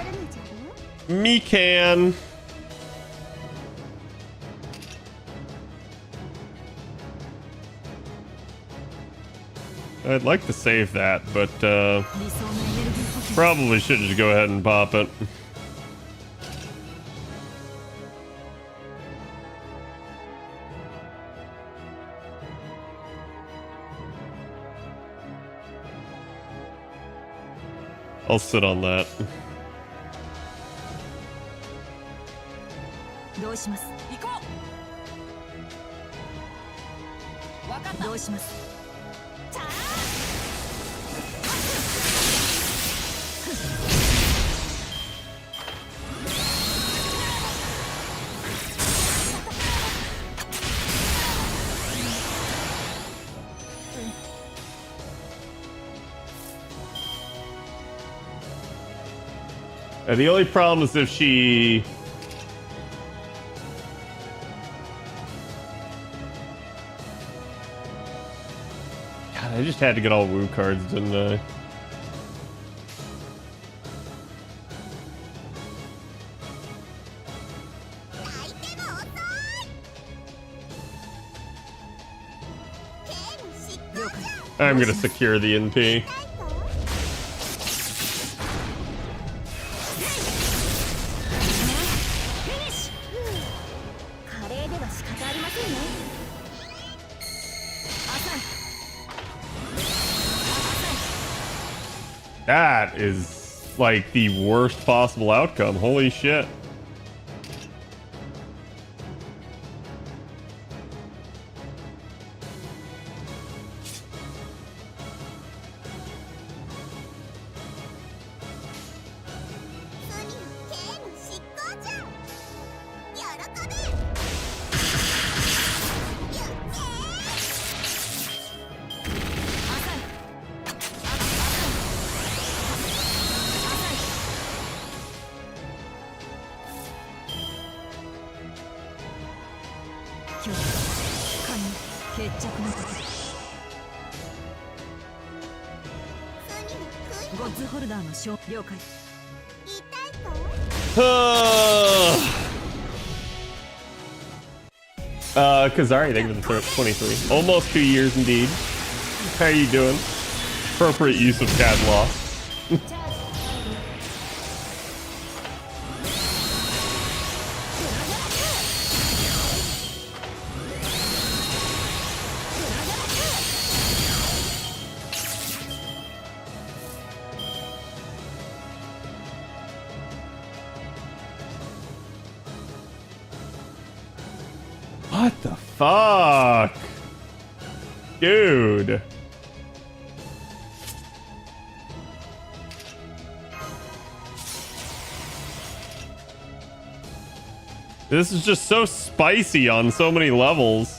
me can. I'd like to save that, but, probably should just go ahead and pop it. I'll sit on that. The only problem is if she... God, I just had to get all woo cards, didn't I? I'm gonna secure the NP. That is like the worst possible outcome. Holy shit. Kazari, thank you for the 23. Almost 2 years indeed. How are you doing? Appropriate use of Khadroth. What the fuck? Dude. This is just so spicy on so many levels.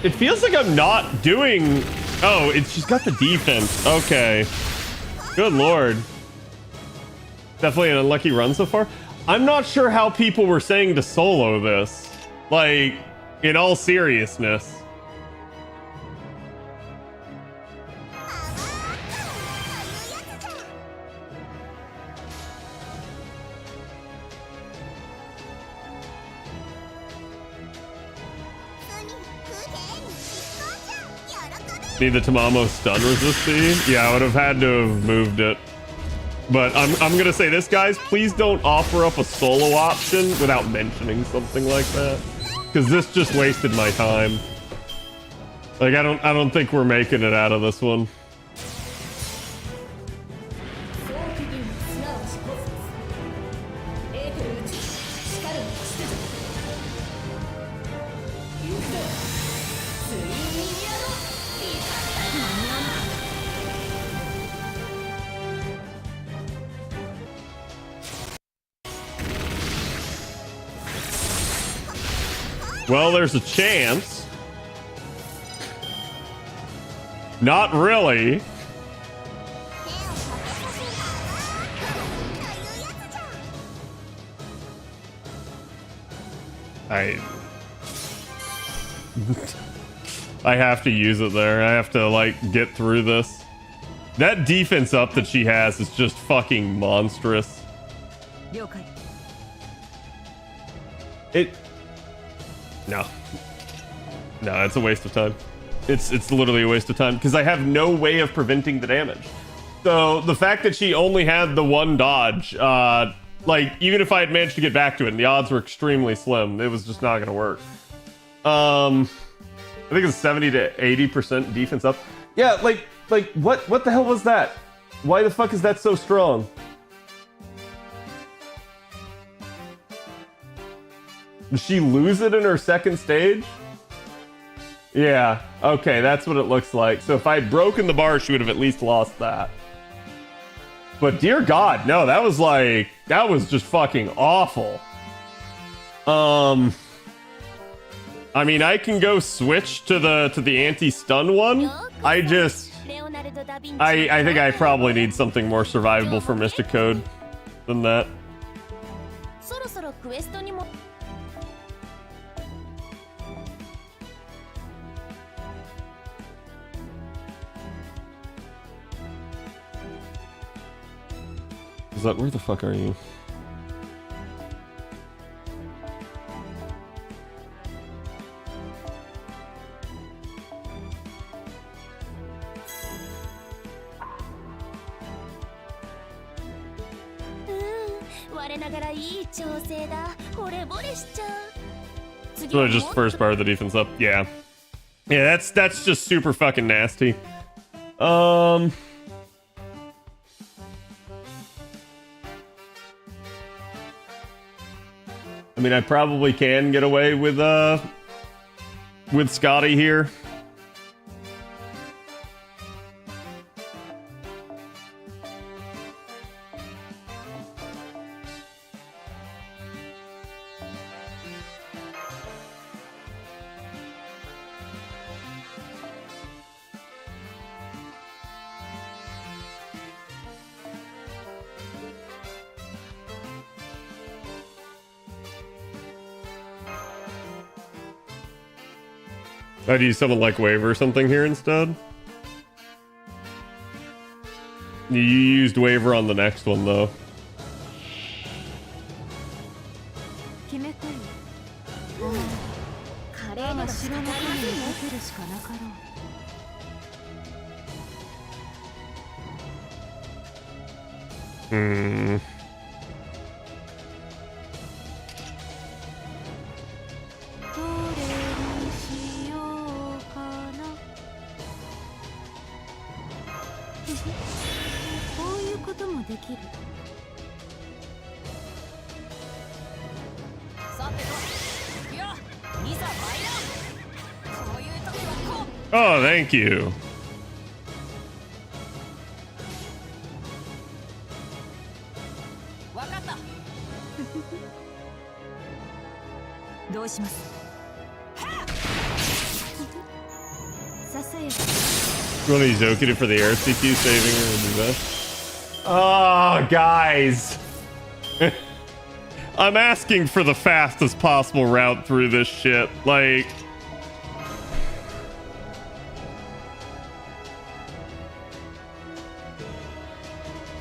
It feels like I'm not doing... Oh, she's got the defense. Okay. Good lord. Definitely an unlucky run so far. I'm not sure how people were saying to solo this. Like, in all seriousness. Need the Tamamo stun resist C? Yeah, I would have had to have moved it. But I'm gonna say this, guys, please don't offer up a solo option without mentioning something like that. Because this just wasted my time. Like, I don't think we're making it out of this one. Well, there's a chance. Not really. I have to use it there. I have to, like, get through this. That defense up that she has is just fucking monstrous. No, it's a waste of time. It's literally a waste of time because I have no way of preventing the damage. So the fact that she only had the one dodge, like, even if I had managed to get back to it, and the odds were extremely slim, it was just not gonna work. I think it's 70 to 80% defense up. Yeah, like what the hell was that? Why the fuck is that so strong? Did she lose it in her second stage? Yeah, okay, that's what it looks like. So if I had broken the bar, she would have at least lost that. But dear God, no, that was just fucking awful. I mean, I can go switch to the anti-stun one. I think I probably need something more survivable for Mystic Code than that. そろそろクエストにも Is that where the fuck are you? So just first bar the defense up. Yeah. Yeah, that's just super fucking nasty. I mean, I probably can get away with Scotty here. I'd use something like Wave or something here instead. You used Waver on the next one, though. Hmm. Oh, thank you. You want to use Zokidu for the air CQ saving or do that? Oh, guys. I'm asking for the fastest possible route through this shit. Like...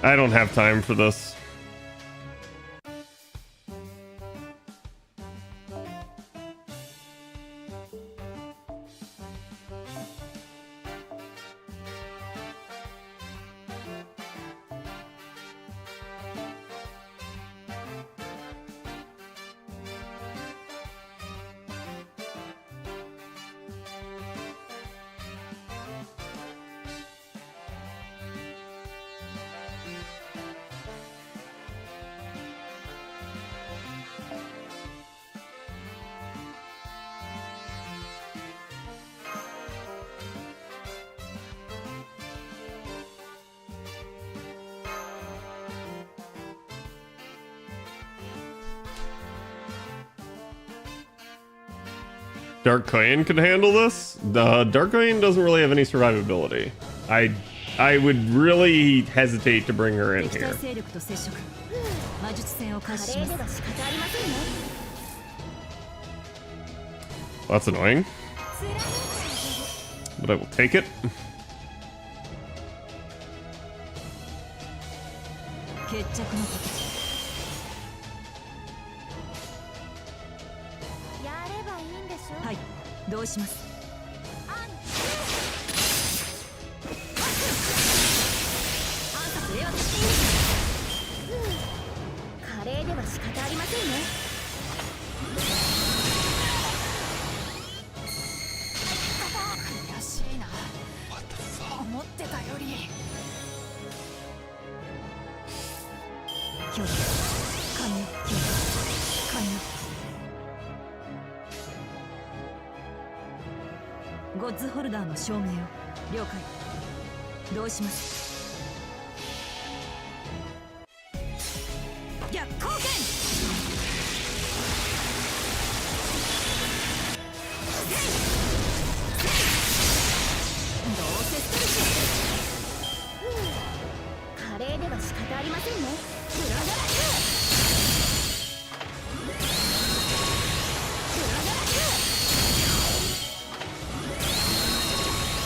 I don't have time for this. Dark Queen can handle this? Dark Queen doesn't really have any survivability. I would really hesitate to bring her in here. That's annoying. But I will take it.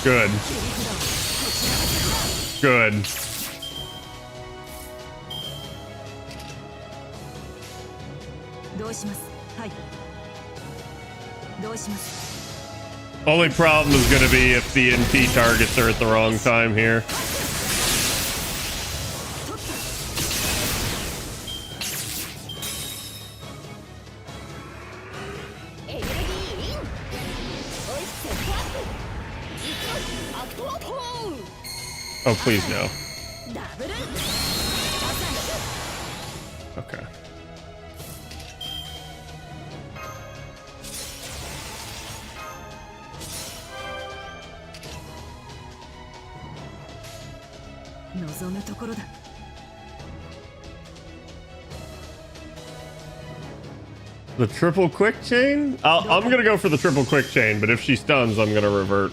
Good. Good. Only problem is going to be if the NP targets are at the wrong time here. Oh, please no. Okay. The triple quick chain? I'm gonna go for the triple quick chain, but if she stuns, I'm gonna revert.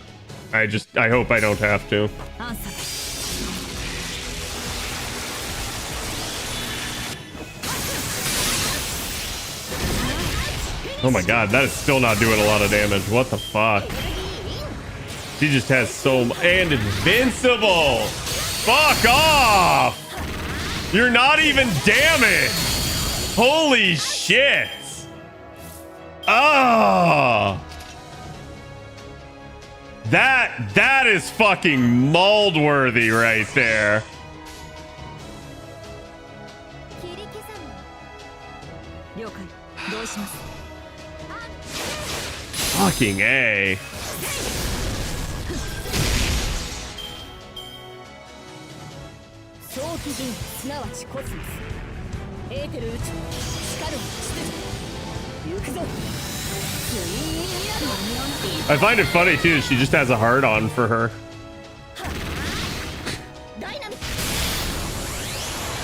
I hope I don't have to. Oh my god, that is still not doing a lot of damage. What the fuck? She just has so much. And invincible! Fuck off! You're not even damaged! Holy shit! Ah! That is fucking mold worthy right there. Fucking A. I find it funny too, she just has a hard on for her.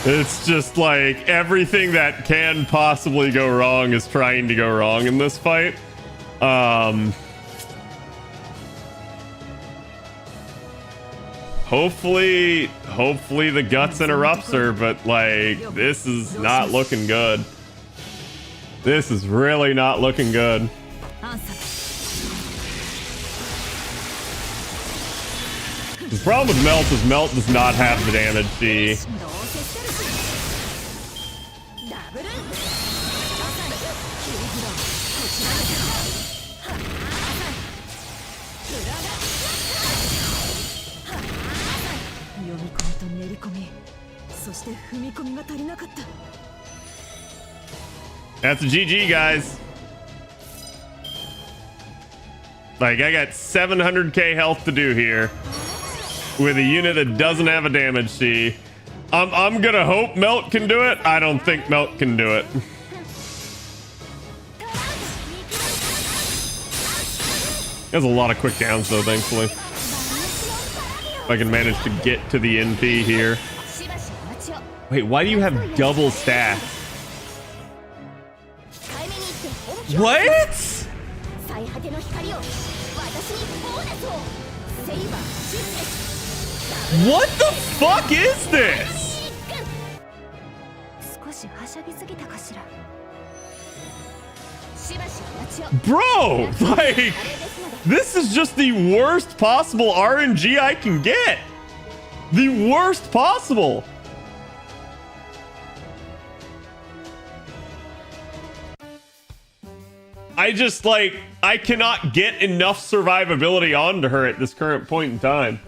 It's just like everything that can possibly go wrong is trying to go wrong in this fight. Hopefully the guts interrupts her, but like this is not looking good. This is really not looking good. The problem with Melt is Melt does not have the damage C. That's a GG, guys. Like, I got 700k health to do here with a unit that doesn't have a damage C. I'm gonna hope Melt can do it. I don't think Melt can do it. There's a lot of quick downs though, thankfully. If I can manage to get to the NP here. Wait, why do you have double stats? What? What the fuck is this? Bro, like, this is just the worst possible RNG I can get. The worst possible. I just, like, I cannot get enough survivability onto her at this current point in time.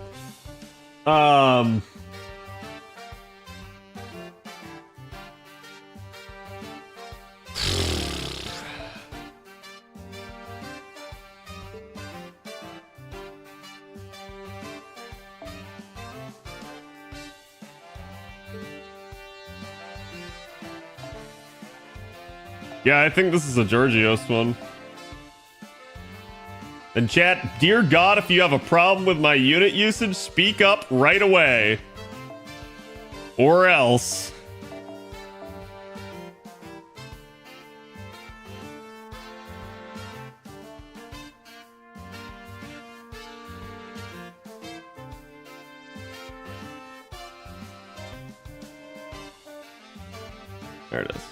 Yeah, I think this is a Georgios one. And chat, dear God, if you have a problem with my unit usage, speak up right away. Or else. There it is.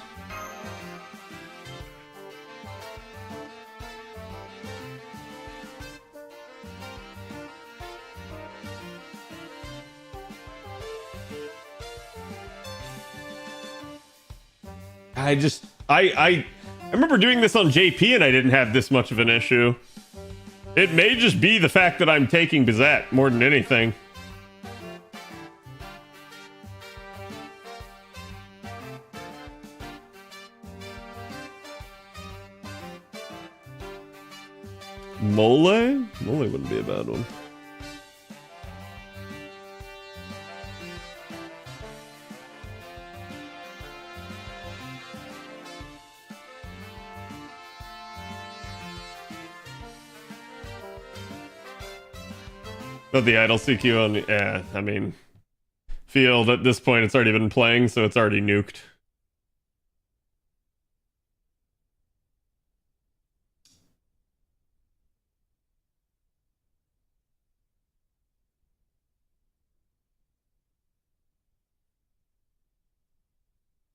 I remember doing this on JP and I didn't have this much of an issue. It may just be the fact that I'm taking Bizet more than anything. Mole? Mole wouldn't be a bad one. But the idle CQ on, yeah, I mean, field at this point it's already been playing, so it's already nuked.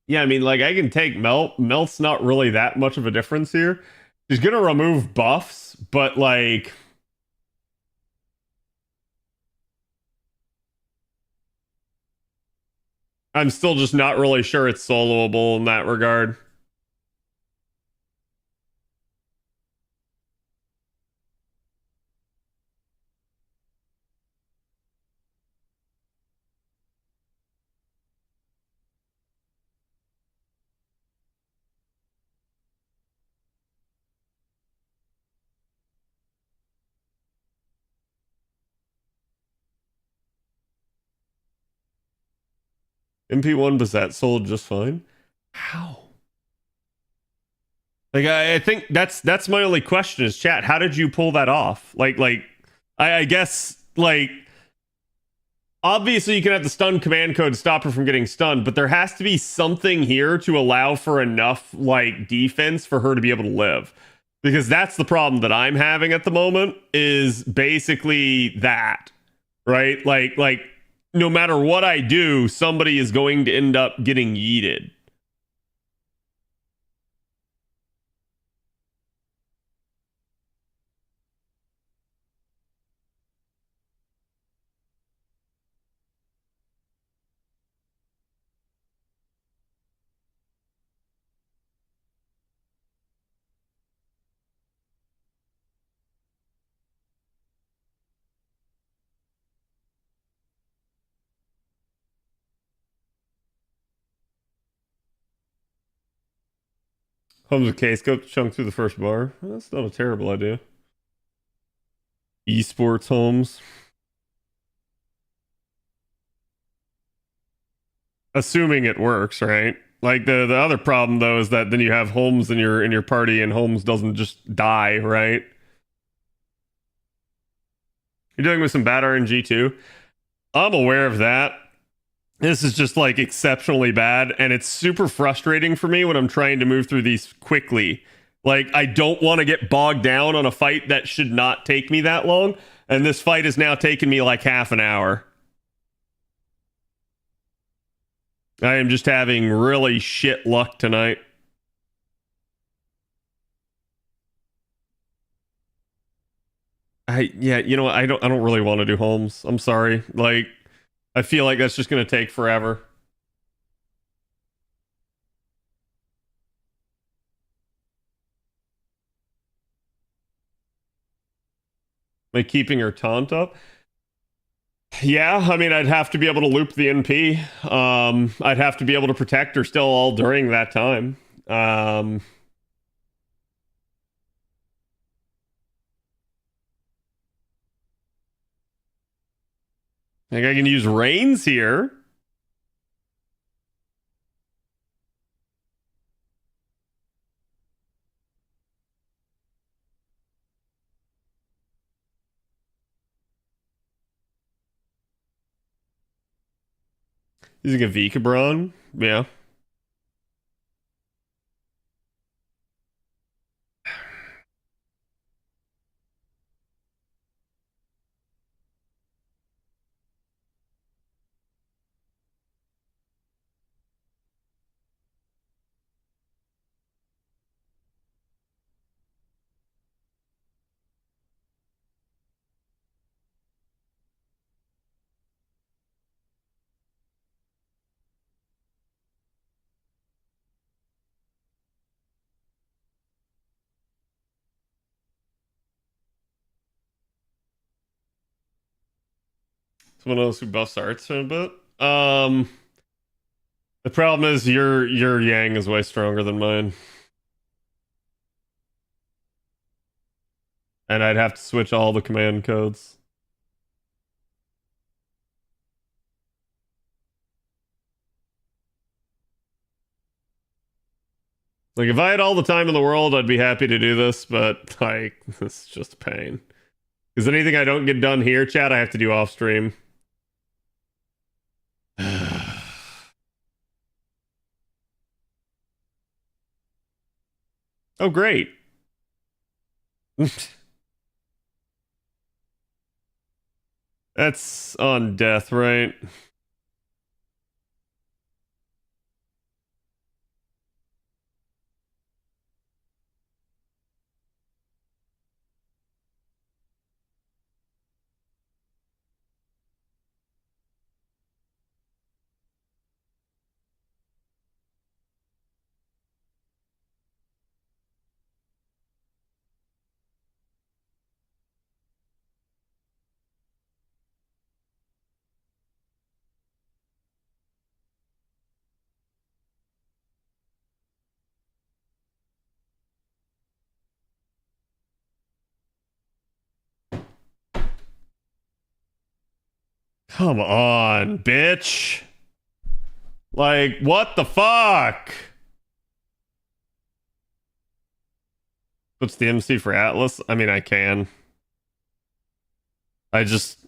Yeah, I mean, like, I can take Melt. Melt's not really that much of a difference here. He's gonna remove buffs, but, like... I'm still just not really sure it's soloable in that regard. MP1 Bazette sold just fine. How? Like, I think that's my only question is, chat, how did you pull that off? I guess, like, obviously you can have the stun command code to stop her from getting stunned, but there has to be something here to allow for enough, like, defense for her to be able to live. Because that's the problem that I'm having at the moment, is basically that, right? Like, no matter what I do, somebody is going to end up getting yeeted. Comes with case, go chunk through the first bar. That's not a terrible idea. Esports homes. Assuming it works, right? Like the other problem though is that then you have Holmes in your party and Holmes doesn't just die, right? You're dealing with some bad RNG too. I'm aware of that. This is just like exceptionally bad, and it's super frustrating for me when I'm trying to move through these quickly. Like, I don't want to get bogged down on a fight that should not take me that long, and this fight has now taken me like half an hour. I am just having really shit luck tonight. Yeah, you know what? I don't really want to do Holmes. I'm sorry. Like, I feel like that's just gonna take forever. Like keeping her taunt up. Yeah, I mean, I'd have to be able to loop the NP. I'd have to be able to protect her still all during that time. I think I can use Reigns here. Using a Vikabron. Yeah. It's one of those who buffs arts a bit. The problem is your Yang is way stronger than mine. And I'd have to switch all the command codes. Like, if I had all the time in the world, I'd be happy to do this, but, like, this is just a pain. Because anything I don't get done here, chat, I have to do off stream. Oh, great. That's on death, right? Come on, bitch. Like, what the fuck? What's the MC for Atlas? I mean, I can. I just...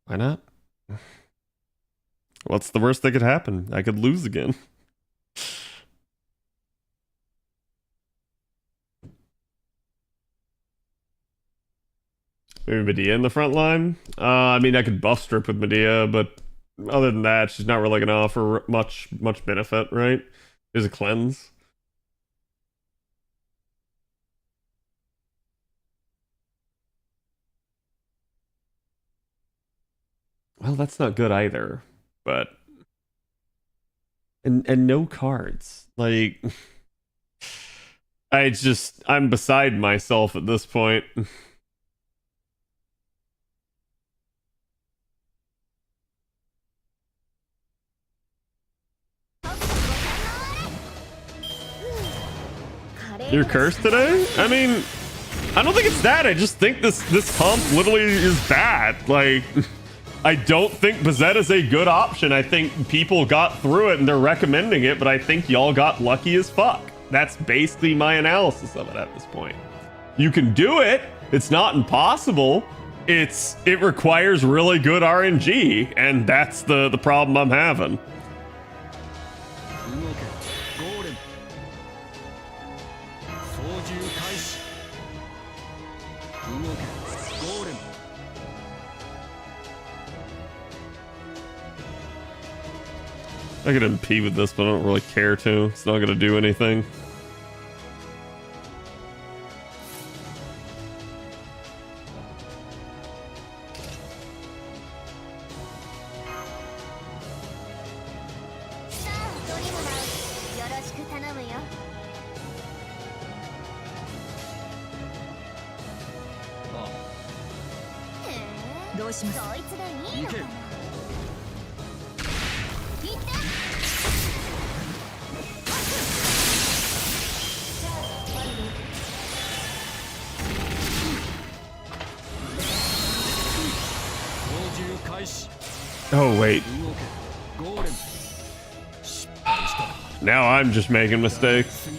Why not? What's the worst that could happen? I could lose again. Maybe Medea in the front line? I mean, I could buff strip with Medea, but other than that, she's not really going to offer much benefit, right? There's a cleanse. Well, that's not good either, but... And no cards. Like... I'm beside myself at this point. You're cursed today? I mean, I don't think it's that. I just think this comp literally is bad. Like, I don't think Bazette is a good option. I think people got through it and they're recommending it, but I think y'all got lucky as fuck. That's basically my analysis of it at this point. You can do it. It's not impossible. It requires really good RNG, and that's the problem I'm having. I could MP with this, but I don't really care to. It's not going to do anything. Oh, wait. Now I'm just making mistakes.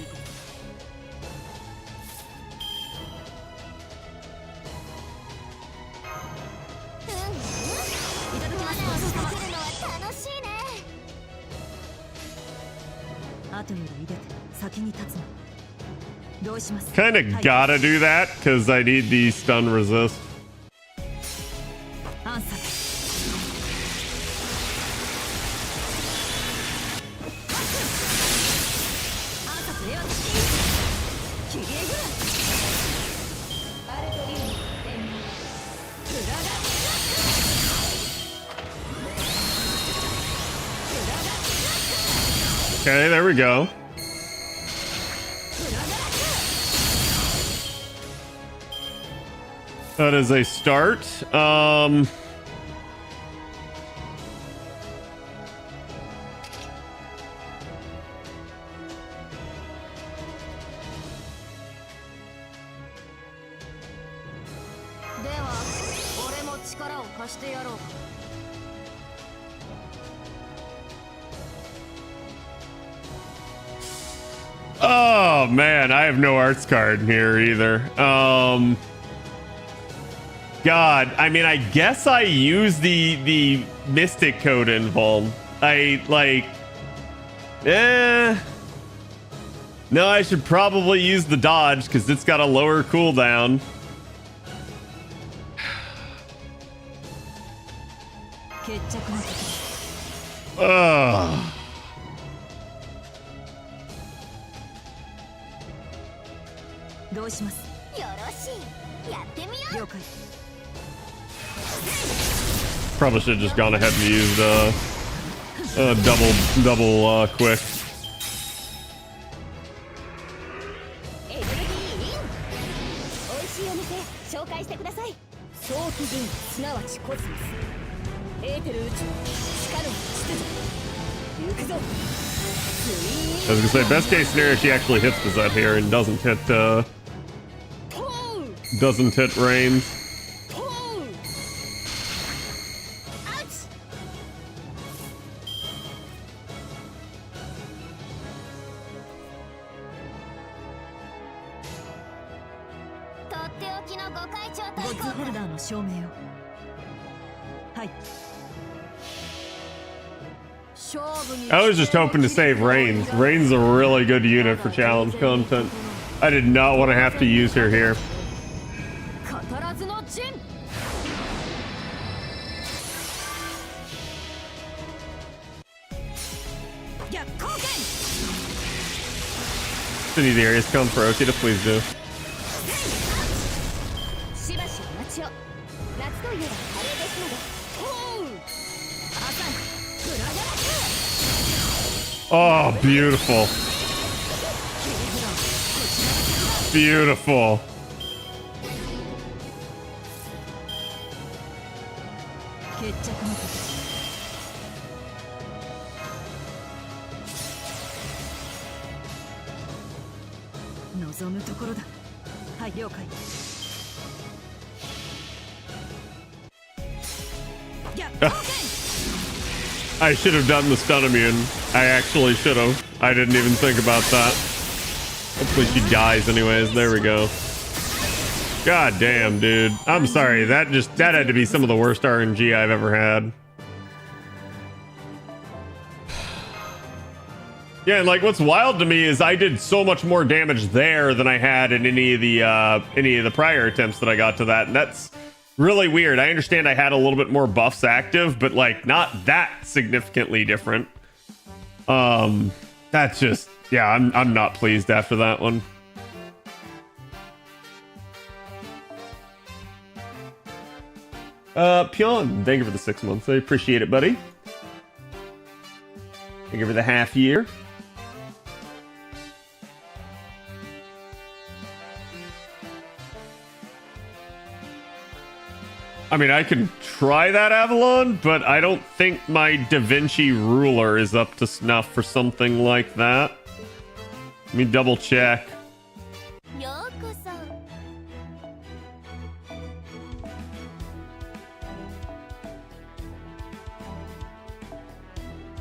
Kinda gotta do that, because I need the stun resist. Okay, there we go. That is a start. Oh man, I have no arts card here either. God, I mean, I guess I use the Mystic Code invuln. No, I should probably use the dodge because it's got a lower cooldown. Ugh. Probably should have just gone ahead and used double quick. I was gonna say, best case scenario, she actually hits the Zed here and doesn't hit Reigns. I was just hoping to save Reigns. Reigns is a really good unit for challenge content. I did not want to have to use her here. If any of the areas come for Okita, please do. Oh, beautiful. Beautiful. I should have done the stun immune. I actually should have. I didn't even think about that. Hopefully she dies anyways. There we go. God damn, dude. I'm sorry. That had to be some of the worst RNG I've ever had. Yeah, and like what's wild to me is I did so much more damage there than I had in any of the prior attempts that I got to that, and that's really weird. I understand I had a little bit more buffs active, but like not that significantly different. That's just, yeah, I'm not pleased after that one. Pyon, thank you for the 6 months. I appreciate it, buddy. Thank you for the half year. I mean, I can try that, Avalon, but I don't think my Da Vinci ruler is up to snuff for something like that. Let me double check.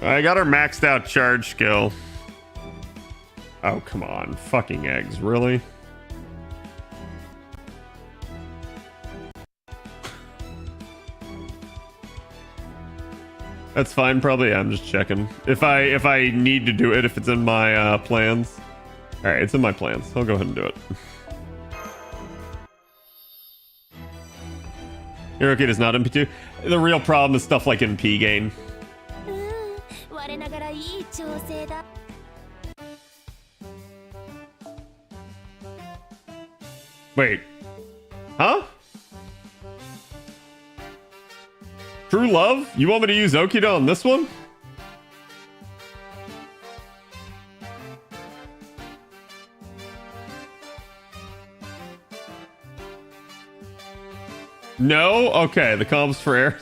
I got her maxed out charge skill. Oh, come on. Fucking eggs, really? That's fine, probably. I'm just checking. If I need to do it, if it's in my plans. Alright, it's in my plans. I'll go ahead and do it. Hiroki does not MP2. The real problem is stuff like NP gain. Wait. Huh? True love? You want me to use Okita on this one? No? Okay, the comps for airs.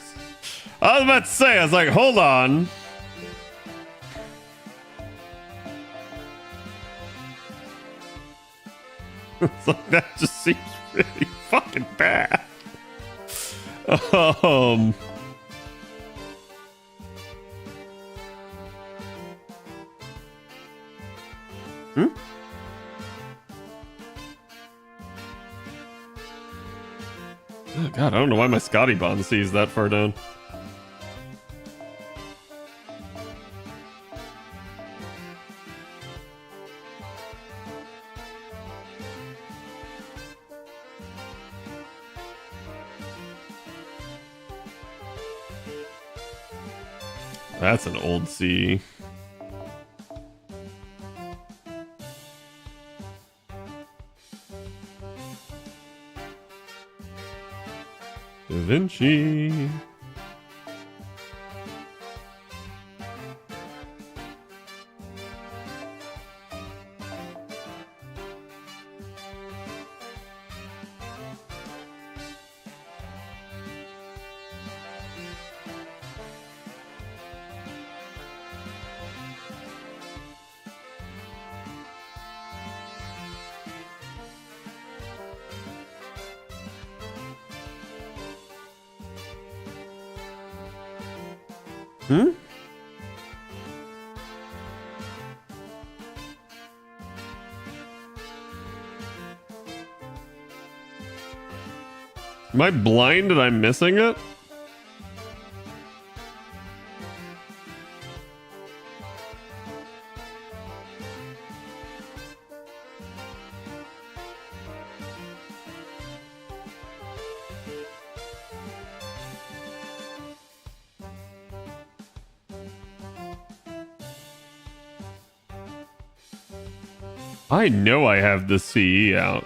I was about to say, I was like, hold on. It's like, that just seems really fucking bad. Hmm? Oh, God, I don't know why my Scotty bond sees that far down. That's an old C. Da Vinci. Hmm? Am I blind and I'm missing it? I know I have the CE out.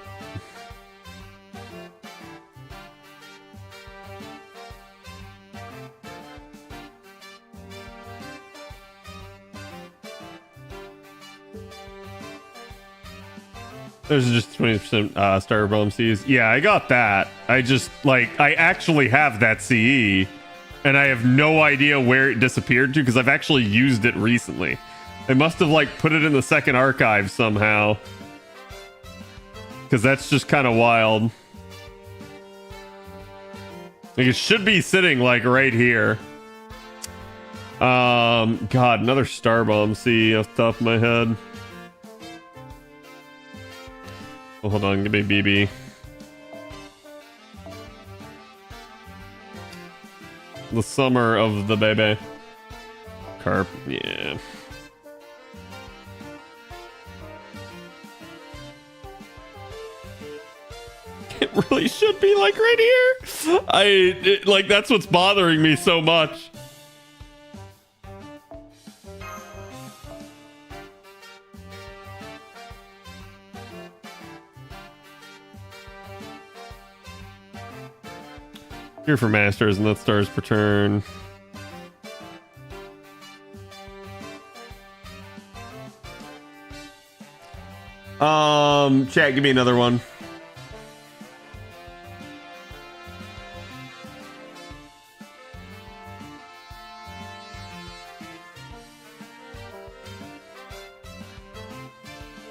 There's just 20% Star Bomb Cs. Yeah, I got that. I just, like, I actually have that CE, and I have no idea where it disappeared to, because I've actually used it recently. They must have, like, put it in the second archive somehow. Because that's just kind of wild. Like, it should be sitting, like, right here. God, another Star Bomb C off the top of my head. Oh, hold on, give me BB. The summer of the baby. Carp, yeah. It really should be like right here. Like, that's what's bothering me so much. Here for Masters, and that's stars per turn. Chat, give me another one.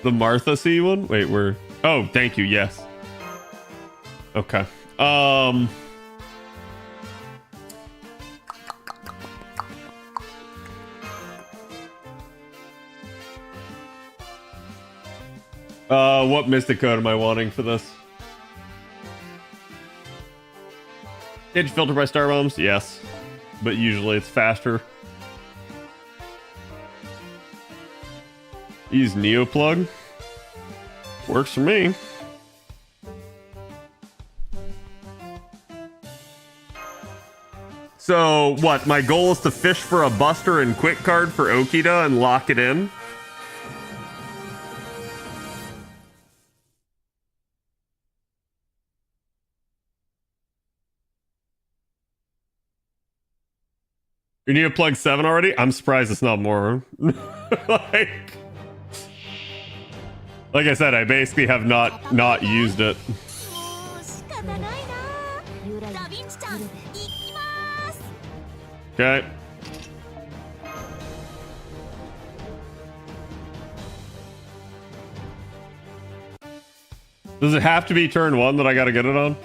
The Martha C one? Wait, we're... Oh, thank you, yes. Okay. What Mystic Code am I wanting for this? Edge filter by Star Bombs? Yes. But usually it's faster. Use Neoplug. Works for me. So, what? My goal is to fish for a Buster and Quick card for Okita and lock it in? You need to plug 7 already? I'm surprised it's not more. like I said, I basically have not used it. ダヴィンチちゃん行きます。 Okay. Does it have to be turn 1 that I gotta get it on?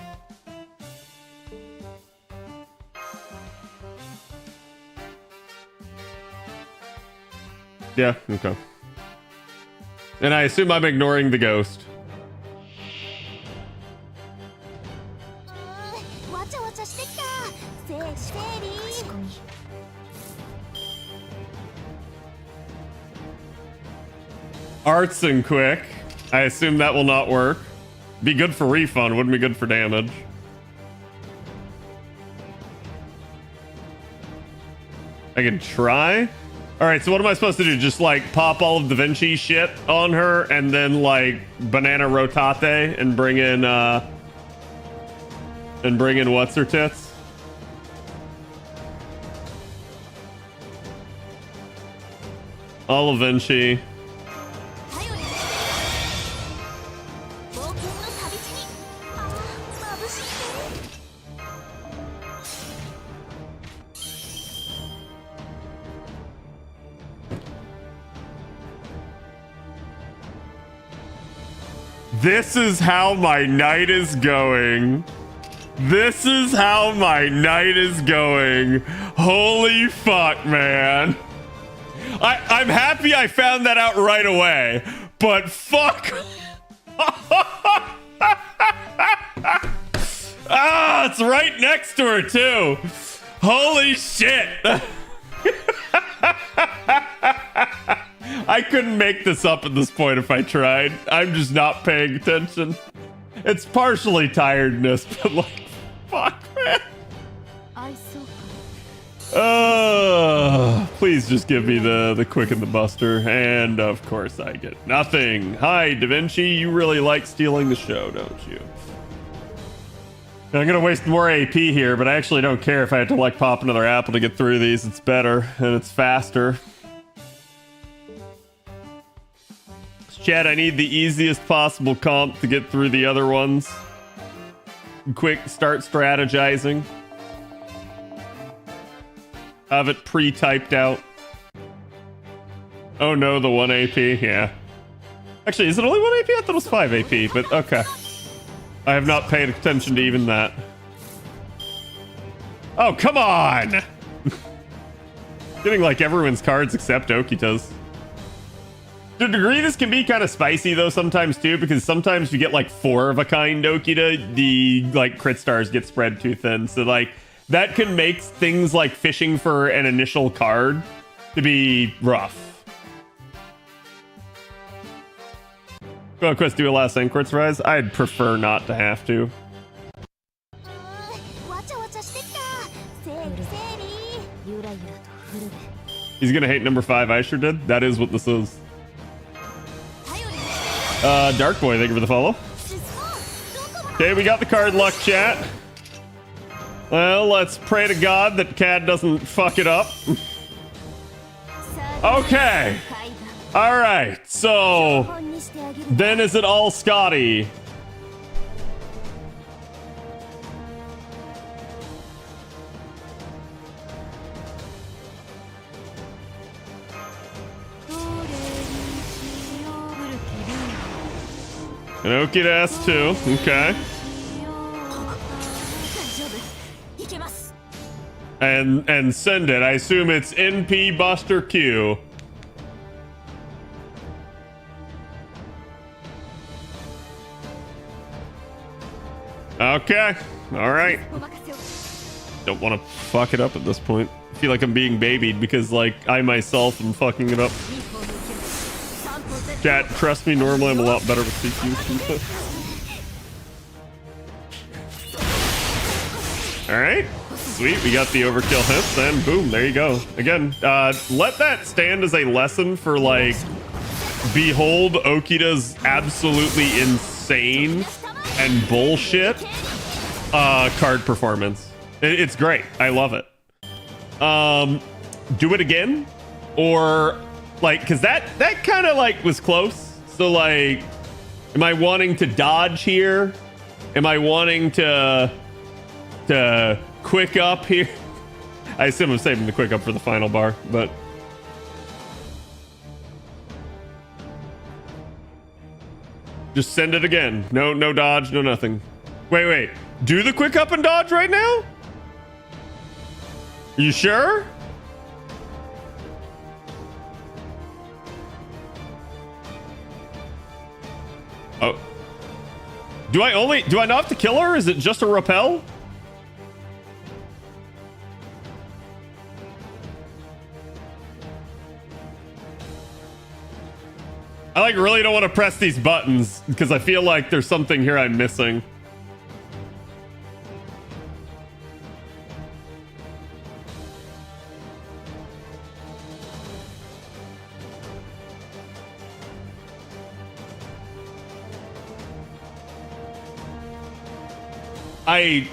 Yeah, okay. And I assume I'm ignoring the ghost. わちゃわちゃしてきた。整理整理。 Arts and quick. I assume that will not work. Be good for refund, wouldn't be good for damage. I can try. All right, so what am I supposed to do? Just like pop all of Da Vinci shit on her and then like banana rotate and bring in what's her tits? All of Vinci. This is how my night is going. This is how my night is going. Holy fuck, man. I'm happy I found that out right away, but fuck. Ah, it's right next to her too. Holy shit. I couldn't make this up at this point if I tried. I'm just not paying attention. It's partially tiredness, but like, fuck, man. Please just give me the quick and the buster. And of course I get nothing. Hi, Da Vinci. You really like stealing the show, don't you? I'm gonna waste more AP here, but I actually don't care if I have to like pop another apple to get through these. It's better and it's faster. Chad, I need the easiest possible comp to get through the other ones. Quick, start strategizing. Have it pre-typed out. Oh no, the 1 AP, yeah. Actually, is it only 1 AP? I thought it was 5 AP, but okay. I have not paid attention to even that. Oh, come on! Getting like everyone's cards except Okita's. To a degree, this can be kind of spicy though sometimes too, because sometimes you get like 4 of a kind Okita, the like crit stars get spread too thin. So like that can make things like fishing for an initial card to be rough. Go on, Quest, do a last end quartz rise. I'd prefer not to have to. He's gonna hate number 5. I sure did. That is what this is. Dark Boy, thank you for the follow. Okay, we got the card luck, chat. Well, let's pray to God that Cad doesn't fuck it up. Okay. All right, so then is it all Scotty? An Okita S2, okay. And send it. I assume it's NP Buster Q. Okay, all right. Don't want to fuck it up at this point. I feel like I'm being babied because, like, I myself am fucking it up. Chat, trust me, normally I'm a lot better with CQ. All right, sweet. We got the overkill hits, and boom, there you go. Again, let that stand as a lesson for, like, behold Okita's absolutely insane and bullshit card performance. It's great. I love it. Do it again, or like, because that kind of like was close. So like, am I wanting to dodge here? Am I wanting to to quick up here. I assume I'm saving the quick up for the final bar, but just send it again. No dodge, no nothing. Wait. Do the quick up and dodge right now? You sure? Oh. Do I not have to kill her? Is it just a repel? I like really don't want to press these buttons because I feel like there's something here I'm missing. I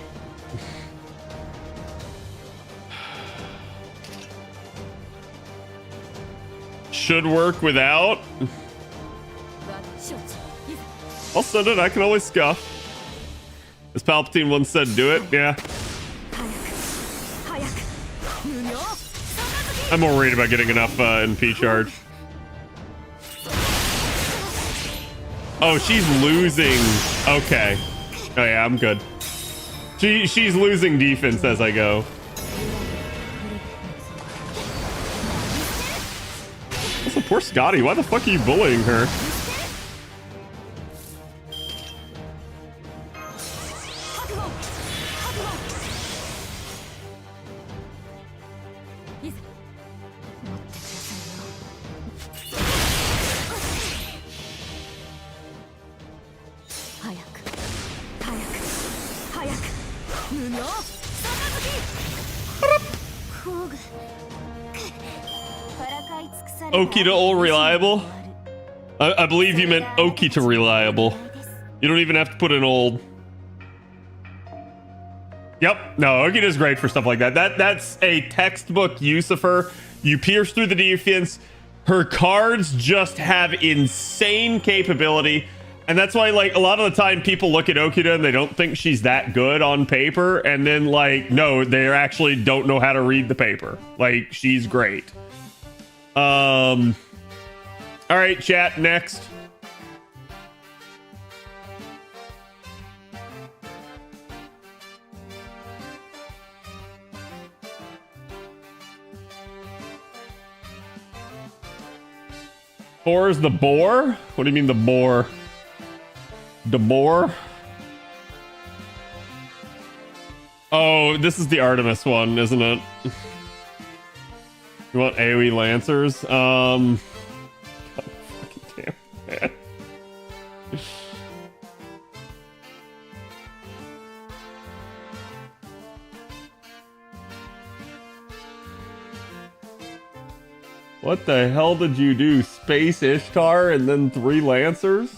should work without. I'll send it. I can always scuff. As Palpatine once said, do it. Yeah. I'm more worried about getting enough NP charge. Oh, she's losing. Okay. Oh yeah, I'm good. She's losing defense as I go. Also, poor Scotty. Why the fuck are you bullying her? Oki to old reliable? I believe you meant Oki to reliable. You don't even have to put in old. Yep. No, Oki is great for stuff like that. That's a textbook use of her. You pierce through the defense. Her cards just have insane capability. And that's why, like, a lot of the time people look at Okita and they don't think she's that good on paper. And then, like, no, they actually don't know how to read the paper. Like, she's great. All right, chat, next. Four is the boar? What do you mean the boar? The boar? Oh, this is the Artemis one, isn't it? You want AoE Lancers? God, fucking damn, man. What the hell did you do? Space Ishtar and then 3 Lancers?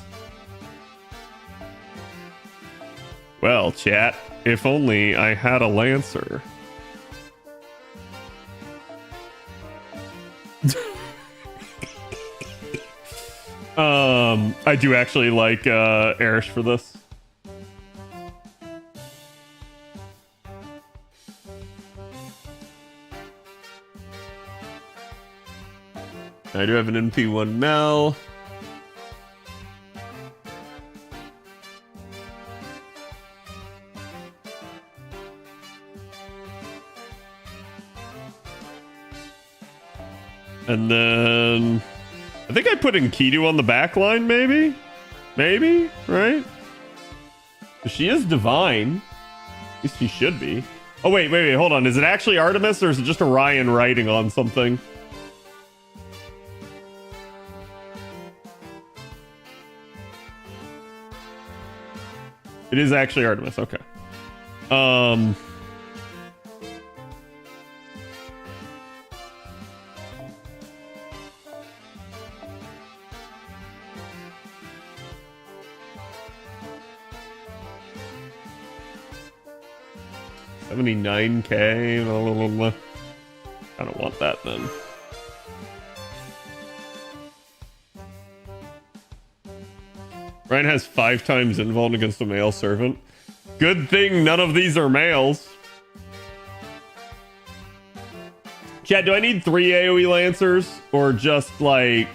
Well, chat, if only I had a Lancer. I do actually like Erish for this. I do have an NP1 now. And then I think I put in Kidu on the back line, maybe? Maybe, right? She is divine. At least she should be. Oh, wait, hold on. Is it actually Artemis or is it just Orion writing on something? It is actually Artemis, okay. $79K. I don't want that then. Ryan has 5 times involved against a male servant. Good thing none of these are males. Chad, do I need 3 AoE Lancers? Or just like...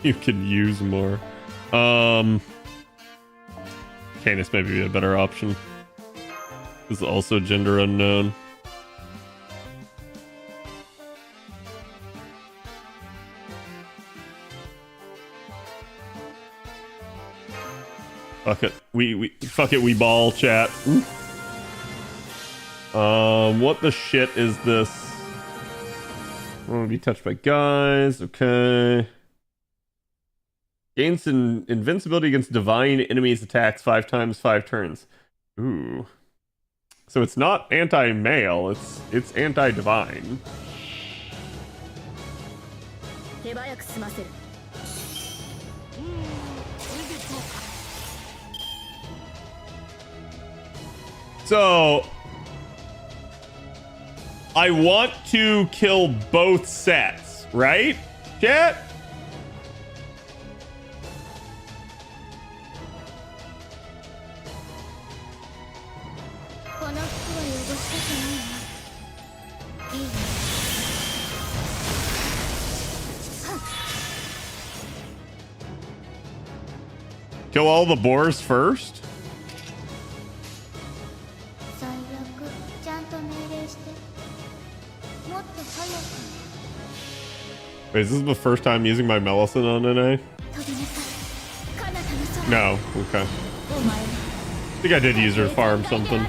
You can use more. Canis may be a better option. Is also gender unknown. Fuck it. Fuck it, we ball chat. What the shit is this? I want to be touched by guys. Okay. Gains invincibility against divine enemies attacks 5 times 5 turns. Ooh. So it's not anti-male, it's anti-divine. So I want to kill both sets, right? Chat? Kill all the boars first? Wait, is this the first time using my Melicin on NA? No, okay. I think I did use her to farm something.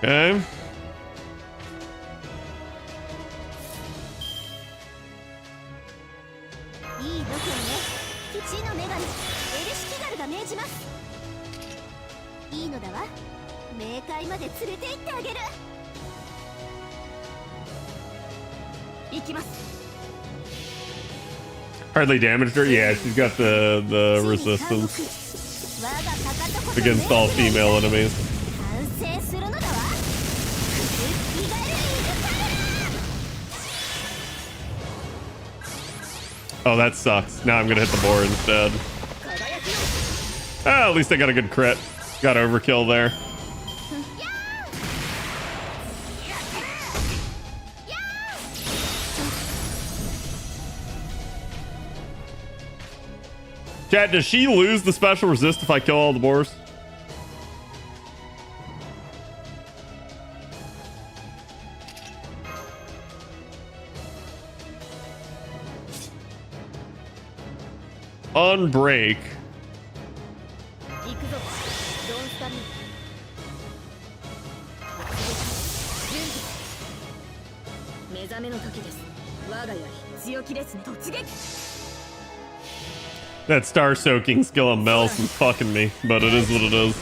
Okay. Hardly damaged her? Yeah, she's got the resistance against all female enemies. Oh, that sucks. Now I'm gonna hit the boar instead. Ah, at least I got a good crit. Got overkill there. Chat, does she lose the special resist if I kill all the boars? On break. That star soaking skill on Mel's is fucking me, but it is what it is.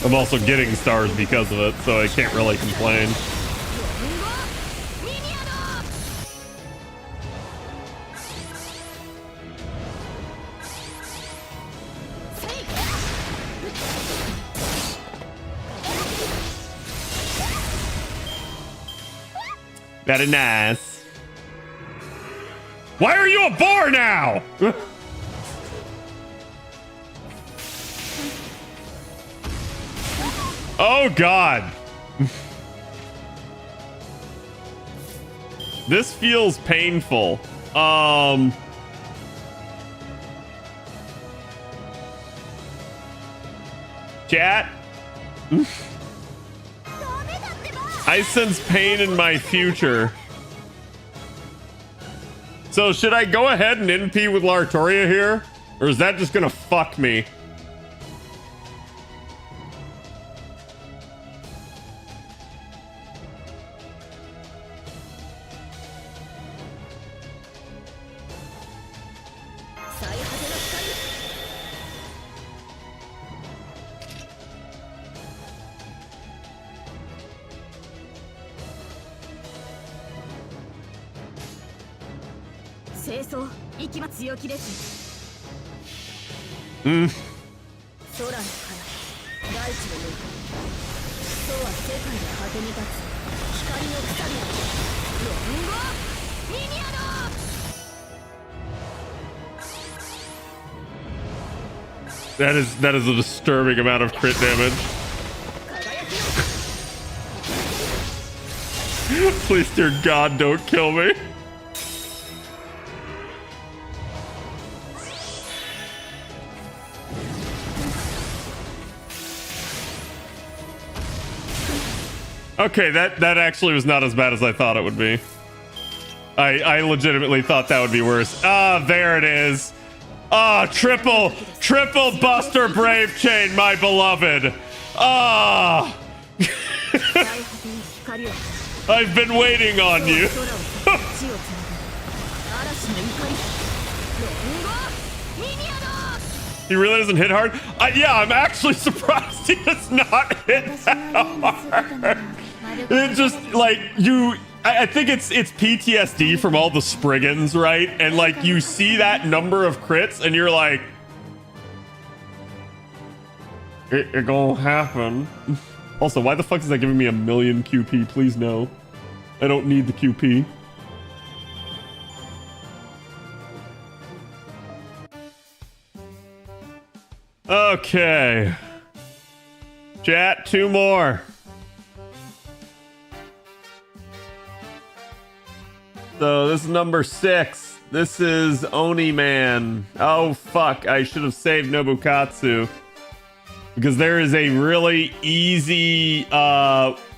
I'm also getting stars because of it, so I can't really complain. Very nice. Why are you a boar now? Oh God. This feels painful. Chat. I sense pain in my future. So should I go ahead and NP with Lartoria here? Or is that just gonna fuck me? That is a disturbing amount of crit damage. Please, dear God, don't kill me. Okay, that actually was not as bad as I thought it would be. I legitimately thought that would be worse. Ah, there it is. Ah, triple Buster Brave Chain, my beloved. Ah. I've been waiting on you. He really doesn't hit hard? Yeah, I'm actually surprised he does not hit that hard. It just, like, I think it's PTSD from all the Spriggans, right? And, like, you see that number of crits, and you're like... It gonna happen. Also, why the fuck is that giving me a million QP? Please no. I don't need the QP. Okay. Chat, 2 more. So this is number 6. This is Oni Man. Oh fuck, I should have saved Nobukatsu. Because there is a really easy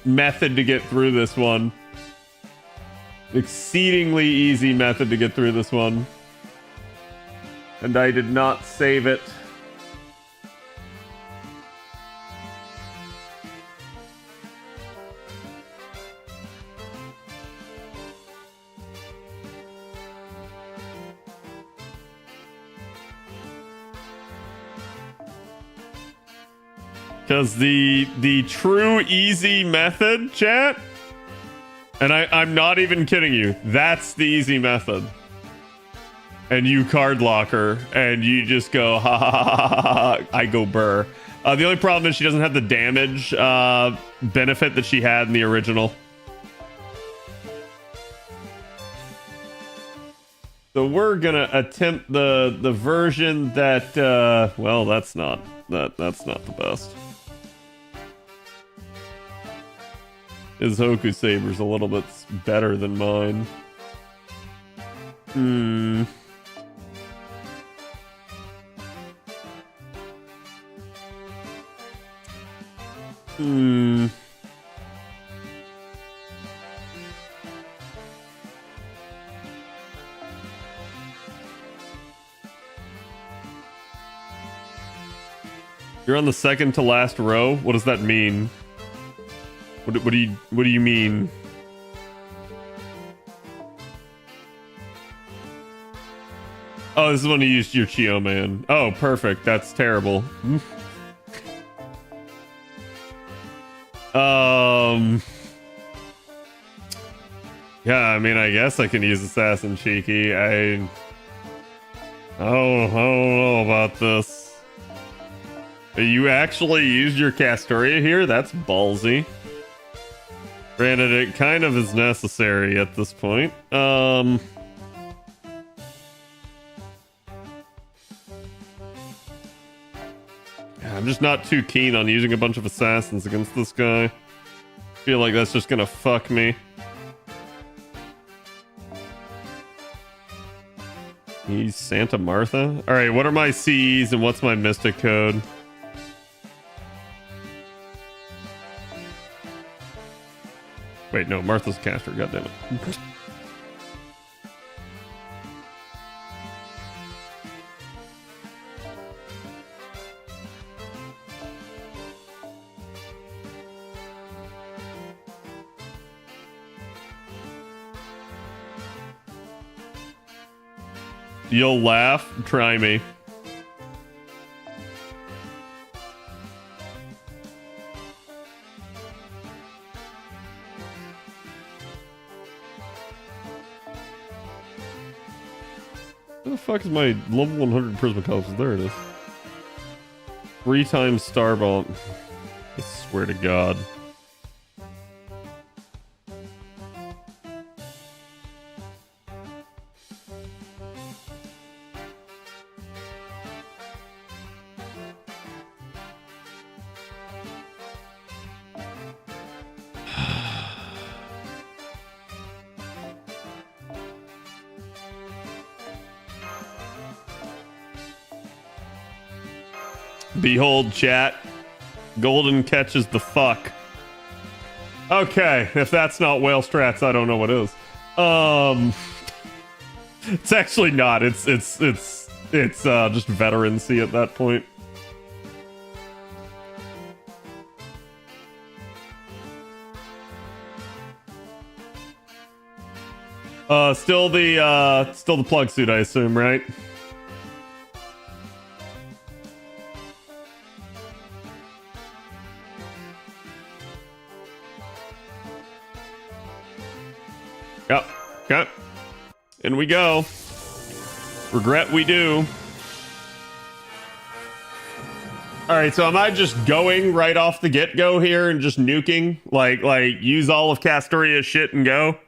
method to get through this one. Exceedingly easy method to get through this one. And I did not save it. Because the true easy method, chat, and I'm not even kidding you, that's the easy method. And you card locker, and you just go, ha ha ha ha ha, I go burr. The only problem is she doesn't have the damage benefit that she had in the original. So we're gonna attempt the version that, well, that's not the best. His Hoku Saber's a little bit better than mine. You're on the second to last row? What does that mean? What do you mean? Oh, this is when you used your Chio Man. Oh, perfect. That's terrible. Yeah, I mean, I guess I can use Assassin Cheeky. I don't know about this. You actually used your Castoria here? That's ballsy. Granted, it kind of is necessary at this point. I'm just not too keen on using a bunch of assassins against this guy. I feel like that's just gonna fuck me. He's Santa Martha? Alright, what are my C's and what's my Mystic code? Wait, no, Martha's a caster, goddammit. You'll laugh? Try me. Where the fuck is my level 100 Prisma Colors? There it is. 3 times Star Bomb. I swear to God. Behold, chat. Golden catches the fuck. Okay, if that's not whale strats, I don't know what is. It's actually not. It's just veterancy at that point. Still the plug suit, I assume, right? Yep. Okay. In we go. Regret we do. Alright, so am I just going right off the get-go here and just nuking? Like, use all of Castoria's shit and go?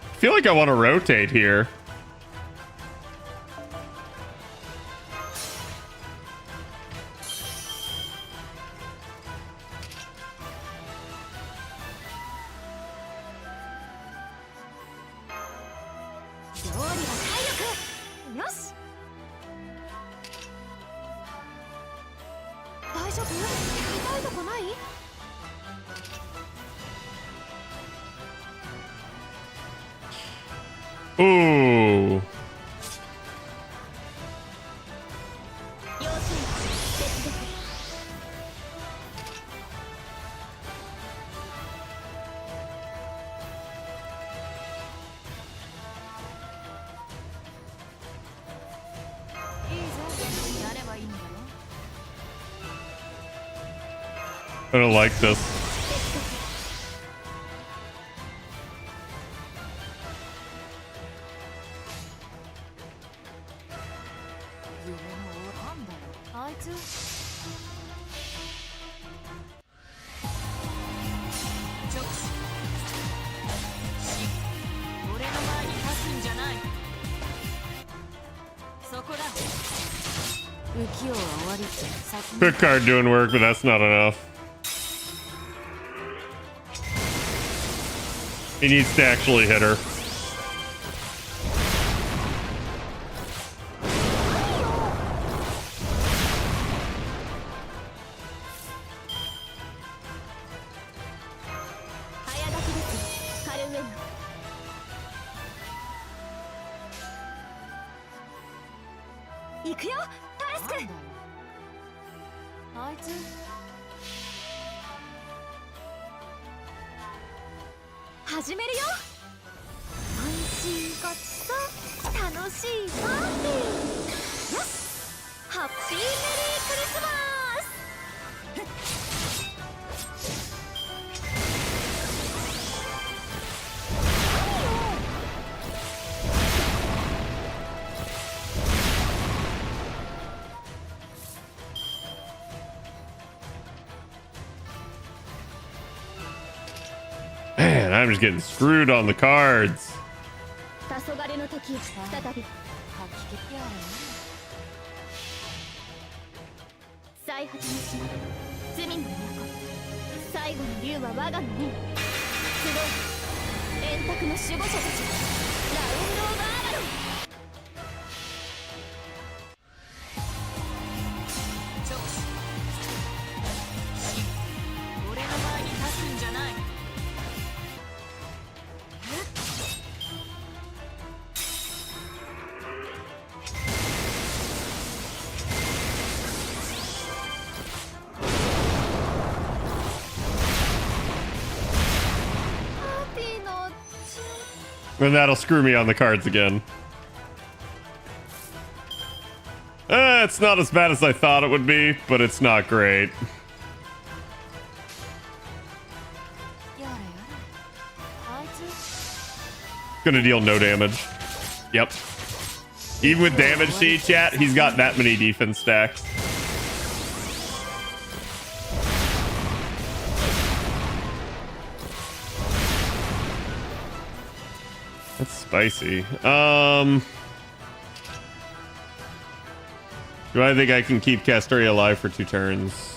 I feel like I want to rotate here. Ooh. I don't like this. Quick card doing work, but that's not enough. He needs to actually hit her. Man, I'm just getting screwed on the cards. 開発の島罪の都最後の竜は我がのもの集え円卓の守護者たちラウンド・オブ・アバロン直視俺の前に立つんじゃないAnd that'll screw me on the cards again. It's not as bad as I thought it would be, but it's not great. Gonna deal no damage. Yep. Even with damage, see, chat, he's got that many defense stacks. That's spicy. Do I think I can keep Castoria alive for 2 turns?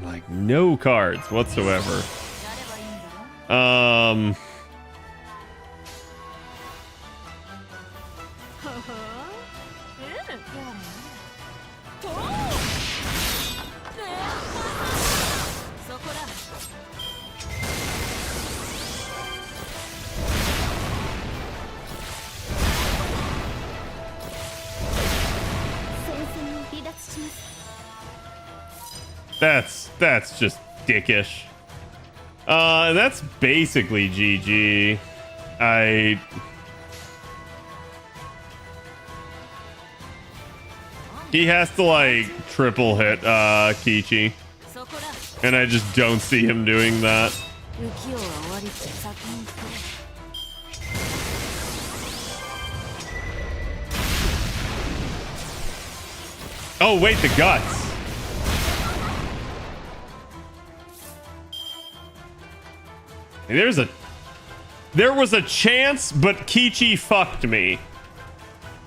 Like no cards whatsoever. That's just dickish. And that's basically GG. He has to like triple hit Kichi. And I just don't see him doing that. Oh wait, the guts. There was a chance, but Kichi fucked me.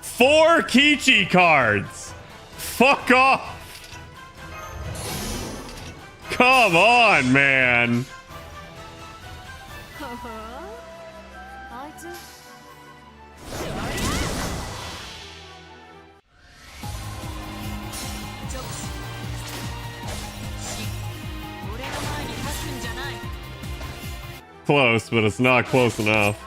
4 Kichi cards. Fuck off. Come on, man. Close, but it's not close enough.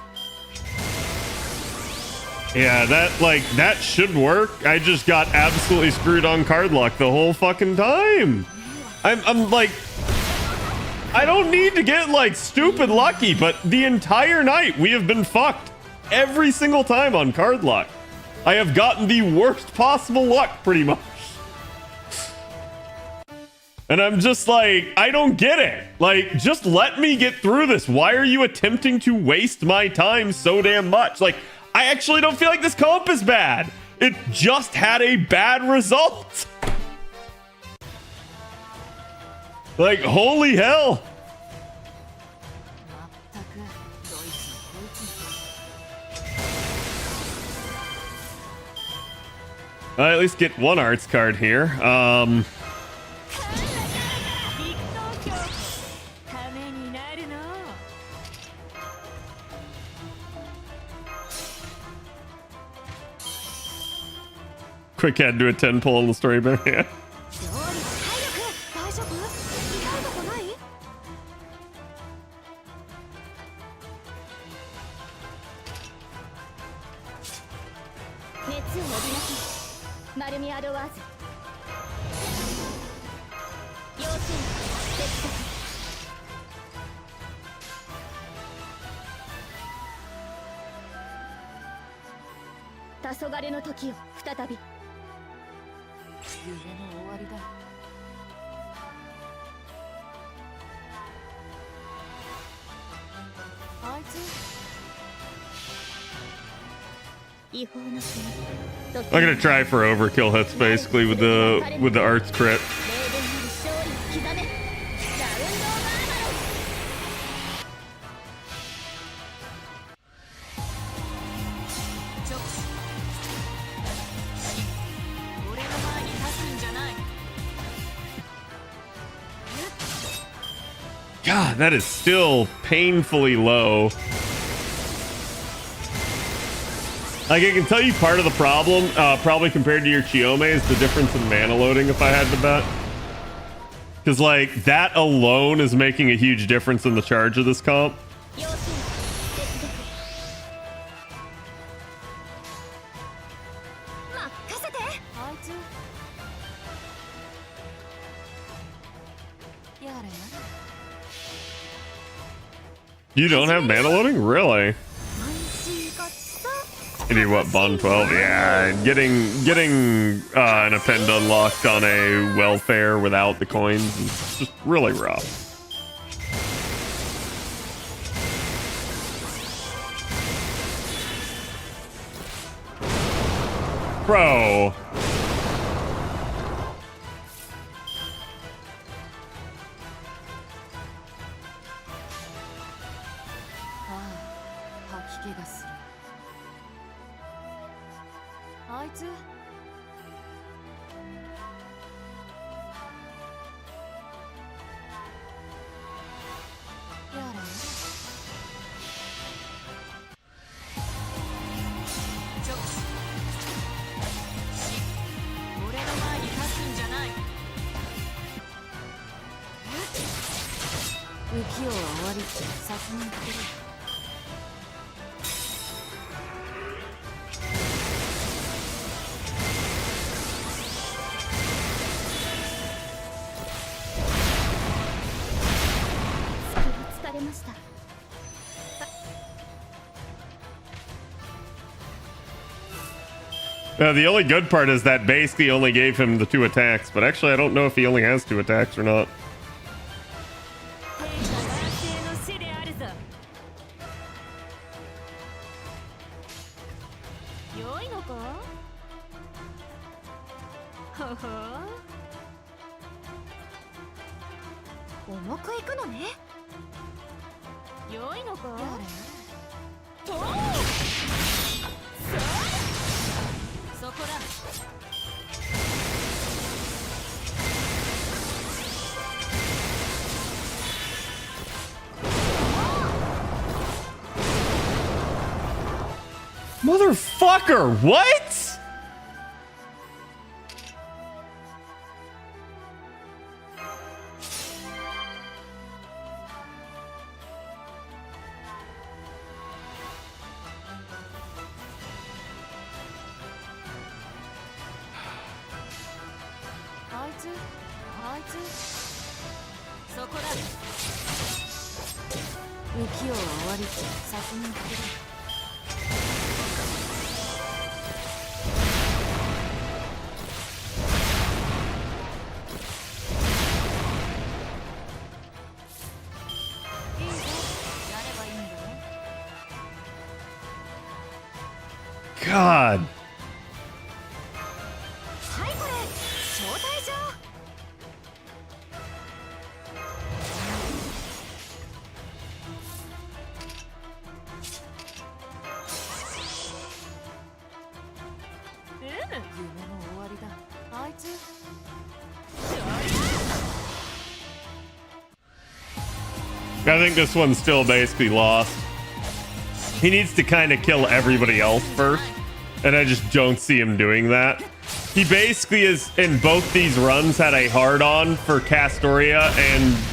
Yeah, that should work. I just got absolutely screwed on card luck the whole fucking time. I'm like, I don't need to get like stupid lucky, but the entire night we have been fucked every single time on card luck. I have gotten the worst possible luck pretty much. And I'm just like, I don't get it. Like, just let me get through this. Why are you attempting to waste my time so damn much? Like, I actually don't feel like this comp is bad. It just had a bad result. Like, holy hell. I at least get one arts card here. Quick head to a 10 pull on the story bear. Yeah. 料理体力大丈夫？痛いとこない？熱を帯びなさい。丸みアドワーズ。要注意。接続。黄昏の時を再び。夢の終わりだ。あいつ違法な国。 I'm gonna try for overkill hits basically with the arts crit. 霊電より勝利を刻め。ラウンドオブアーマロン。直視。俺の前に立つんじゃない。 God, that is still painfully low. Like, I can tell you part of the problem, probably compared to your Chiome, is the difference in mana loading, if I had to bet. Because, like, that alone is making a huge difference in the charge of this comp. 要注意。接続。任せて。あいつ。やれやれ。 You don't have mana loading? Really? 安心かつさ。 You need what, Bond 12? Yeah, getting an append unlocked on a welfare without the coins is just really rough. Bro. Ah, 吐き気がする。あいつ。やれやれ。直視。俺の前に立つんじゃない。浮世は終わりって先に言ってる。 疲れました。 The only good part is that basically only gave him the 2 attacks, but actually I don't know if he only has 2 attacks or not. 良いのか？ほほ。重くいくのね。良いのか？やれやれ。とう。そこだ。 Motherfucker, what? God. I think this one's still basically lost. He needs to kind of kill everybody else first, and I just don't see him doing that. He basically is in both these runs had a hard-on for Castoria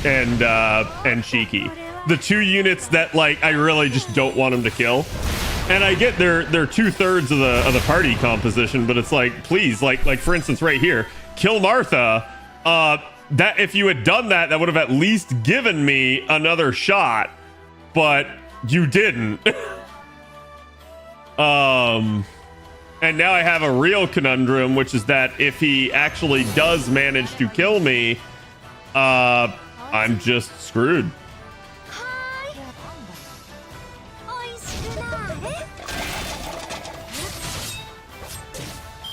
and Cheeky, the two units that like I really just don't want him to kill. And I get they're 2/3 of the party composition, but it's like, please, like for instance right here, kill Martha. That if you had done that, that would have at least given me another shot, but you didn't. And now I have a real conundrum, which is that if he actually does manage to kill me, I'm just screwed.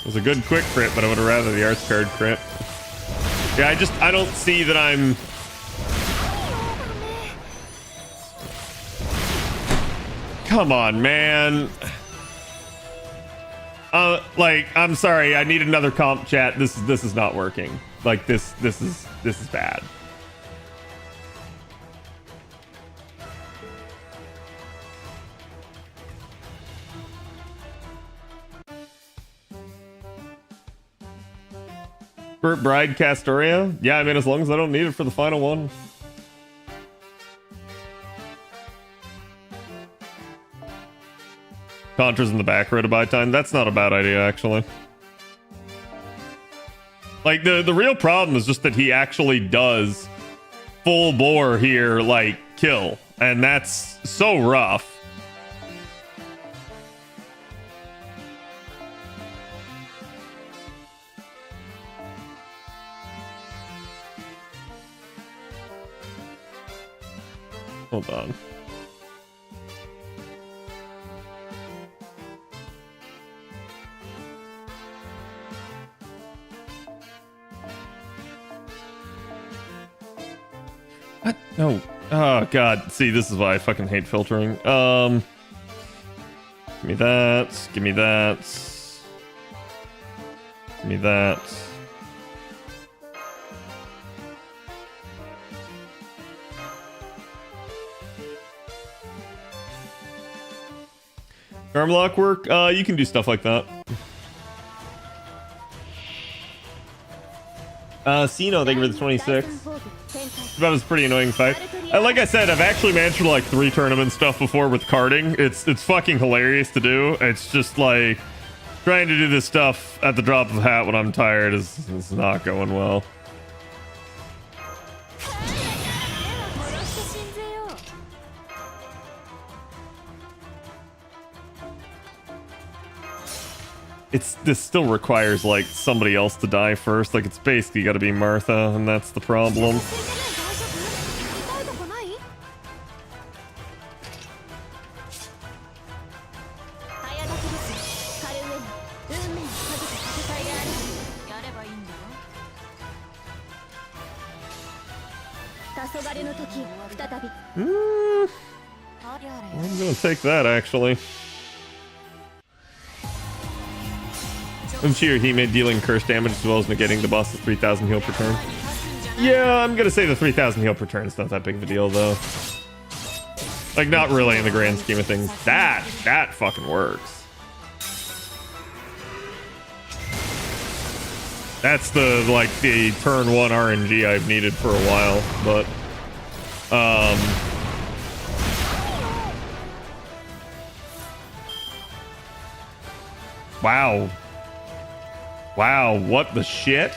It was a good quick crit, but I would have rather the arts card crit. Yeah, I don't see that I'm... Come on, man. Like, I'm sorry, I need another comp chat. This is not working. Like, this is bad. Burt Bride Castoria? Yeah, I mean, as long as I don't need it for the final one. Contras in the back row to buy time. That's not a bad idea, actually. Like, the real problem is just that he actually does full bore here, like, kill. And that's so rough. Hold on. What? No. Oh, God. See, this is why I fucking hate filtering. Give me that. Give me that. Give me that. Armlock work? You can do stuff like that. Sino, thank you for the 26. That was a pretty annoying fight. Like I said, I've actually managed to like 3 tournament stuff before with carding. It's fucking hilarious to do. It's just like trying to do this stuff at the drop of a hat when I'm tired is not going well. This still requires like somebody else to die first. Like it's basically got to be Martha, and that's the problem. I'm gonna take that actually. Cheer, he made dealing curse damage as well as negating the boss's 3,000 heal per turn. Yeah, I'm gonna say the 3,000 heal per turn is not that big of a deal though. Like not really in the grand scheme of things. That fucking works. That's the turn 1 RNG I've needed for a while, but wow. Wow, what the shit?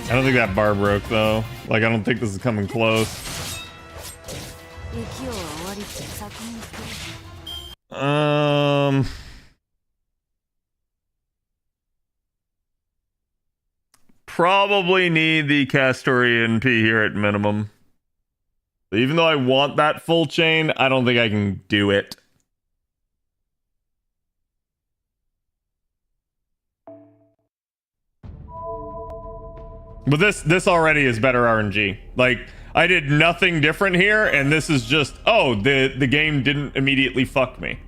I don't think that bar broke though. Like I don't think this is coming close. Probably need the Castorian P here at minimum. Even though I want that full chain, I don't think I can do it. But this already is better RNG. Like, I did nothing different here, and this is just, oh, the game didn't immediately fuck me.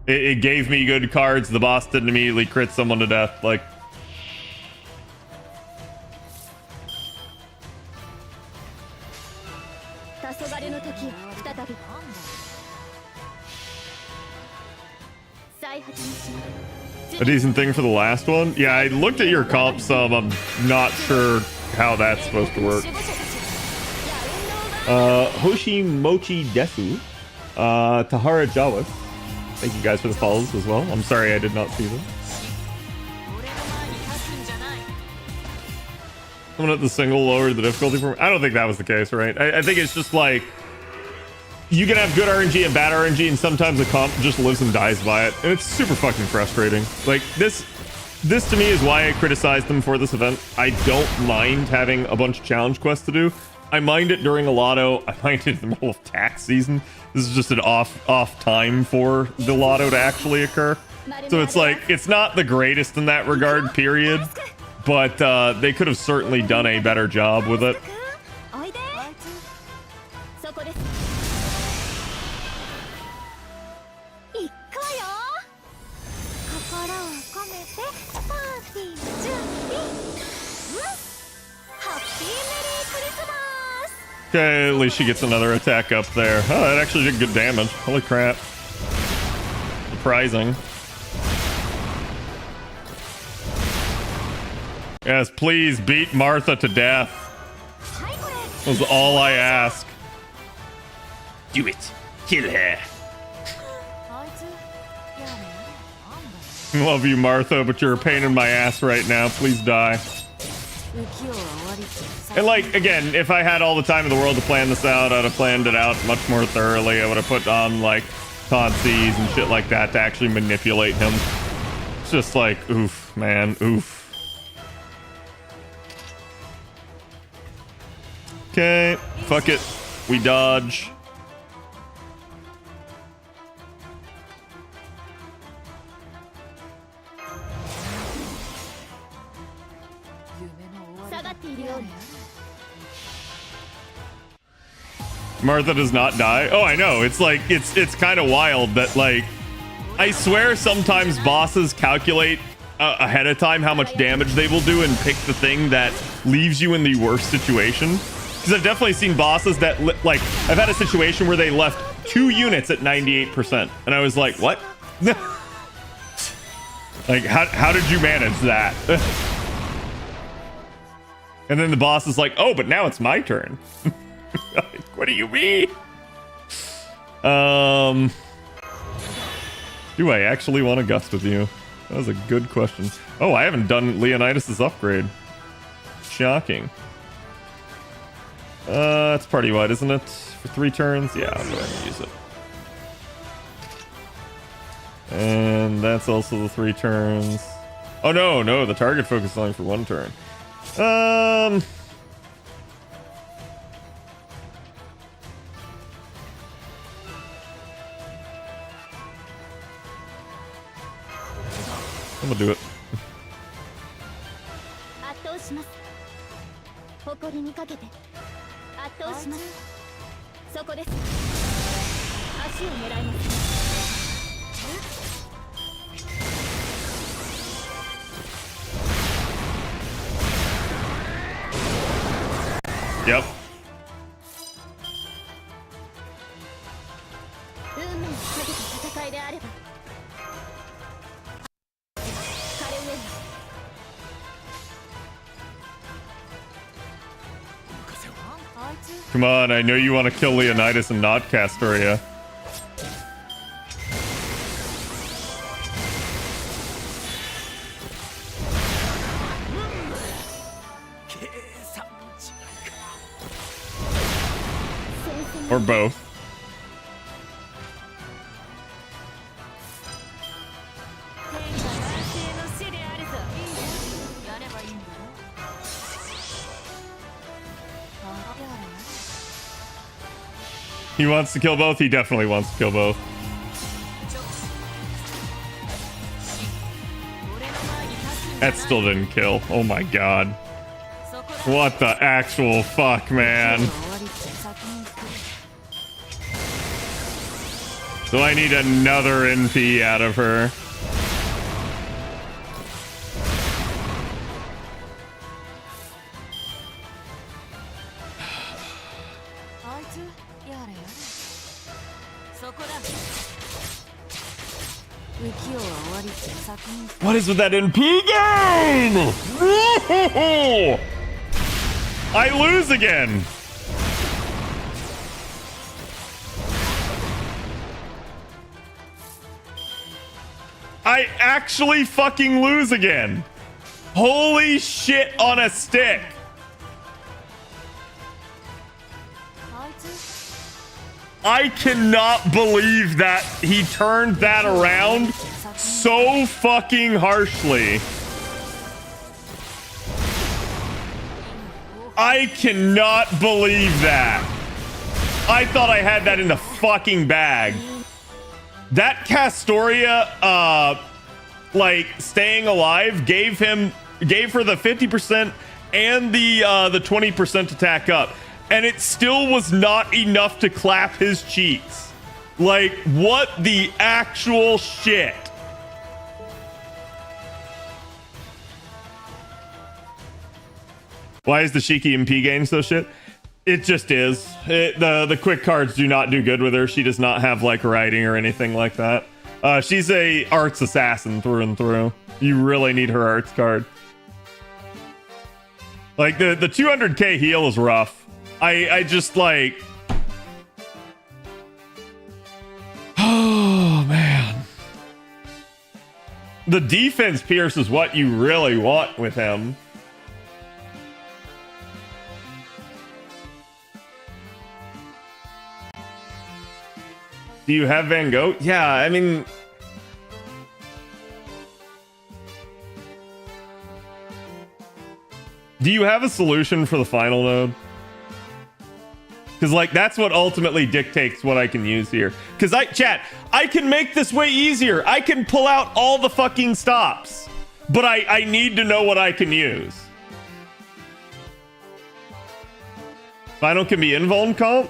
It gave me good cards. The boss didn't immediately crit someone to death. Like, 黄昏の時を再び再発にします a decent thing for the last one. Yeah, I looked at your comp sum. I'm not sure how that's supposed to work. Hoshi Mochi Desu, Tahara Jawas. Thank you guys for the follows as well. I'm sorry I did not see them. Someone at the single lowered the difficulty for me. I don't think that was the case, right? I think it's just like, you can have good RNG and bad RNG, and sometimes the comp just lives and dies by it, and it's super fucking frustrating. Like, this to me is why I criticized them for this event. I don't mind having a bunch of challenge quests to do. I mind it during a Lotto. I mind it in the middle of tax season. This is just an off time for the Lotto to actually occur. So it's like, it's not the greatest in that regard, period. But they could have certainly done a better job with it. そこです行くわよ心を込めてパーティーの準備ハッピーメリークリスマス Okay, at least she gets another attack up there. Oh, that actually did good damage. Holy crap. Surprising. Yes, please beat Martha to death. Was all I ask. Do it. Kill her. Love you, Martha, but you're a pain in my ass right now. Please die. And like, again, if I had all the time in the world to plan this out, I'd have planned it out much more thoroughly. I would have put on like tauntsies and shit like that to actually manipulate him. It's just like, oof, man, oof. Okay, fuck it. We dodge. Martha does not die. Oh, I know. It's like, it's kind of wild that, like, I swear sometimes bosses calculate ahead of time how much damage they will do and pick the thing that leaves you in the worst situation. Because I've definitely seen bosses that, like, I've had a situation where they left 2 units at 98%. And I was like, what? Like, how did you manage that? And then the boss is like, oh, but now it's my turn. Like, what do you mean? Do I actually want to gust with you? That was a good question. Oh, I haven't done Leonidas' upgrade. Shocking. It's party wide, isn't it? For 3 turns? Yeah, I'm going to use it. And that's also the 3 turns. Oh, no, the target focus is only for 1 turn. I'm gonna do it. 圧倒します誇りにかけて圧倒しますそこです足を狙います Yep. 運命をかけた戦いであれば Come on, I know you want to kill Leonidas and not Castoria. Or both. He wants to kill both? He definitely wants to kill both. That still didn't kill. Oh my god. What the actual fuck, man? So I need another NP out of her. What is with that NP game? I lose again. I actually fucking lose again. Holy shit on a stick. I cannot believe that he turned that around so fucking harshly. I cannot believe that. I thought I had that in the fucking bag. That Castoria, like staying alive, gave her the 50% and the 20% attack up, and it still was not enough to clap his cheeks. Like, what the actual shit? Why is the Shiki MP game so shit? It just is. The quick cards do not do good with her. She does not have like writing or anything like that. She's a arts assassin through and through. You really need her arts card. Like the 200k heal is rough. I just like... Oh man. The defense pierce is what you really want with him. Do you have Van Gogh? Yeah, I mean... Do you have a solution for the final node? Because, like, that's what ultimately dictates what I can use here. Because, chat, I can make this way easier. I can pull out all the fucking stops. But I need to know what I can use. Final can be invuln comp?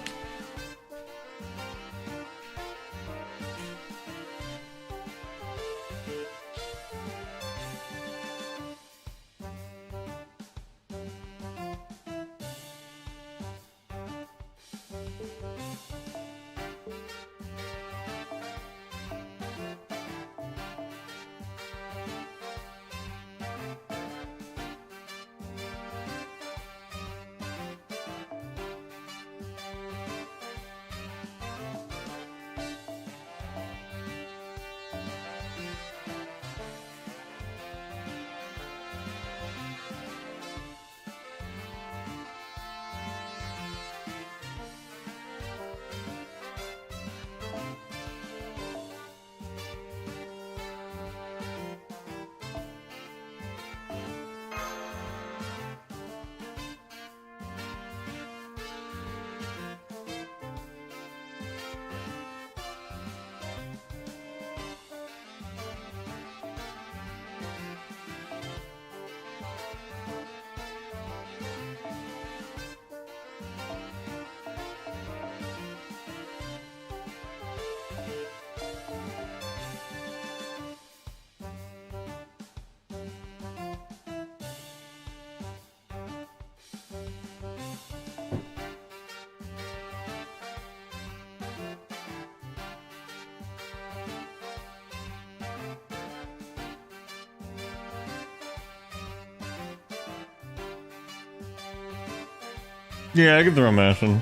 Yeah, I can throw mash in.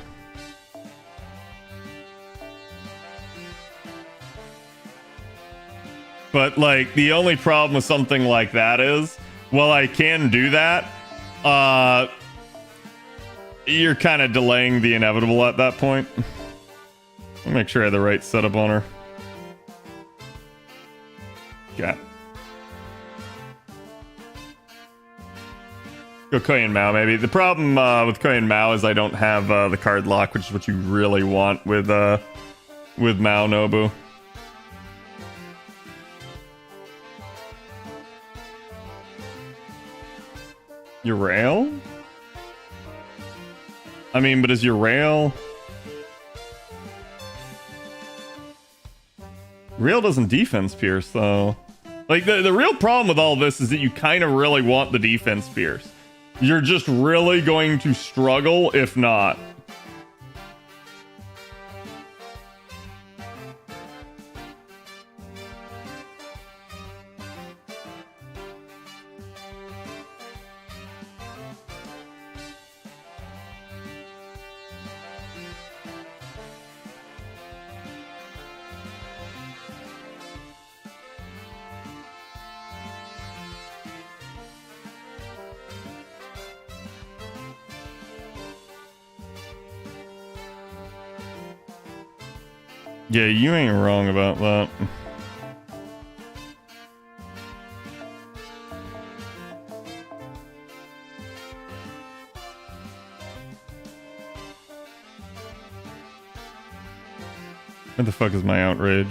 But, like, the only problem with something like that is, while I can do that, you're kind of delaying the inevitable at that point. I'll make sure I have the right setup on her. Yeah. Go Koyan Mao, maybe. The problem with Koyan Mao is I don't have the card lock, which is what you really want with Mao Nobu. Your rail? I mean, but is your rail... Rail doesn't defense pierce, though. Like, the real problem with all this is that you kind of really want the defense pierce. You're just really going to struggle if not. Yeah, you ain't wrong about that. Where the fuck is my outrage?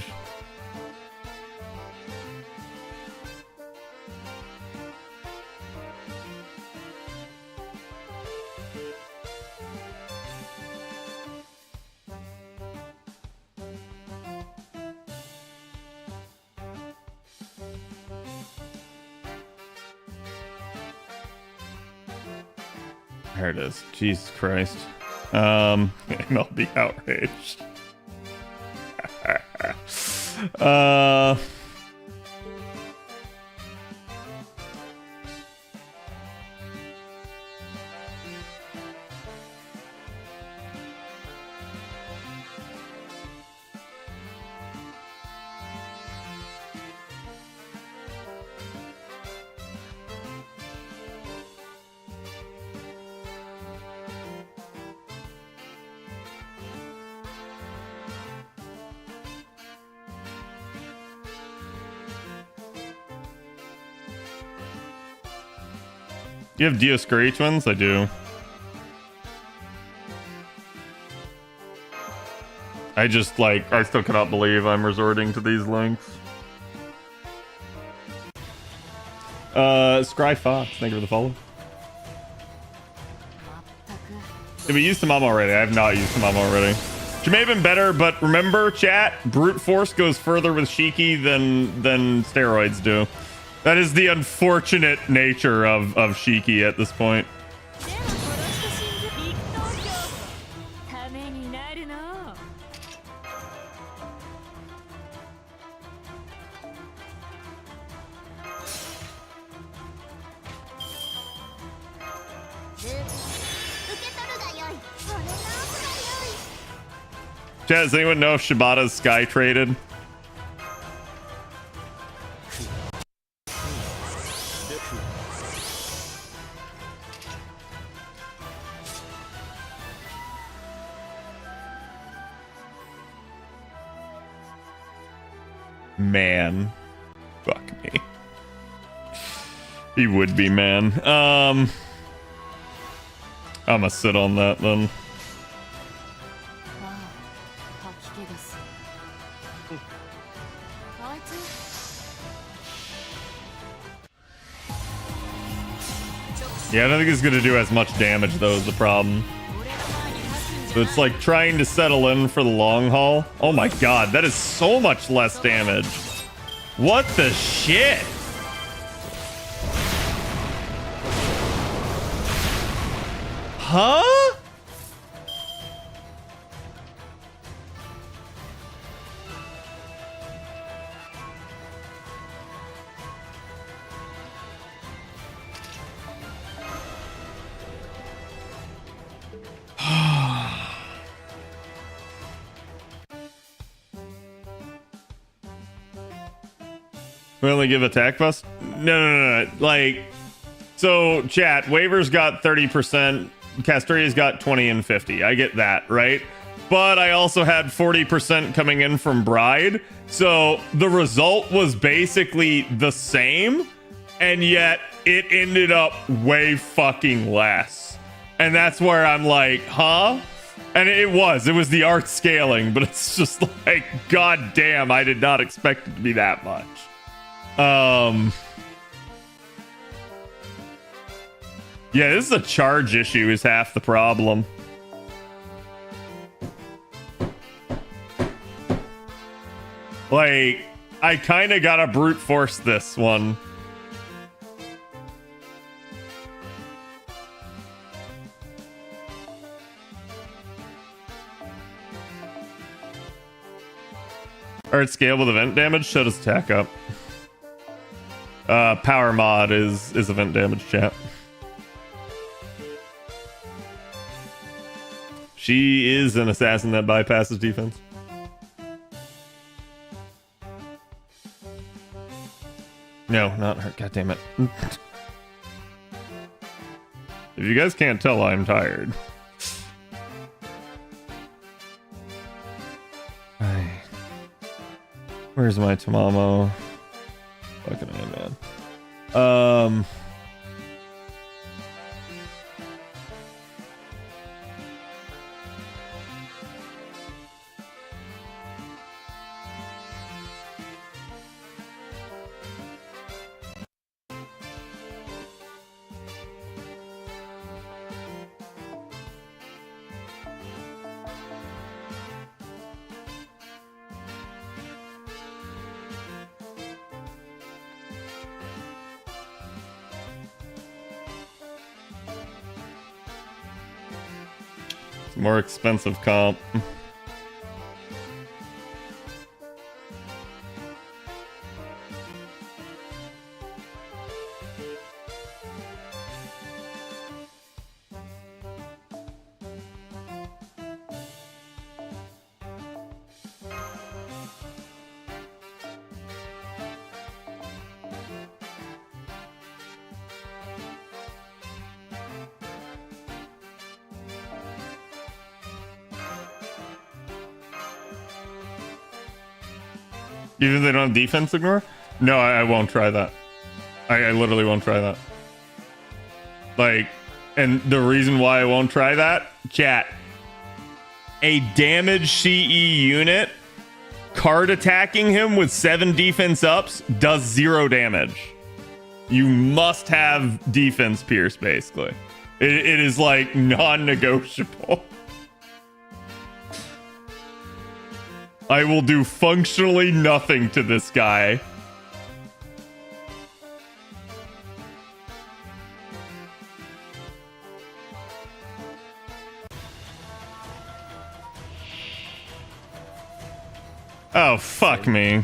There it is. Jesus Christ. MLB outraged. You have Dioscuri twins? I do. I just, like, I still cannot believe I'm resorting to these links. Scry Fox, thank you for the follow. Did we use the mom already? I have not used the mom already. She may have been better, but remember, chat, brute force goes further with Shiki than steroids do. That is the unfortunate nature of Shiki at this point. Chat, does anyone know if Shibata's sky traded? Man. Fuck me. He would be, man. I'm gonna sit on that then. Yeah, I don't think it's gonna do as much damage though is the problem. So it's like trying to settle in for the long haul. Oh my god, that is so much less damage. What the shit? Huh? We only give attack buffs? No. Like, so chat, Waver's got 30%, Castoria's got 20 and 50. I get that, right? But I also had 40% coming in from Bride. So the result was basically the same, and yet it ended up way fucking less. And that's where I'm like, huh? And it was the art scaling, but it's just like, god damn, I did not expect it to be that much. Yeah, this is a charge issue is half the problem. Like, I kind of gotta brute force this one. Alright, scale with event damage. Shut his attack up. Power mod is event damage, chat. She is an assassin that bypasses defense. No, not her. God damn it. If you guys can't tell, I'm tired. Where's my Tamamo? Fucking A, man. More expensive comp. Even if they don't have defense ignore? No, I won't try that. I literally won't try that. Like, and the reason why I won't try that, chat, a damaged CE unit card attacking him with 7 defense ups does 0 damage. You must have defense pierce, basically. It is like non-negotiable. I will do functionally nothing to this guy. Oh, fuck me.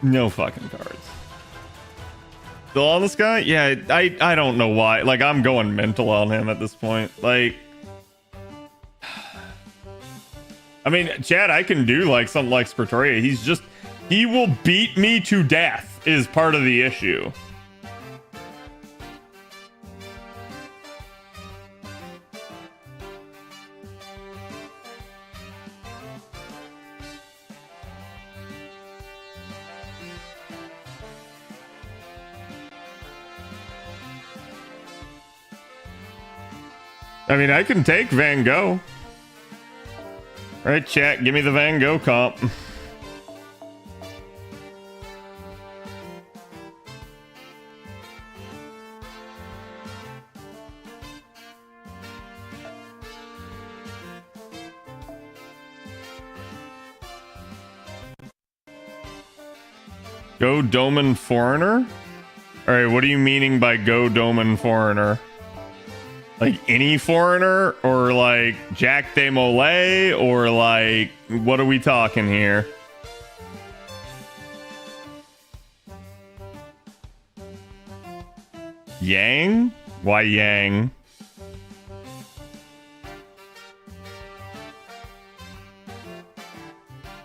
No fucking cards. Still on this guy? Yeah, I don't know why. Like, I'm going mental on him at this point. Like, I mean, Chad, I can do like something like Spertoria. He will beat me to death is part of the issue. I mean, I can take Van Gogh. All right, chat, give me the Van Gogh comp. Go Doman Foreigner? All right, what are you meaning by Go Doman Foreigner? Like any foreigner, or like Jack de Molay, or like what are we talking here? Yang? Why Yang?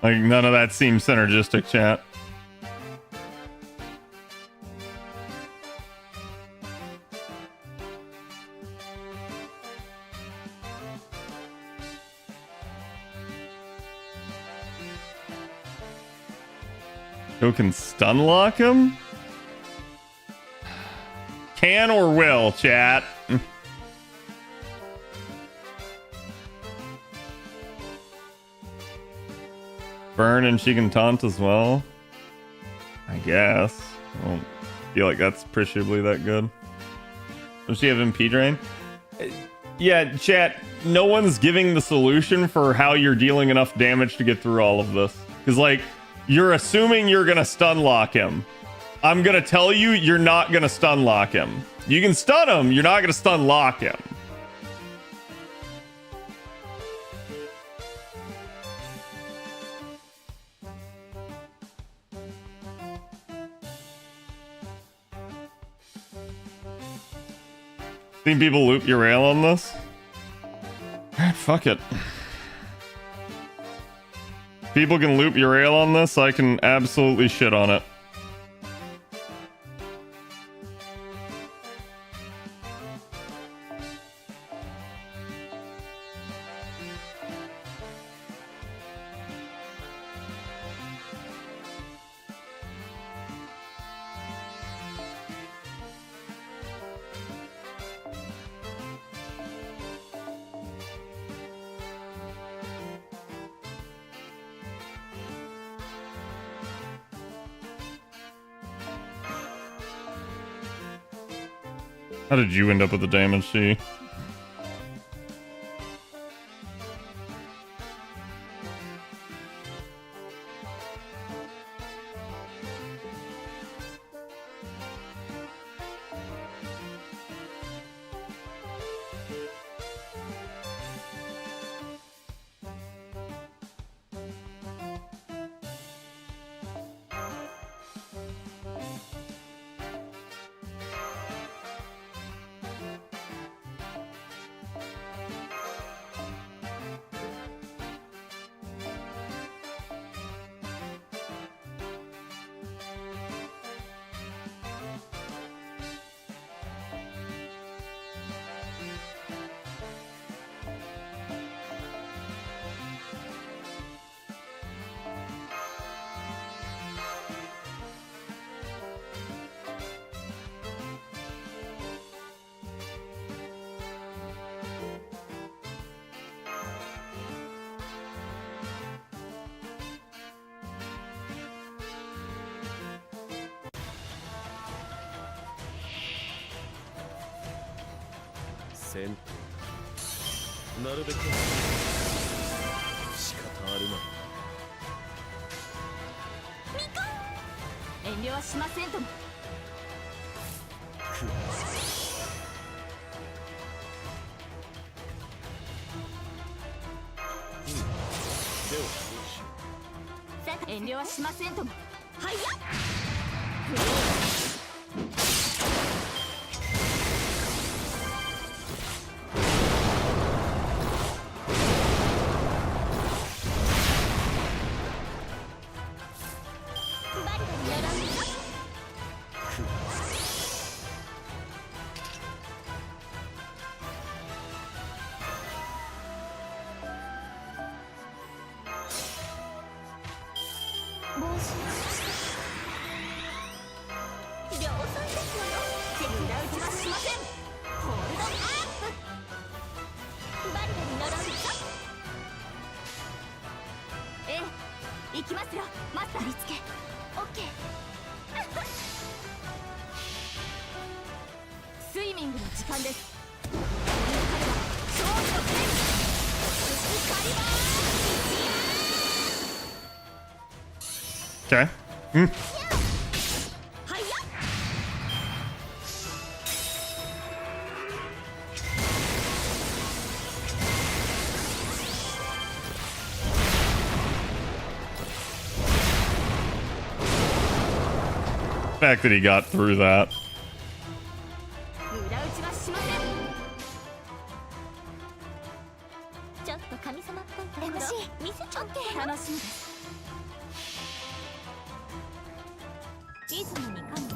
Like none of that seems synergistic, chat. Who can stun lock him? Can or will, chat? Burn and she can taunt as well? I guess. I don't feel like that's appreciably that good. Does she have MP drain? Yeah, chat, no one's giving the solution for how you're dealing enough damage to get through all of this. Because, like, you're assuming you're going to stun lock him. I'm going to tell you, you're not going to stun lock him. You can stun him, you're not going to stun lock him. Seen people loop your rail on this? Alright, fuck it. People can loop your rail on this, I can absolutely shit on it. How did you end up with the damage, C? Okay. The fact that he got through that.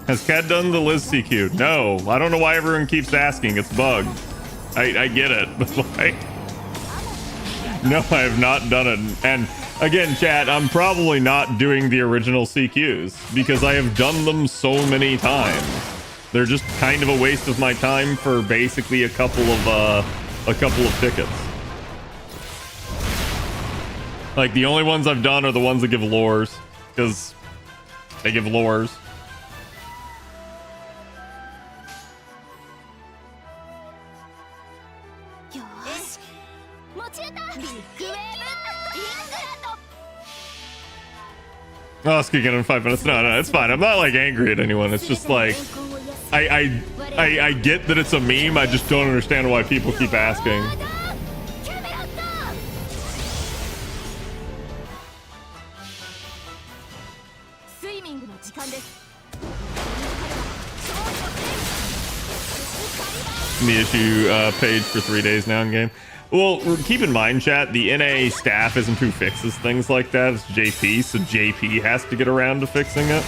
Has Cat done the Liz CQ? No. I don't know why everyone keeps asking. It's bugged. I get it, but like... No, I have not done it. And Again, chat, I'm probably not doing the original CQs because I have done them so many times. They're just kind of a waste of my time for basically a couple of tickets. Like, the only ones I've done are the ones that give lures, because they give lures. Oh, let's kick it in 5 minutes. No, it's fine. I'm not like angry at anyone. It's just like I get that it's a meme. I just don't understand why people keep asking. The issue page for 3 days now in game. Well, keep in mind, chat, the NA staff isn't who fixes things like that. It's JP, so JP has to get around to fixing it.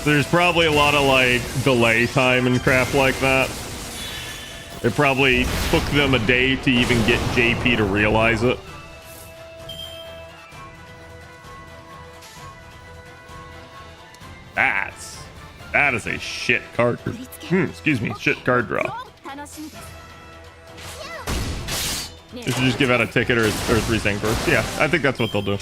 There's probably a lot of, like, delay time and crap like that. It probably took them a day to even get JP to realize it. That is a shit card. Excuse me, shit card draw. They should just give out a ticket or 3 thing first. Yeah, I think that's what they'll do.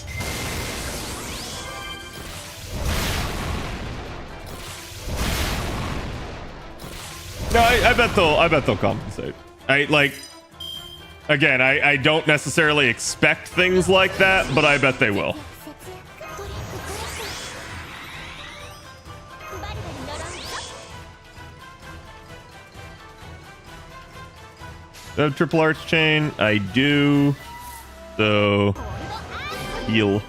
No, I bet they'll compensate. I don't necessarily expect things like that, but I bet they will. Do I have triple arch chain? I do. So heal.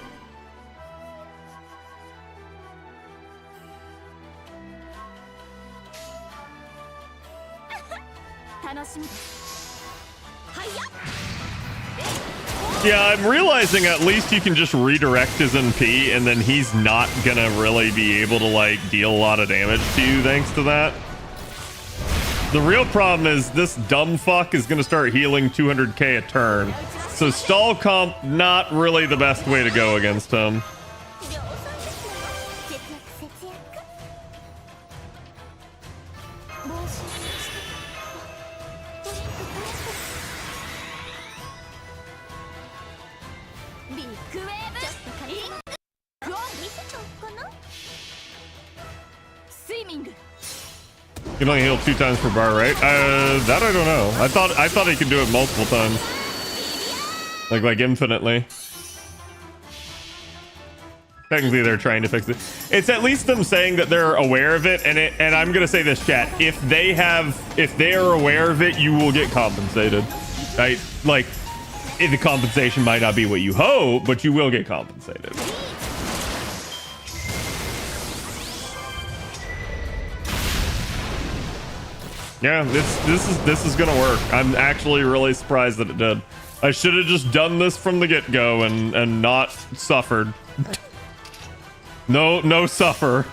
Yeah, I'm realizing at least you can just redirect his NP and then he's not gonna really be able to like deal a lot of damage to you thanks to that. The real problem is this dumb fuck is gonna start healing 200k a turn. So stall comp, not really the best way to go against him. You can only heal 2 times per bar, right? That I don't know. I thought he could do it multiple times. Like infinitely. Technically they're trying to fix it. It's at least them saying that they're aware of it, and I'm gonna say this, chat. If they are aware of it, you will get compensated. Right? Like, the compensation might not be what you hope, but you will get compensated. Yeah, this is gonna work. I'm actually really surprised that it did. I should have just done this from the get-go and not suffered. No suffer.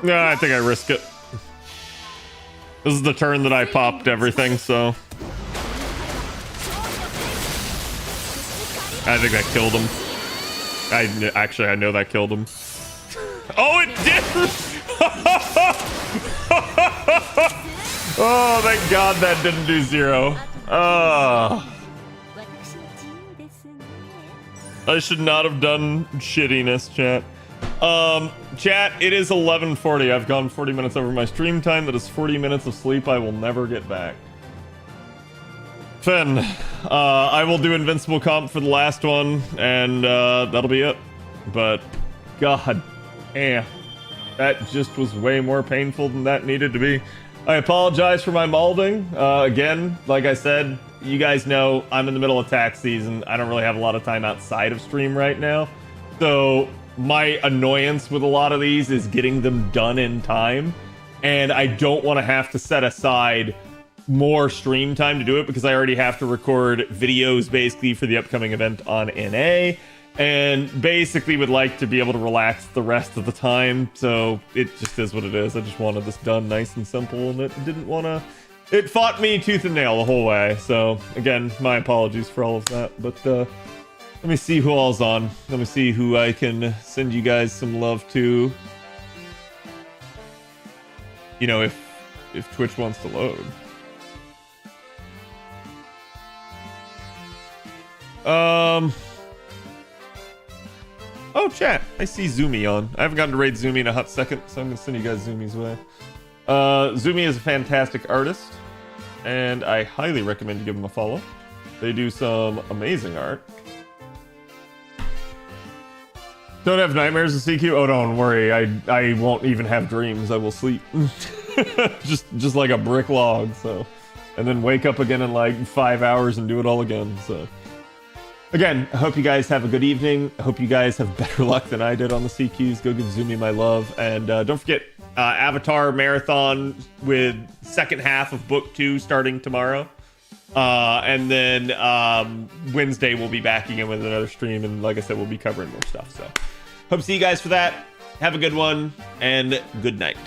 Yeah, I think I risk it. This is the turn that I popped everything, so I think that killed him. I know that killed him. Oh, it did! Oh, thank God that didn't do 0. Oh. I should not have done shittiness, chat. Chat, it is 11:40. I've gone 40 minutes over my stream time. That is 40 minutes of sleep I will never get back. Finn, I will do Invincible Comp for the last one, and that'll be it. But, God damn, that just was way more painful than that needed to be. I apologize for my malding. Again, like I said, you guys know I'm in the middle of tax season. I don't really have a lot of time outside of stream right now. So, my annoyance with a lot of these is getting them done in time. And I don't want to have to set aside more stream time to do it because I already have to record videos basically for the upcoming event on NA, and basically would like to be able to relax the rest of the time. So it just is what it is. I just wanted this done nice and simple, and it didn't want to. It fought me tooth and nail the whole way. So again, my apologies for all of that. But let me see who all's on. Let me see who I can send you guys some love to. You know, if Twitch wants to load. Oh, chat. I see Zoomy on. I haven't gotten to raid Zoomy in a hot second, so I'm gonna send you guys Zoomy's way. Zoomy is a fantastic artist, and I highly recommend you give them a follow. They do some amazing art. Don't have nightmares of CQ? Oh, don't worry. I won't even have dreams. I will sleep. just like a brick log, so. And then wake up again in like 5 hours and do it all again, so. Again, I hope you guys have a good evening. I hope you guys have better luck than I did on the CQs. Go give Zoomy my love. And don't forget, Avatar Marathon with second half of Book 2 starting tomorrow. And then Wednesday we'll be back again with another stream. And like I said, we'll be covering more stuff. So hope to see you guys for that. Have a good one, and good night.